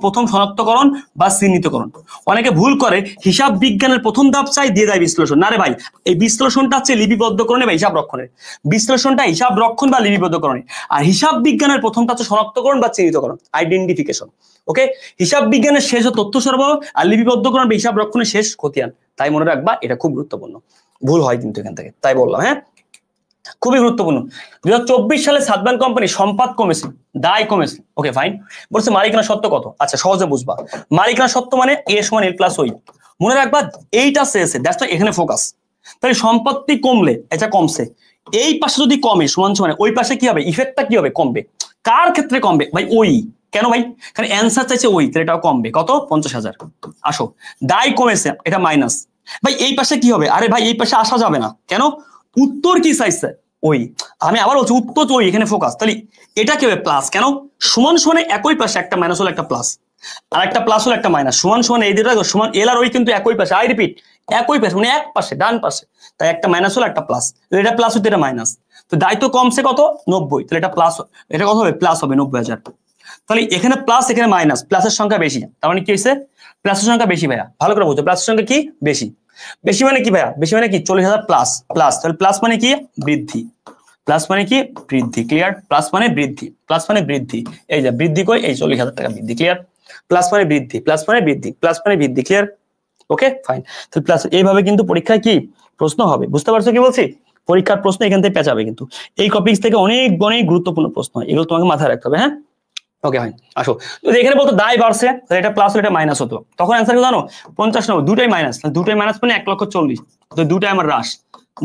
প্রথম শনাক্তকরণ বা চিহ্নিতকরণ। অনেকে ভুল করে হিসাব বিজ্ঞানের প্রথম ধাপ চাই দিয়ে দেয় বিশ্লেষণ, না রে ভাই, এই বিশ্লেষণটা হচ্ছে লিপিবদ্ধকরণে বা হিসাব রক্ষণের, বিশ্লেষণটা হিসাব রক্ষণ বা লিপিবদ্ধকরণে। আর হিসাব বিজ্ঞানের প্রথমটা হচ্ছে শনাক্তকরণ বা চিহ্নিতকরণ, আইডেন্টিফিকেশন। ওকে, হিসাব বিজ্ঞানের শেষ তথ্য সরবরাহ আর লিপিবদ্ধকরণ বা হিসাব রক্ষণের শেষ খতিয়ান। তাই মনে রাখবা, এটা খুব গুরুত্বপূর্ণ, ভুল হয় কিন্তু এখান থেকে, তাই বললাম। হ্যাঁ, খুবই গুরুত্বপূর্ণ। 2024 সালে সাতবান কোম্পানি সম্পদ কমেছে, দায় কমেছে। ওকে ফাইন, বলছে মালিকানা সত্ত্ব কত? আচ্ছা, সহজে বুঝবা, মালিকানা সত্ত্ব মানে এ সমান এল প্লাস ওই। মনে রাখবা এইটা শেষে, দ্যাটস এখানে ফোকাস। তাহলে সম্পত্তি কমলে এটা কমছে, এই পাশে যদি কমে সমান সমান ওই পাশে কি হবে, ইফেক্টটা কি হবে, কমবে। কার ক্ষেত্রে কমবে ভাই? ওই। কেন ভাই? কারণ অ্যান্সার চাইছে ওই, তাহলে এটাও কমবে। কত? 50,000। আসো, দায় কমেছে, এটা মাইনাস। ভাই এই পাশে কি হবে? আরে ভাই এই পাশে আসা যাবে না, কেন? উত্তর কি চাইছে? ওই। আমি আবার বলছি উত্তর ওই, এখানে ফোকাস। তাহলে এটা কি হবে? প্লাস। কেন? সমান সমানে একই পাশে একটা মাইনাস হলো একটা প্লাস, আর একটা প্লাস হলো একটা মাইনাস। সমান সমান এই দুটো সমান, এল আর ওই কিন্তু একই পাশে। আই রিপিট, একই পাশে, মানে এক পাশে, ডান পাশে। তাই একটা মাইনাস হলো একটা প্লাস, এটা প্লাস হতে এটা মাইনাস। তো দায়িত্ব কমছে কত? 90। তাহলে এটা প্লাস, এটা কত হবে? প্লাস হবে 90,000। তাহলে এখানে প্লাস, এখানে মাইনাস, প্লাসের সংখ্যা বেশি, তার মানে কি হয়েছে? প্লাসের সংখ্যা বেশি। ভাইয়া ভালো করে বুঝো, প্লাসের সংখ্যা কি বেশি। বেশি মানে কি ভাইয়া? বেশি মানে কি? 40,000 প্লাস। প্লাস তাহলে প্লাস মানে কি? বৃদ্ধি। প্লাস মানে কি? বৃদ্ধি। ক্লিয়ার? প্লাস মানে বৃদ্ধি, প্লাস মানে বৃদ্ধি। এই যে বৃদ্ধি কই? এই 40,000 টাকা বৃদ্ধি। ক্লিয়ার? প্লাস মানে বৃদ্ধি, প্লাস মানে বৃদ্ধি, প্লাস মানে বৃদ্ধি। ক্লিয়ার? Okay fine. তাহলে প্লাস, এইভাবে কিন্তু পরীক্ষায় কি প্রশ্ন হবে, বুঝতে পারছো কি বলছি? পরীক্ষার প্রশ্ন এখান থেকে পেঁচাবে কিন্তু, এই টপিক থেকে অনেক অনেক গুরুত্বপূর্ণ প্রশ্ন হয়, এগুলো তোমাকে মাথায় রাখতে হবে। হ্যাঁ, ওকে ফাইন। আসো, যদি এখানে বলতো দায় বাড়ছে, তাহলে এটা প্লাস হলে এটা মাইনাস হতো, তখন অ্যান্সার কি জানো? 50 নম্বর, দুটাই মাইনাস। দুটাই মাইনাস মানে 1,40,000। তো দুটাই আমার হ্রাস,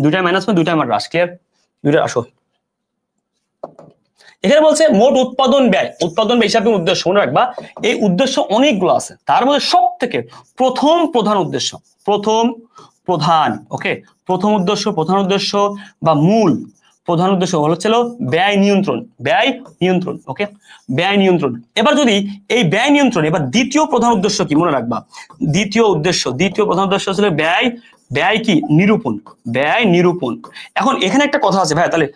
দুটাই মাইনাস মানে দুটাই আমার হ্রাস। ক্লিয়ার? দুইটা। আসো, এখানে বলছে মোট উৎপাদন ব্যয়, উৎপাদন ব্যয় হিসাবে উদ্দেশ্য। মনে রাখবা এই উদ্দেশ্য অনেকগুলো আছে, তার মধ্যে সব থেকে প্রধান উদ্দেশ্য, প্রধান ওকে, প্রথম উদ্দেশ্য, প্রধান উদ্দেশ্য বা মূল প্রধান উদ্দেশ্য হচ্ছিল ব্যয় নিয়ন্ত্রণ, ব্যয় নিয়ন্ত্রণ। ওকে, ব্যয় নিয়ন্ত্রণ। এবার যদি এই ব্যয় নিয়ন্ত্রণ, এবার দ্বিতীয় প্রধান উদ্দেশ্য কি মনে রাখবা? দ্বিতীয় প্রধান উদ্দেশ্য ছিল ব্যয় কি? নিরূপণ, ব্যয় নিরূপণ। এখন এখানে একটা কথা আছে ভাই, তাহলে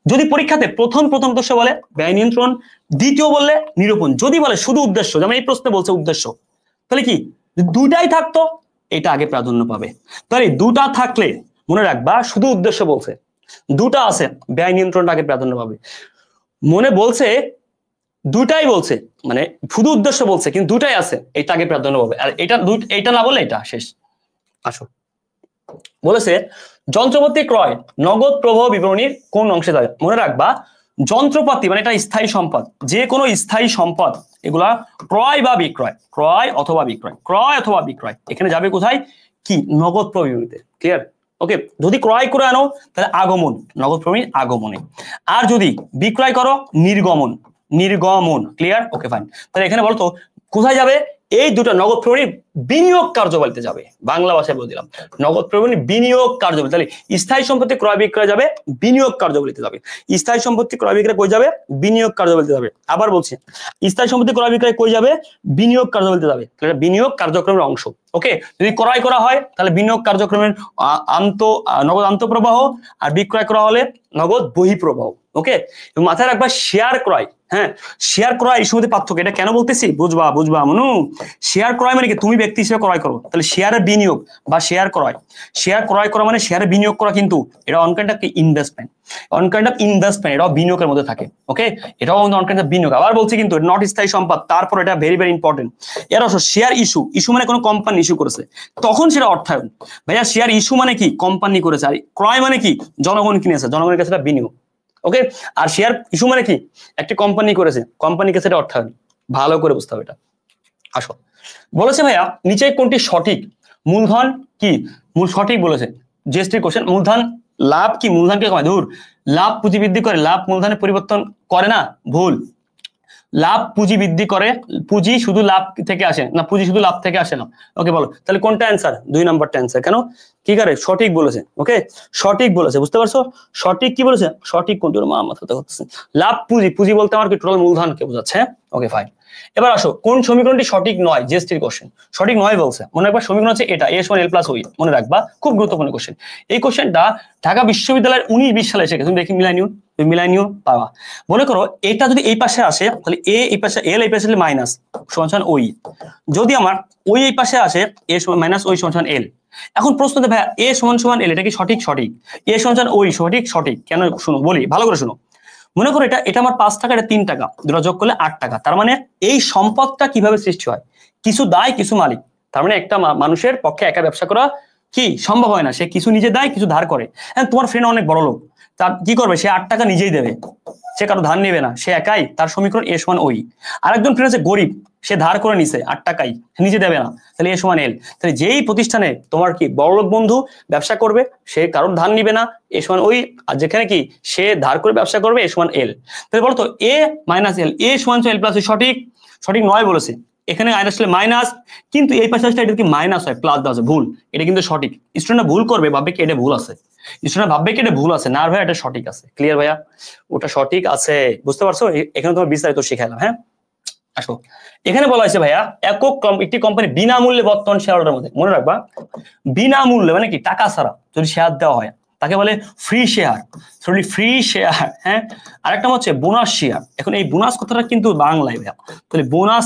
যদি পরীক্ষাতে প্রথম উদ্দেশ্য বলে ব্যয় নিয়ন্ত্রণ, দ্বিতীয় বললে নিরূপণ, যদি বলে শুধু উদ্দেশ্য, যেমন এই প্রশ্নে বলছে উদ্দেশ্য, তাহলে কি দুটাই থাকতো এটা আগে প্রাধান্য পাবে। তাহলে দুটা থাকলে মনে রাখবা শুধু উদ্দেশ্য বলছে, দুটা আছে, ব্যয় নিয়ন্ত্রণটা আগে প্রাধান্য পাবে। মনে বলছে দুটাই বলছে, মানে শুধু উদ্দেশ্য বলছে কিন্তু দুটাই আছে, এটা আগে প্রাধান্য পাবে। আর এটা না বলে এটা শেষ। আসো, বলেছে যন্ত্রপাতি ক্রয় নগদ প্রবাহ বিবরণীর কোন অংশে যাবে? মনে রাখবা যন্ত্রপাতি মানে এটা স্থায়ী সম্পদ, যে কোনো স্থায়ী সম্পদ এগুলা ক্রয় বা বিক্রয়, ক্রয় অথবা বিক্রয়, এখানে যাবে কোথায়? কি? নগদ প্রবাহ বিবরণীতে। ক্লিয়ার? ওকে, যদি ক্রয় করে আনো তাহলে আগমন, নগদ প্রবাহ আগমনে, আর যদি বিক্রয় করো নির্গমন। ক্লিয়ার? Okay fine. তাহলে এখানে বলতো কোথায় যাবে? এই দুটো নগদ প্রবাহী বিনিয়োগ কার্যবলিতে যাবে, বাংলা ভাষায় বলে দিলাম, নগদ প্রবাহী বিনিয়োগ কার্যবলী। তাহলে স্থায়ী সম্পত্তি ক্রয় বিক্রয় যাবে বিনিয়োগ কার্যবলিতে যাবে, স্থায়ী সম্পত্তি ক্রয় বিক্রয় কই যাবে? বিনিয়োগ কার্যবলিতে যাবে। আবার বলছি, স্থায়ী সম্পত্তি ক্রয় বিক্রয় কই যাবে? বিনিয়োগ কার্যবলিতে যাবে। তাহলে বিনিয়োগ কার্যক্রমের অংশ। ওকে, যদি ক্রয় করা হয় তাহলে বিনিয়োগ কার্যক্রমের নগদ আন্তঃপ্রবাহ, আর বিক্রয় করা হলে নগদ বহিঃপ্রবাহ। ওকে, মাথায় রাখবা শেয়ার ক্রয়, হ্যাঁ শেয়ার ক্রয় এই সময় পার্থক্য। এটা কেন বলতেছি বুঝবা মনু। শেয়ার ক্রয় মানে কি? তুমি ব্যক্তি হিসেবে ক্রয় করো, তাহলে শেয়ারের বিনিয়োগ বা শেয়ার ক্রয় করা মানে শেয়ারে বিনিয়োগ করা, কিন্তু এটা অন কাইন্ড অফ ইনভেস্টমেন্ট, এটাও বিনিয়োগের মধ্যে থাকে। ওকে, এটাও অন কাইন্ড অফ বিনিয়োগ। আবার বলছি কিন্তু নট স্থায়ী সম্পদ, তারপর এটা ভেরি ভেরি ইম্পর্টেন্ট। এর অবশ্য শেয়ার ইস্যু মানে কোনো কোম্পানি ইস্যু করেছে, তখন সেটা অর্থায়ন। ভাইয়া শেয়ার ইস্যু মানে কি? কোম্পানি করেছে। আর ক্রয় মানে কি? জনগণ কিনেছে, জনগণের কাছে এটা বিনিয়োগ। ওকে, আর শেয়ার ইস্যু মানে কি? একটি কোম্পানি করেছে, কোম্পানিকে সেটা অর্থায়ন। ভালো করে বুঝতে হবে এটা। আসো, বলেছে ভাইয়া নিচে কোনটি সঠিক? মূলধন কি? সঠিক বলেছে, জিএসটি কোশ্চেন। মূলধন লাভ কি? মূলধনকে কমায়? ধুর, লাভ পুঁজি বৃদ্ধি করে, লাভ মূলধনের পরিবর্তন করে না, ভুল। লাভ পুঁজি বৃদ্ধি করে, পুঁজি শুধু লাভ থেকে আসে না, পুঁজি শুধু লাভ থেকে আসে না। ওকে বলো তাহলে কোনটা অ্যান্সার? 2 নম্বরটা অ্যান্সার। কেন? কি করে সঠিক বলেছে, ওকে সঠিক বলেছে, বুঝতে পারছো সঠিক কি বলেছে, সঠিক কোনটি মাথাতে করতেছে লাভ পুঁজি, পুঁজি বলতে আমার কি টোটাল মূলধনকে বোঝাচ্ছে, ওকে ফাইন। এবার আসো কোন সমীকরণটি সঠিক নয়, জিএসটির কোশ্চেন সঠিক নয় বলছে, মনে রাখবা সমীকরণ হচ্ছে এটা a=l + ওই, মনে রাখবা খুব গুরুত্বপূর্ণ কোশ্চেন। এই কোশ্চেনটা ঢাকা বিশ্ববিদ্যালয়ের 19-20 সালে এসে গেছে, তুমি দেখি মিলাই নিও, তুমি মিলাই নিও পাবা। মনে করো এটা যদি এই পাশে আসে তাহলে a এই পাশে l এই পাশে মাইনাস সমান ওই, যদি আমার ওই এই পাশে আসে a মাইনাস ওই সমান l। এখন প্রশ্নতে ভাই a সমান l এটা কি সঠিক, সঠিক, a সমান ওই সঠিক, সঠিক কেন শুনো বলি ভালো করে শুনো। মনে করো এটা আমার 5 টাকা, এটা 3 টাকা, দুটো যোগ করলে 8 টাকা। তার মানে এই সম্পদটা কিভাবে সৃষ্টি হয়, কিছু দায় কিছু মালিক। তার মানে একটা মানুষের পক্ষে একা ব্যবসা করা কি সম্ভব হয় না, সে কিছু নিজে দেয় কিছু ধার করে। হ্যাঁ তোমার ফ্রেন্ড অনেক বড় লোক, তার কি করবে, সে 8 টাকা নিজেই দেবে, সে কারো ধার নেবে না, সে একাই, তার সমীকরণ a সমান ওই। আরেকজন ফ্রেন্ড আছে গরিব, সে ধার করে নিছে 8 টাকাই, নিজে দেবে না, তাহলে a সমান l। তাহলে যেই প্রতিষ্ঠানে তোমার কি বড়লোক বন্ধু ব্যবসা করবে, সে কারোর ধার নিবে না, a সমান ওই। আর যেখানে কি সে ধার করে ব্যবসা করবে, a সমান l। তাহলে বলতো a মাইনাস l, a সমান l প্লাস সঠিক, সঠিক নয় বলেছে। এখানে আসলে মাইনাস, কিন্তু এই পাশে আসলে এটা কি মাইনাস হয় প্লাস দেওয়া আছে, ভুল, এটা কিন্তু সঠিক। স্টুডেন্টরা ভুল করবে, ভাববে কি এটা ভুল আছে, স্টুডেন্ট ভাববে কি এটা ভুল আছে, না ভাই এটা সঠিক আছে, ক্লিয়ার ভাইয়া, ওটা সঠিক আছে, বুঝতে পারছো। এখানে তোমার বিস্তারিত শিখাইলাম। হ্যাঁ আসো, এখানে বলা হয়েছে ভাইয়া একটি কোম্পানি বিনামূল্যে বর্তমান শেয়ার হোল্ডার মধ্যে, মনে রাখবা বিনামূল্যে মানে কি টাকা ছাড়া যদি শেয়ার দেওয়া হয় তাকে বলে ফ্রি শেয়ার, ফ্রি শেয়ার। হ্যাঁ আরেকটা হচ্ছে বোনাস শেয়ার। এখন এই বোনাস কথাটা কিন্তু বাংলায় ভাইয়া, তাহলে বোনাস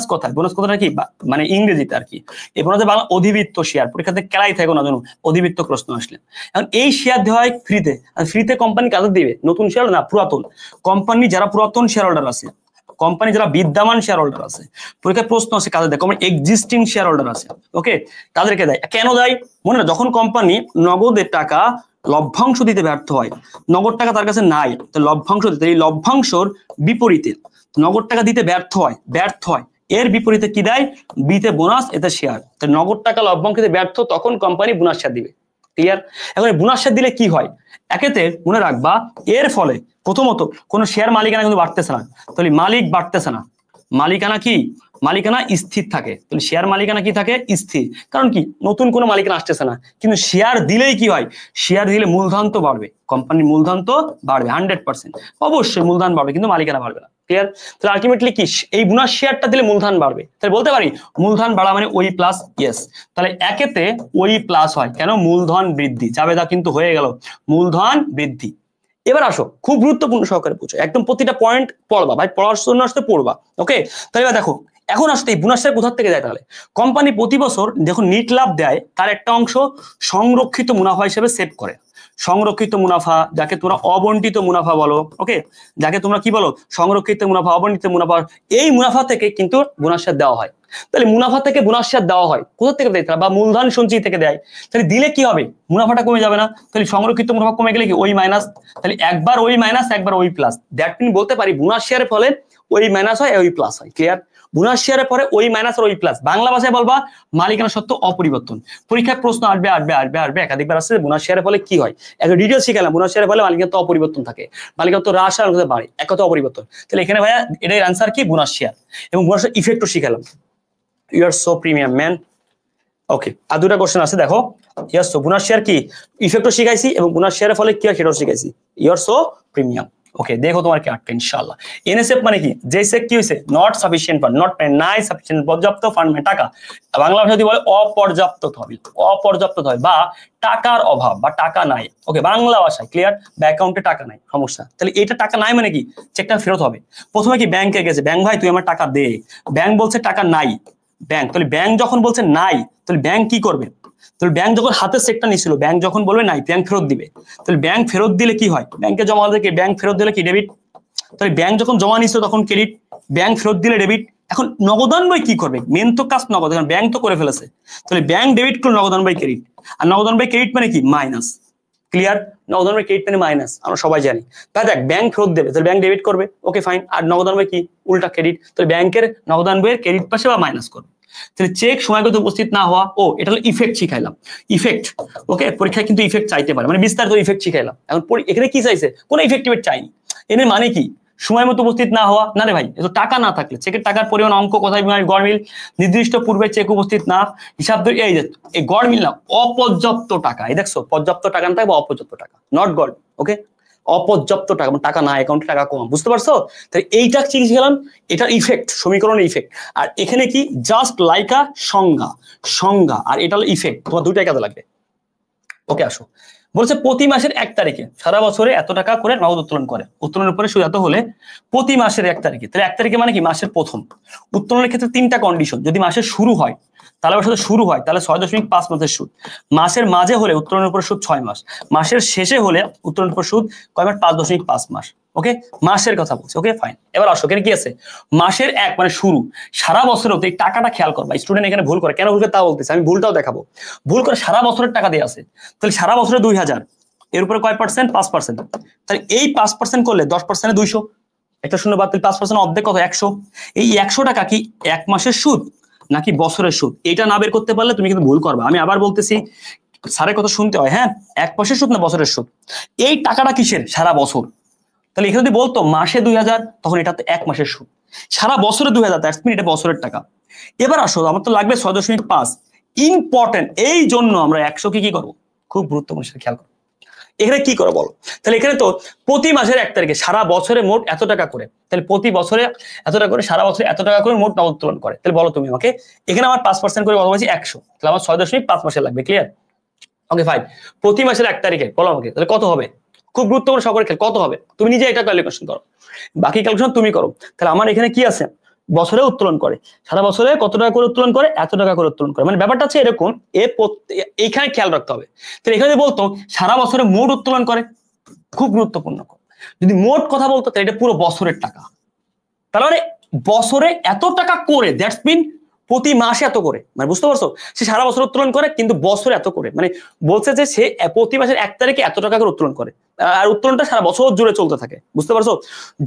কথাটা কি মানে ইংরেজিতে আর কি, এই বোনাসে বাংলা অধিবৃত্ত শেয়ার, পরীক্ষাতে কেলাই থাকো না জানো অধিবৃত্ত প্রশ্ন আসলে। এখন এই শেয়ার দেওয়া হয় ফ্রিতে, ফ্রিতে কোম্পানি কাদের দিবে, নতুন শেয়ার না পুরাতন কোম্পানি, যারা পুরাতন শেয়ার হোল্ডার আছে, কোম্পানি যারা বিদ্যমান শেয়ার হোল্ডার আছে, পরীক্ষায় প্রশ্ন আছে কাদের দেয়, কোম্পানি এক্সিস্টিং শেয়ার হোল্ডার আছে, ওকে তাদেরকে দেয়। কেন দেয় মনে না, যখন কোম্পানি নগদের টাকা লভ্যাংশ দিতে ব্যর্থ হয়, নগদ টাকা তার কাছে নাই, তো লভ্যাংশ দিতে, এই লভ্যাংশর বিপরীতে নগদ টাকা দিতে ব্যর্থ হয়, এর বিপরীতে কি দেয়, বিতে বোনাস, এতে শেয়ার। তো নগদ টাকা লভ্যাংশ দিতে ব্যর্থ, তখন কোম্পানি বোনাস শেয়ার দিবে, ক্লিয়ার। এখন বোনাস শেয়ার দিলে কি হয়, একেতে মনে রাখবা এর ফলে প্রথমত কোন শেয়ার মালিকানা কিন্তু বাড়তেছে না, তাহলে মালিক বাড়তেছে না, মালিকানা কি, মালিকানা স্থির থাকে, তাহলে শেয়ার মালিকানা কি থাকে, স্থির। কারণ কি নতুন কোনো মালিকানা আসতেছে না, কিন্তু শেয়ার দিলেই কি হয়, শেয়ার দিলে মূলধন তো বাড়বে, কোম্পানির মূলধন তো বাড়বে 100%, অবশ্যই মূলধন বাড়বে কিন্তু মালিকানা বাড়বে না, ক্লিয়ার। তাহলে আলটিমেটলি কি এই বোনাস শেয়ারটা দিলে মূলধন বাড়বে, তাহলে বলতে পারি মূলধন বাড়া মানে ওই প্লাস, ইয়েস, তাহলে একেতে ওই প্লাস হয়, কেন মূলধন বৃদ্ধি, জাবেদা কিন্তু হয়ে গেল মূলধন বৃদ্ধি। এবার আসো খুব গুরুত্বপূর্ণ সহকারে বুঝো, একদম প্রতিটা পয়েন্ট পড়বা ভাই, পড়ার জন্য আসতে পড়বা, ওকে। তাহলে এবার দেখো এখন আসতে এই বোনাস শেয়ার কোথা থেকে দেয়, তাহলে কোম্পানি প্রতি বছর যখন নিট লাভ দেয় তার একটা অংশ সংরক্ষিত মুনাফা হিসেবে সেভ করে, সংরক্ষিত মুনাফা, যাকে তোমরা অবন্টিত মুনাফা বলো, ওকে, যাকে তোমরা কি বলো সংরক্ষিত মুনাফা, অবন্টিত মুনাফা, এই মুনাফা থেকে কিন্তু বোনাস শেয়ার দেওয়া হয়। তাহলে মুনাফা থেকে বোনাস শেয়ার দেওয়া হয়, কোথা থেকে দেয়, বা মূলধন সঞ্চয় থেকে দেয়, তাহলে দিলে কি হবে, মুনাফাটা কমে যাবে না, তাহলে সংরক্ষিত মুনাফা কমে গেলে কি ওই মাইনাস, তাহলে একবার ওই মাইনাস একবার ওই প্লাস, দ্যাট মিন বলতে পারি বোনাস শেয়ারের ফলে ওই মাইনাস হয় ওই প্লাস হয়, ক্লিয়ার। বোনাস শেয়ারের পরে ওই মাইনাস আর ওই প্লাস, বাংলা ভাষায় বলবা মালিকানা সত্ত্ব অপরিবর্তন। পরীক্ষায় প্রশ্ন আসবে একাধিকবার আসছে, বোনাস শেয়ারের ফলে কি হয়, একটা ডিটেইলস শিখালাম, বোনাস শেয়ারের ফলে মালিকানা তো অপরিবর্তন থাকে, মালিকানা তো হ্রাস আর বাড়ে, এক কথা অপরিবর্তন। তাহলে এখানে ভাইয়া এটার অ্যান্সার কি, বোনাস শেয়ার, এবং বোনাসের ইফেক্টও শিখালাম। You are so premium man, okay. আর দুটা কোশ্চেন আছে দেখো, ইয়াস সো বোনাস শেয়ার কি ইফেক্টও শিখাইছি, এবং বোনাস শেয়ারের ফলে কি হয় সেটাও শিখাইছি, ইউ আর সো প্রিমিয়াম, ওকে। দেখো তোমার কি আটকা ইনশাআল্লাহ। এনএসএফ মানে কি, যে চেক কি হইছে, নট সাফিসিয়েন্ট ফান্ড, নট নাই সাফিসিয়েন্ট, পর্যাপ্ত ফান্ড মানে টাকা, বাংলা ভাষায় যদি বলে অপর্যাপ্ত তহবিল, অপর্যাপ্ত তহবিল বা টাকার অভাব বা টাকা নাই, ওকে বাংলা ভাষায় ক্লিয়ার, অ্যাকাউন্টে টাকা নাই সমস্যা। তাহলে এটা টাকা নাই মানে কি, চেকটা ফেরত হবে। প্রথমে কি ব্যাংকে গেছে, ব্যাংক ভাই তুই আমার টাকা দে, ব্যাংক বলছে টাকা নাই, ব্যাংক, তাহলে ব্যাংক যখন বলছে নাই, তাহলে ব্যাংক কি করবে, তাহলে ব্যাংক যখন হাতে চেকটা নিছিল, ব্যাংক যখন বলবে নাই, ব্যাংক ফেরত দিবে। তাহলে ব্যাংক ফেরত দিলে কি হয়, ব্যাংকে জমা দিলে, ব্যাংক ফেরত দিলে কি ডেবিট, তাহলে ব্যাংক যখন জমা নিছিল তখন ক্রেডিট, ব্যাংক ফেরত দিলে ডেবিট। এখন নগদান বই কি করবে, মেন তো কাজ নগদ, কারণ ব্যাংক তো করে ফেলেছে, তাহলে ব্যাংক ডেবিট করলে নগদান বই ক্রেডিট, আর নগদান বই ক্রেডিট মানে কি মাইনাস, ক্লিয়ার। নগদান বই ক্রেডিট মানে মাইনাস, আমরা সবাই জানি। তাই দেখ ব্যাংক ফেরত দেবে, তাহলে ব্যাংক ডেবিট করবে, ওকে ফাইন। আর নগদান বই কি উল্টা ক্রেডিট, তাহলে ব্যাংকের নগদান বইয়ের ক্রেডিট পাশে বা মাইনাস করবে। তাহলে চেক সময়গত উপস্থিত না হওয়া, ও এটা হলো ইফেক্ট শিখাইলাম, ইফেক্ট, ওকে। পরীক্ষায় কিন্তু ইফেক্ট চাইতে পারে, মানে বিস্তারিত ইফেক্ট শিখাইলাম। এখন এখানে কি চাইছে, কোনো ইফেক্টিভ চাইনি, এর মানে কি সময় মতো উপস্থিত না হওয়া, না রে ভাই, এত টাকা না থাকলে চেকের টাকার পরিমাণ অঙ্ক কোথায় গড় মিল, নির্দিষ্ট পূর্বে চেক উপস্থিত না, হিসাব ধরে এই যে এই গড় মিল না, অপর্যাপ্ত টাকা, এই দেখছো পর্যাপ্ত টাকা না থাকবে অপর্যাপ্ত টাকা, নট গড়। ওকে, অপর্যাপ্ত টাকা মানে টাকা না, অ্যাকাউন্টে টাকা কম, বুঝতে পারছো? তাই এইটা শিখে গেলাম, এটার ইফেক্ট, সমীকরণের ইফেক্ট। আর এখানে কি জাস্ট লাইকা সংজ্ঞা, সংজ্ঞা, আর এটা হলো ইফেক্ট, তোমার দুইটাই কাজে লাগবে। ওকে, আসো, বলছে প্রতি মাসের 1 তারিখে সারা বছরে এত টাকা করে নগদ উত্তোলন করে, উত্তোলনের উপরে সুদ এত হলে প্রতি মাসের 1 তারিখে, তাহলে 1 তারিখে মানে কি মাসের প্রথম। উত্তোলনের ক্ষেত্রে 3টা কন্ডিশন, যদি মাসের শুরু হয় তাহলে ওর সাথে শুরু হয় তাহলে 6.5 মাসের সুদ, মাসের মাঝে হলে উত্তোলনের উপর সুদ 6 মাস, মাসের শেষে হলে উত্তোলনের উপর সুদ কয় মাস, 5.5 মাস। ওকে, মাসের কথা বলছে। ওকে ফাইন, এবার আসো এখানে কি আছে, মাসের 1 মানে শুরু, সারা বছরেও এই টাকাটা খেয়াল করবা, স্টুডেন্ট এখানে ভুল করে, কেন ভুল করে তা বলতেছে, আমি ভুলটাও দেখাবো। ভুল করে সারা বছরের টাকা দিয়ে আছে, তাহলে সারা বছরে 2000, এর উপরে কয় পার্সেন্ট, 5%, তাহলে এই 5% করলে 10% 200, একটা শূন্য বাদ, 5% অর্ধেক কত, 100। এই 100 টাকা কি 1 মাসের সুদ নাকি বছরের সুদ, এটা না বের করতে পারলে তুমি কিন্তু ভুল করবা। আমি আবার বলতেছি, স্যারের কথা শুনতে হয়, হ্যাঁ, 1 মাসের সুদ না বছরের সুদ, এই টাকাটা কিসের, সারা বছর। তাহলে এখানে যদি বলতো মাসে 2000, তখন এটা তো 1 মাসের সুদ, সারা বছরে 2000, দ্যাটস মিন এটা বছরের টাকা। এবার আসো, আমার তো লাগবে 6.5, ইম্পর্টেন্ট, এই জন্য আমরা 100 কি করবো, খুব গুরুত্বপূর্ণ সেটা খেয়াল করো। এখানে কি করে বলো, তাহলে এখানে তো প্রতি মাসের 1 তারিখে সারা বছরে মোট এত টাকা করে, তাহলে প্রতি বছরে এত টাকা করে, সারা বছরে এত টাকা করে মোট নগদ উত্তোলন করে, তাহলে বলো তুমি আমাকে, এখানে আমার 5% করে কত বলছি, 100, তাহলে আমার 6.5 মাসে লাগবে, ক্লিয়ার? ওকে ফাইন, প্রতি মাসের 1 তারিখে বলো আমাকে, তাহলে কত হবে, খুব গুরুত্বপূর্ণ সকলের খেয়াল, কত হবে, তুমি নিজে এটা ক্যালকুলেশন করো, বাকি ক্যালকুলেশন তুমি করো। তাহলে আমার এখানে কি আছে, বছরে উত্তোলন করে, সারা বছরে কত টাকা করে উত্তোলন করে, এত টাকা করে উত্তোলন করে, মানে ব্যাপারটা হচ্ছে এরকম, এইখানে খেয়াল রাখতে হবে। তাহলে এখানে বলতো সারা বছরে মোট উত্তোলন করে, খুব গুরুত্বপূর্ণ, যদি মোট কথা বলতো তাহলে এটা পুরো বছরের টাকা, তাহলে বছরে এত টাকা করে, দ্যাটস মিন প্রতি মাসে এত করে, মানে বুঝতে পারছো, সে সারা বছর উত্তোলন করে কিন্তু বছরে এত করে, মানে বলছে যে সে প্রতি মাসের 1 তারিখে এত টাকা করে উত্তোলন করে, আর উত্তোলনটা সারা বছর জুড়ে চলতে থাকে, বুঝতে পারছো?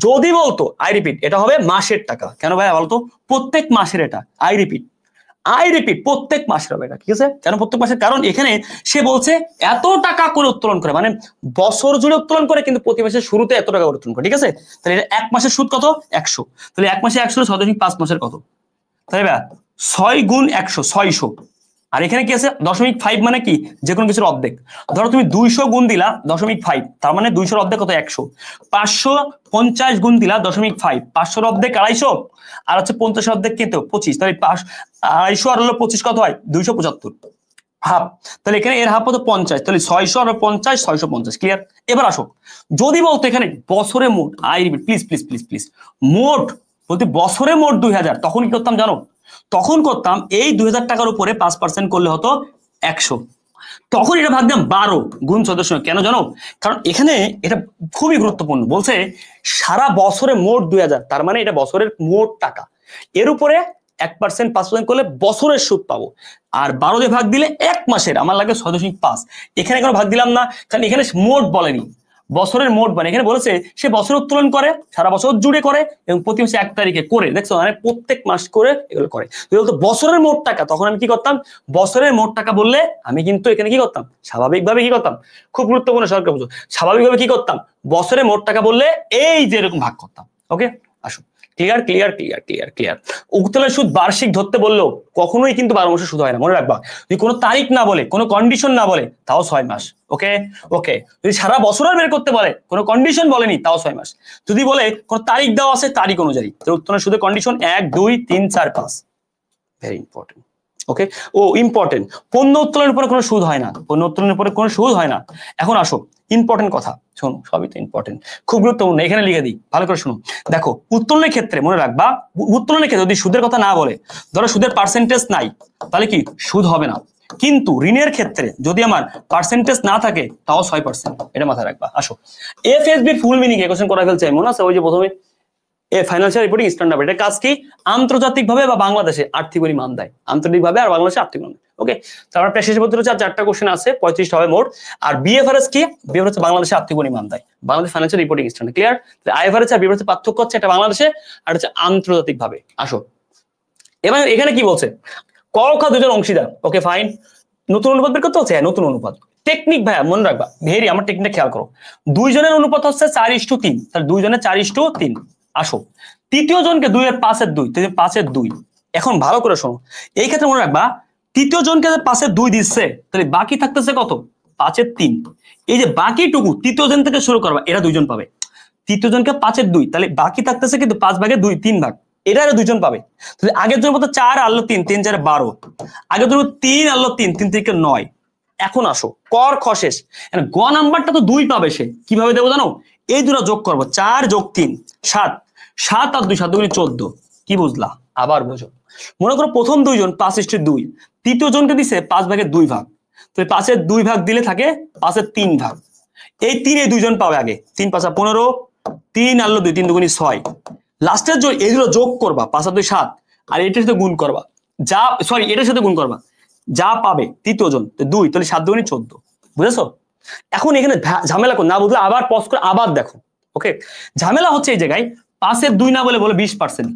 যদি বলতো, আই রিপিট, এটা হবে মাসের টাকা, কেন ভাই বলতো, প্রত্যেক মাসের, এটা আই রিপিট প্রত্যেক মাসের হবে এটা, ঠিক আছে? কেন প্রত্যেক মাসের, কারণ এখানে সে বলছে এত টাকা করে উত্তোলন করে, মানে বছর জুড়ে উত্তোলন করে কিন্তু প্রতি মাসের শুরুতে এত টাকা করে উত্তোলন করে, ঠিক আছে? তাহলে এটা 1 মাসের সুদ কত, 100, তাহলে 1 মাসে 100, 6.5 মাসের কত, তাহলে 6 গুণ 100, 600, আর এখানে কি আছে 0.5, মানে কি যে কোনো কিছুর অর্ধেক, ধরো তুমি 200 গুণ দিলা 0.5, তার মানে 200 অর্ধেক কত, 100, 550 গুণ দিলা 0.5, 500 অর্ধেক 250, আর হচ্ছে 50 অর্ধেক কিন্তু 25, তাহলে 250 আর হলো 25 কত হয়, 275, হাফ, তাহলে এখানে এর হাফ কত, 50, তাহলে 600 আর 50, 650, ক্লিয়ার? এবার আসো, যদি বলতো এখানে বছরে মোট, I repeat, please please please please, মোট বলতে বছরে মোট 2000, তখন কি করতাম জানো, তখন করতাম এই 2000 টাকার উপরে 5% করলে হতো 100, তখন এটা ভাগতাম 12 গুণ 1400, কেন জানো, কারণ এখানে এটা খুবই গুরুত্বপূর্ণ, বলছে সারা বছরে মোট 2000, তার মানে এটা বছরের মোট টাকা, এর উপরে 1% 5% করলে বছরের সুদ পাবো, আর 12 দিয়ে ভাগ দিলে 1 মাসের, আমার লাগে 6.5, এখানে কোনো ভাগ দিলাম না, কারণ এখানে মোট বলেনি, বছরের মোট, মানে এখানে বলেছে সে বছর উত্তোলন করে, সারা বছর জুড়ে করে, এবং প্রতি মাসে 1 তারিখে করে, দেখছো, মানে প্রত্যেক মাস করে এগুলো করে, তো বছরের মোট টাকা, তখন আমি কি করতাম, বছরের মোট টাকা বললে আমি কিন্তু এখানে কি করতাম, স্বাভাবিকভাবে কি করতাম, খুব গুরুত্বপূর্ণ সরকার বুঝো, স্বাভাবিকভাবে কি করতাম, বছরের মোট টাকা বললে এই যে এরকম ভাগ করতাম। ওকে, আসুন, clear clear clear clear clear. উত্তোলনের সুদ বার্ষিক ধরতে বললেও কখনোই কিন্তু 12 মাসের সুদ হয় না, মনে রাখবা, যদি কোনো তারিখ না বলে, কোনো কন্ডিশন না বলে, তাও 6 মাস। ওকে ওকে, যদি সারা বছরের বের করতে বলে, কোনো কন্ডিশন বলেনি, তাও 6 মাস। যদি বলে কোনো তারিখ দেওয়া আছে, তারিখ অনুযায়ী, তো উত্তোলনের সুদের কন্ডিশন 1 2 3 4 5, ভেরি ইম্পর্টেন্ট। ওকে, ও ইম্পর্টেন্ট, পণ্য উত্তোলনের উপরে কোনো সুদ হয় না, পণ্য উত্তোলনের উপরে কোনো সুদ হয় না। এখন আসো ইম্পর্টেন্ট কথা, শোনো, সবই তো ইম্পর্টেন্ট, খুব গুরুত্বপূর্ণ, এখানে লিখে দিই, ভালো করে শুনো। দেখো, উত্তোলনের ক্ষেত্রে মনে রাখবা, উত্তোলনের ক্ষেত্রে যদি সুদের কথা না বলে, ধরো সুদের পার্সেন্টেজ নাই, তাহলে কি সুদ হবে না, কিন্তু ঋণের ক্ষেত্রে যদি আমার পার্সেন্টেজ না থাকে, তাও 6%, এটা মাথায় রাখবা। আসো, এফএসবি ফুল মিনিং কোশ্চেন করা ফেলছে, মনে আছে ওই যে প্রথমে ফাইন্যান্সিয়াল রিপোর্টিং স্ট্যান্ডার্ড, এটা কাজ কি, আন্তর্জাতিকভাবে বা বাংলাদেশে আর্থিক পরিমাণ দেয়, আন্তর্জাতিকভাবে আর বাংলাদেশে আর্থিক পরিমাণ। ওকে, তারপর প্রেসিডেন্ট পদ্ধতি হচ্ছে 4টা কোশ্চেন আছে, 35 হবে মোট। আর বিএফআরএস কি, বিএফআরএস হচ্ছে বাংলাদেশে আর্থিক পরিমাণ দেয়, Bangladesh financial reporting standard, clear? IFRS আর বিএফআরএস পার্থক্য হচ্ছে এটা বাংলাদেশে আর হচ্ছে আন্তর্জাতিকভাবে। আসো, এবার এখানে কি বলছে, ক খ দুজন অংশীদার। ওকে ফাইন, নতুন অনুপাত বের করতে হচ্ছে, নতুন অনুপাত, টেকনিক ভাইয়া মনে রাখবা, ভেরি আমার টেকনিক খেয়াল করো। দুইজনের অনুপাত হচ্ছে 4:3, তাহলে দুইজনের 4:3। আসো তৃতীয় জনকে 2/5 5/2। এখন ভালো করে শোনো, এই ক্ষেত্রে মনে রাখবা তৃতীয় জনকে 5/2 দিচ্ছে, তাহলে বাকি থাকতেছে কত? 5/3। এই যে বাকিটুকু তৃতীয় জন থেকে শুরু করবা, এরা দুইজন পাবে। তৃতীয় জনকে 5/2, তাহলে বাকি থাকতেছে কিন্তু 5/2, 3 ভাগ, এটা আরো দুইজন পাবে। তাহলে আগের জন মতো 4 আনলো 3, 3 4 12। আগের জন 3 আনলো 3, 3 থেকে 9। এখন আসো কর খ শেষ, গ নাম্বারটা তো 2 পাবে সে, কিভাবে দেবো জানো? এই দুটো যোগ করবো, 4 + 3 7, 7 আর 2 7 × 14। কি বুঝলা? আবার বুঝো। মনে করো প্রথম দুইজন 5:2, তৃতীয় জনকে দিছে 5/2 ভাগ, তাহলে 5/2 ভাগ দিলে থাকে 5/3 ভাগ। এই 3 এই দুইজন পাবে আগে, 3 5 15, 3 আনলো 2, 3 2 6। লাস্টের জন্য এগুলো যোগ করবা, 5 আর 2 7, আর এটার সাথে গুণ করবা, যা সরি এটার সাথে গুণ করবা, যা পাবে তৃতীয় জন 2, তাহলে 7 2 14। বুঝেছো? এখন এখানে ঝামেলা না বুঝলে আবার পজ করে আবার দেখো। ওকে, ঝামেলা হচ্ছে এই জায়গায় 5/2 না বলে 20%,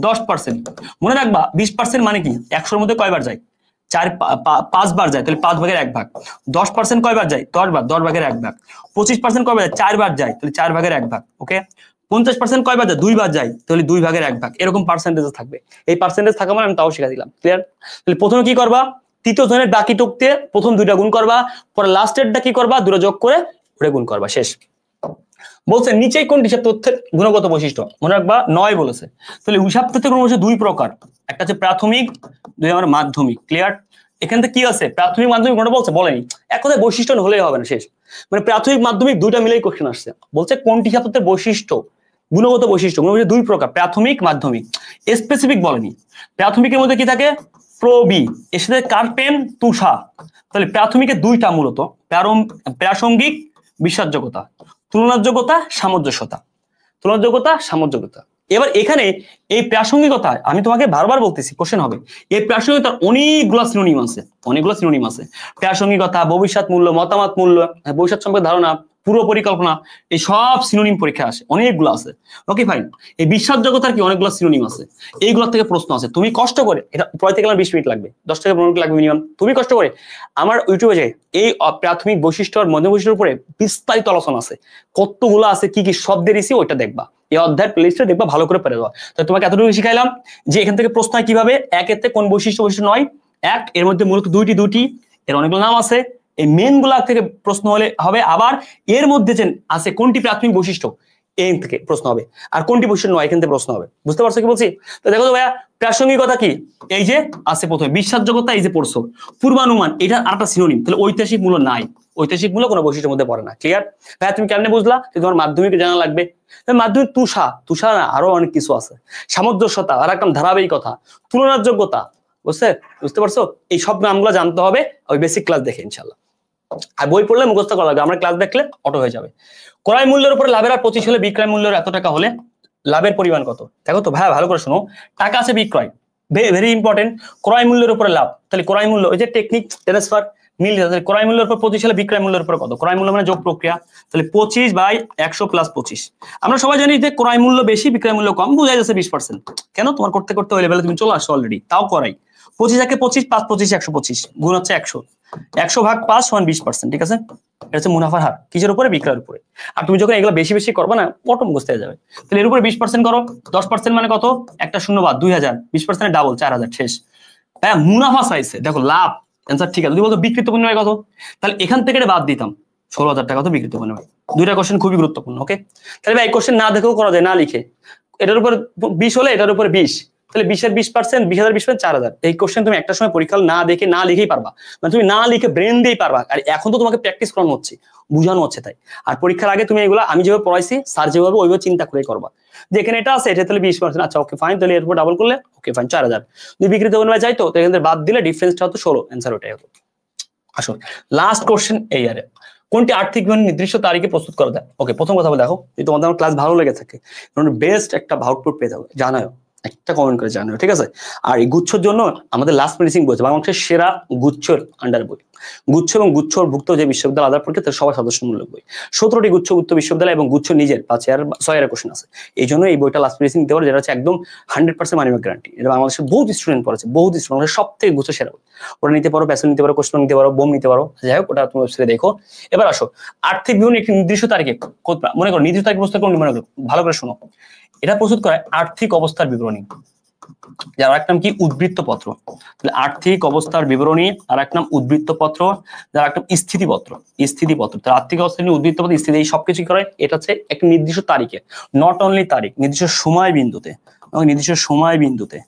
10%। মনে রাখবা 20% মানে কি? 100-র মধ্যে কয়বার যায়? 5 বার যায়, তাহলে 5/1 ভাগ। 10% কয়বার যায়? 10 বার, 10/1 ভাগ। 25% কয়বার যায়? 4 বার যায়, তাহলে 4/1 ভাগ। ওকে, 50% কয়বার যায়? 2 বার যায়, তাহলে 2/1 ভাগ। এরকম পার্সেন্টেজ থাকবে। এই পার্সেন্টেজ থাকা মানে আমি তাও শিখা দিলাম। ক্লিয়ার? তাহলে প্রথমে কি করবা? তৃতীয় জনের বাকিটুকতে প্রথম 2টা গুণ করবা, পরে লাস্টেরটা কি করবা? 2টা যোগ করে ওটা গুণ করবা, শেষ। বলছে নিচেই কোন হিসাব তথ্যের গুণগত বৈশিষ্ট্য? মনে রাখবা 9 বলেছে। তাহলে হিসাব তথ্যের গুণ বৈশিষ্ট্য 2 প্রকার, একটা হচ্ছে প্রাথমিক, 2 আমার মাধ্যমিক। ক্লিয়ার? এখান থেকে কি আছে? প্রাথমিক মাধ্যমিক কোনটা বলছে? বলেনি। এক কথায় বৈশিষ্ট্য হলেই হবে না, শেষ। মানে প্রাথমিক মাধ্যমিক দুইটা মিলেই কোশ্চেন আসছে। বলছে কোনটি হিসাব তথ্যের বৈশিষ্ট্য, গুণগত বৈশিষ্ট্য, গুণগত 2 প্রকার, প্রাথমিক মাধ্যমিক। স্পেসিফিক বলেনি। প্রাথমিকের মধ্যে কি থাকে? প্রবি, এর সাথে কার্পেন, তুষা। তাহলে প্রাথমিকের 2টা মূলত, প্রাসঙ্গিক, বিশ্বাসযোগ্যতা, তুলনাযোগ্যতা, সামঞ্জস্যতা। তুলনাযোগ্যতা, সামঞ্জস্যতা। এবার এখানে এই প্রাসঙ্গিকতা আমি তোমাকে বারবার বলতেছি, কোশ্চেন হবে। এই প্রাসঙ্গিকতার অনেকগুলো সিনোনিম আছে, অনেকগুলো সিনোনিম আছে। প্রাসঙ্গিকতা, ভবিষ্যৎ মূল্য, মতামত মূল্য, ভবিষ্যৎ সম্পর্কে ধারণা, পূর্ব পরিকল্পনা, এই সব সিনোনিম পরীক্ষা আসে, অনেকগুলো আছে। Okay fine. এই বিশ্বাসযোগ্যতার কি অনেকগুলো সিনোনিম আছে, এইগুলোর থেকে প্রশ্ন আছে। তুমি কষ্ট করে এটা পড়াইতে গেলে 20 মিনিট লাগবে, 10 থেকে 15 মিনিট লাগবে মিনিমাম। তুমি কষ্ট করে আমার ইউটিউবে যে এই প্রাথমিক বৈশিষ্ট্য আর মধ্যম বৈশিষ্ট্যের উপরে বিস্তারিত আলোচনা আছে, কতগুলো আছে, কি কি শব্দের ইসি, ওইটা দেখবা। এই অধ্যায়ের প্লেলিস্টে দেখবা, ভালো করে পড়ে যাওয়া। তো তোমাকে এতটুকু শিখাইলাম যে এখান থেকে প্রশ্ন হয় কিভাবে, একের থেকে কোন বৈশিষ্ট্য বৈশিষ্ট্য নয়, এক এর মধ্যে মূলত দুইটি, এর অনেকগুলো নাম আছে। এই মেন গুলা থেকে প্রশ্ন হলে হবে। আবার এর মধ্যে যে আছে কোনটি প্রাথমিক বৈশিষ্ট্য, এখান থেকে প্রশ্ন হবে। আর কোনটি বৈশিষ্ট্য নয়, এখান থেকে প্রশ্ন হবে। বুঝতে পারছো কি বলছি? তো দেখো তো ভাইয়া, প্রাসঙ্গিকতা কি? এই যে আছে প্রথমে, বিশ্বাসযোগ্যতা এই যে পড়ছো। পূর্বানুমান, এটা আরেকটা সিনোনিম। তাহলে ঐতিহাসিক মূল্য নাই, ঐতিহাসিক মূল্য কোনো বৈশিষ্ট্যের মধ্যে পড়ে না। ক্লিয়ার? ভাইয়া তুমি কেমনে বুঝলা? তোমার মাধ্যমিকে জানা লাগবে। মাধ্যমিক তুষা না, আরো অনেক কিছু আছে। সামঞ্জস্যতা, আর একটা ধারাবাহিকতা, তুলনাযোগ্যতা। বুঝতে পারছো? এই সব নামগুলো জানতে হবে ওই বেসিক ক্লাস দেখে, ইনশাল্লাহ। আর বই পড়লে মুখস্থ করা লাগবে, আমরা ক্লাস দেখলে অটো হয়ে যাবে। ক্রয় মূল্যের উপরে লাভের আর 25 হলে বিক্রয় মূল্যের এত টাকা হলে লাভের পরিমাণ কত? দেখো তো ভাই, ভালো করে শোনো। টাকা আছে বিক্রয়, ভেরি ইম্পর্টেন্ট। ক্রয় মূল্যের উপরে লাভ, তাহলে ক্রয় মূল্য ওই যে টেকনিক ট্রান্সফার মিল, ক্রয় মূল্যের উপর 25 হলে বিক্রয় মূল্যের উপরে কত? ক্রয় মূল্য মানে যোগ প্রক্রিয়া, তাহলে 25/100 + 25। আমরা সবাই জানি যে ক্রয় মূল্য বেশি বিক্রয় মূল্য কম, বোঝা যাচ্ছে 20%। কেন? তোমার করতে করতে ওই লেভেলে তুমি চলে আসছো অলরেডি, তাও করাই। 25 একে 25, 5 25 125, গুণ হচ্ছে 100, 100/5 = 20%। ঠিক আছে? এটা হচ্ছে মুনাফার হার, কিসের উপরে? বিক্রয়ের উপরে। আর তুমি যখন এগুলো বেশি বেশি করবে না, অটো মুখস্থ হয়ে যাবে। তাহলে এর উপরে 20% করো, 10% মানে কত? একটা শূন্য বাদ, 2000, 20% ডাবল 4000, শেষ। হ্যাঁ, মুনাফা চাইছে, দেখো লাভ অ্যান্সার ঠিক আছে। যদি বলতো বিক্রিত পণ্যের কত, তাহলে এখান থেকে বাদ দিতাম, 16,000 টাকা তো বিক্রিত পণ্যের। দুইটা কোশ্চেন খুবই গুরুত্বপূর্ণ। ওকে, তাহলে ভাই কোশ্চেন না দেখেও করা যায়, না লিখে। এটার উপর 20 হলে এটার উপরে 20, তাহলে 20 এর 20%, 20,000 20% 4000। এই কোশ্চেন তুমি একটা সময় পরীক্ষা না দেখে না লিখেই পারবা, মানে তুমি না লিখে ব্রেন দিয়েই পারবা। আর এখন তো তোমাকে প্র্যাকটিস করানো হচ্ছে, বুঝানো হচ্ছে, তাই। আর পরীক্ষার আগে তুমি এগুলো আমি যেভাবে পড়াইছি, স্যার যেভাবে ওইভাবে চিন্তা করে করবা। যে এখানে এটা আছে, এটা তাহলে 20%, আচ্ছা ওকে ফাইন, তাহলে এর উপর ডাবল করলে ওকে ফাইন 4000। যদি বিক্রিত পণ্য চাইতো তো এখান থেকে বাদ দিলে ডিফারেন্সটা হতো 16, অ্যান্সার ওটাই হতো। আসো লাস্ট কোশ্চেন এই আরে, কোনটি আর্থিক বিবরণী নির্দিষ্ট তারিখে প্রস্তুত করা যায়? ওকে, প্রথম কথা বলে দেখো, যদি তোমাদের আমার ক্লাস ভালো লেগে থাকে, বেস্ট একটা আউটপুট পেয়ে যাবে, জানাও। একটা কমেন্ট করে জানাবে, ঠিক আছে? আর এই গুচ্ছর জন্য আমাদের লাস্ট মেডিসিন বই আছে, বাংলাদেশের সেরা গুচ্ছর আন্ডার বই, গুচ্ছ এবং গুচ্ছভুক্ত যে বিশ্ববিদ্যালয় আধার পরীক্ষা তার সবার সদস্যমূলক বই, 17টি গুচ্ছভুক্ত বিশ্ববিদ্যালয় এবং গুচ্ছ নিজের 5 কোশ্চেন আছে। এই জন্য এই বইটা লাস্ট মেডিসিন নিতে পারো, যেটা হচ্ছে একদম 100% মানি ব্যাক গ্যারান্টি। এটা বাংলাদেশের বহুত স্টুডেন্ট পড়েছে, বহুত স্টুডেন্ট, সব থেকে গুচ্ছ সেরা বই। ওটা নিতে পারো, প্যাসেল নিতে পারো, কোশ্চেন নিতে পারো, বোম নিতে পারো, যাই হোক ওটা তুমি ওয়েবসাইটে দেখো। এবার আসো আর্থিক বিবরণী একটি নির্দিষ্ট তারিখে, মনে করো নির্দিষ্ট তারিখ প্রস্তুত করো, মনে করো ভালো করে শোনো, এটা প্রস্তুত করায় আর্থিক অবস্থার বিবরণী, যার এক নাম কি উদ্বৃত্ত পত্র। তাহলে আর্থিক অবস্থার বিবরণী আর এক নাম উদ্বৃত্ত পত্র, যার এক নাম স্থিতিপত্র। স্থিতিপত্র তার আর্থিক অবস্থা নিয়ে উদ্বৃত্ত পত্র, স্থিতি, এই সবকিছু করে এটা হচ্ছে একটা নির্দিষ্ট তারিখে, নট অনলি তারিখ, নির্দিষ্ট সময় বিন্দুতে, নির্দিষ্ট সময় বিন্দুতে,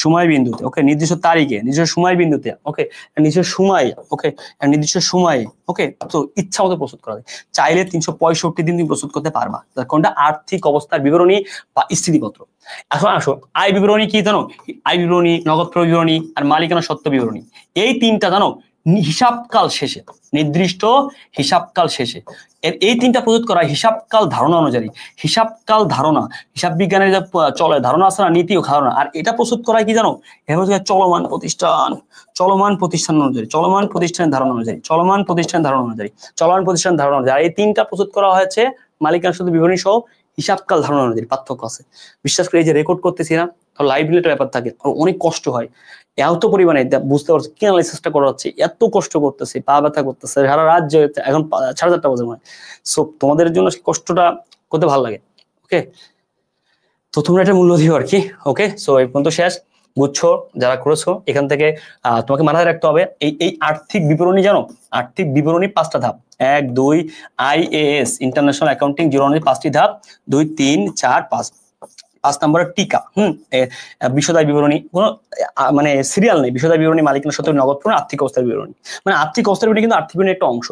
সময় বিন্দুতে, ওকে, নির্দিষ্ট তারিখে, নির্দিষ্ট সময় বিন্দুতে, ওকে, নির্দিষ্ট সময়, ওকে, নির্দিষ্ট সময়ে, ওকে। তো ইচ্ছা মতো প্রস্তুত করা যায়, চাইলে 365 দিন তুমি প্রস্তুত করতে পারবা। কোনটা? আর্থিক অবস্থার বিবরণী বা স্থিতিপত্র। এখন আসো আয় বিবরণী কি জানো? আয় বিবরণী, নগদ প্রবাহ বিবরণী আর মালিকানা সত্ত্ব বিবরণী, এই তিনটা জানো হিসাবকাল শেষে, নির্দিষ্ট হিসাবকাল শেষে এই তিনটা প্রস্তুত করা হিসাবকাল ধারণা অনুযায়ী। হিসাবকাল ধারণা, হিসাব বিজ্ঞানের যে চলে ধারণা আছে না, নীতি ও ধারণা, আর এটা প্রস্তুত করা কি জানো? এটা হচ্ছে চলমান প্রতিষ্ঠান, চলমান প্রতিষ্ঠান অনুযায়ী, চলমান প্রতিষ্ঠানের ধারণা অনুযায়ী, চলমান প্রতিষ্ঠান ধারণা অনুযায়ী, চলমান প্রতিষ্ঠান ধারণা অনুযায়ী। আর এই তিনটা প্রস্তুত করা হয়েছে মালিকানা সত্ত্ব বিবরণী সহ হিসাবকাল ধারণা অনুযায়ী। পার্থক্য আছে, বিশ্বাস করে। এই যে রেকর্ড করতেছি না, লাইভ রিলেটেড ব্যাপার থাকে, অনেক কষ্ট হয়, এত পরিমাণে বুঝতে পারছি কি অ্যানালাইসিসটা করা হচ্ছে, এত কষ্ট করতেছি, পা ব্যথা করতেছে, সারা রাত যে এখন 4:30 বাজে মনে হয়। সো তোমাদের জন্য কষ্টটা করতে ভালো লাগে, ওকে। তো তোমরা এটা মূল্য দিও আর কি, ওকে। সো এই পর্যন্ত শেষ। গুচ্ছ যারা করেছো এখান থেকে তোমাকে মাথায় রাখতে হবে এই আর্থিক বিবরণী জানো, আর্থিক বিবরণী 5টা ধাপ, 1, 2 IAS ইন্টারন্যাশনাল অ্যাকাউন্টিং 0 5টি ধাপ, 2, 3, 4, 5 নম্বরের টিকা। বিশদায় বিবরণী কোনো মানে সিরিয়াল নেই, বিশদায় বিবরণী, মালিকানা সত্ত্ব, নগদ প্রবাহ, আর্থিক অবস্থার বিবরণী। মানে আর্থিক অবস্থার বিবরণী কিন্তু আর্থিক বিবরণীর একটা অংশ।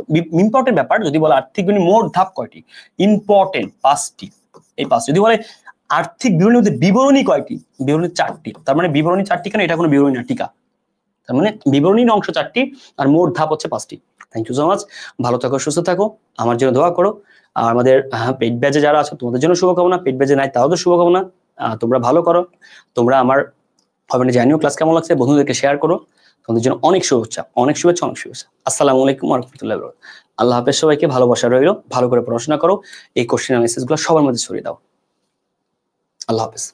ইম্পর্টেন্ট ব্যাপার যদি বলে আর্থিক বিবরণী মোট ধাপ কয়টি, ইম্পর্টেন্ট 5টি। এই 5টি যদি বলে আর্থিক বিবরণীর মধ্যে বিবরণী কয়টি, বিবরণী 4টি। তার মানে বিবরণী 4টি কেন? এটা কোনো বিবরণী না, টিকা। তার মানে বিবরণীর অংশ 4টি আর মোট ধাপ হচ্ছে 5টি। থ্যাংক ইউ সো মাচ, ভালো থাকো, সুস্থ থাকো, আমার জন্য দোয়া করো। আর আমাদের পেইড ব্যাচে যারা আছো তোমাদের জন্য শুভকামনা, পেইড ব্যাচে নাই তাদের শুভকামনা। তোমরা ভালো করো, তোমরা আমার কমেন্টে জানিও ক্লাস কেমন লাগছে, বন্ধুদেরকে শেয়ার করো। তোমাদের জন্য অনেক শুভেচ্ছা, অনেক শুভেচ্ছা, অনেক শুভেচ্ছা। আসসালামু আলাইকুম ওয়া রাহমাতুল্লাহি ওয়া বারাকাতুহু। আল্লাহ হাফেজ, সবাইকে ভালোবাসা রইলো, ভালো করে পড়াশোনা করো, এই কোশ্চেন অ্যানালাইসিস গুলো সবার মধ্যে ছড়িয়ে দাও। আল্লাহ হাফেজ।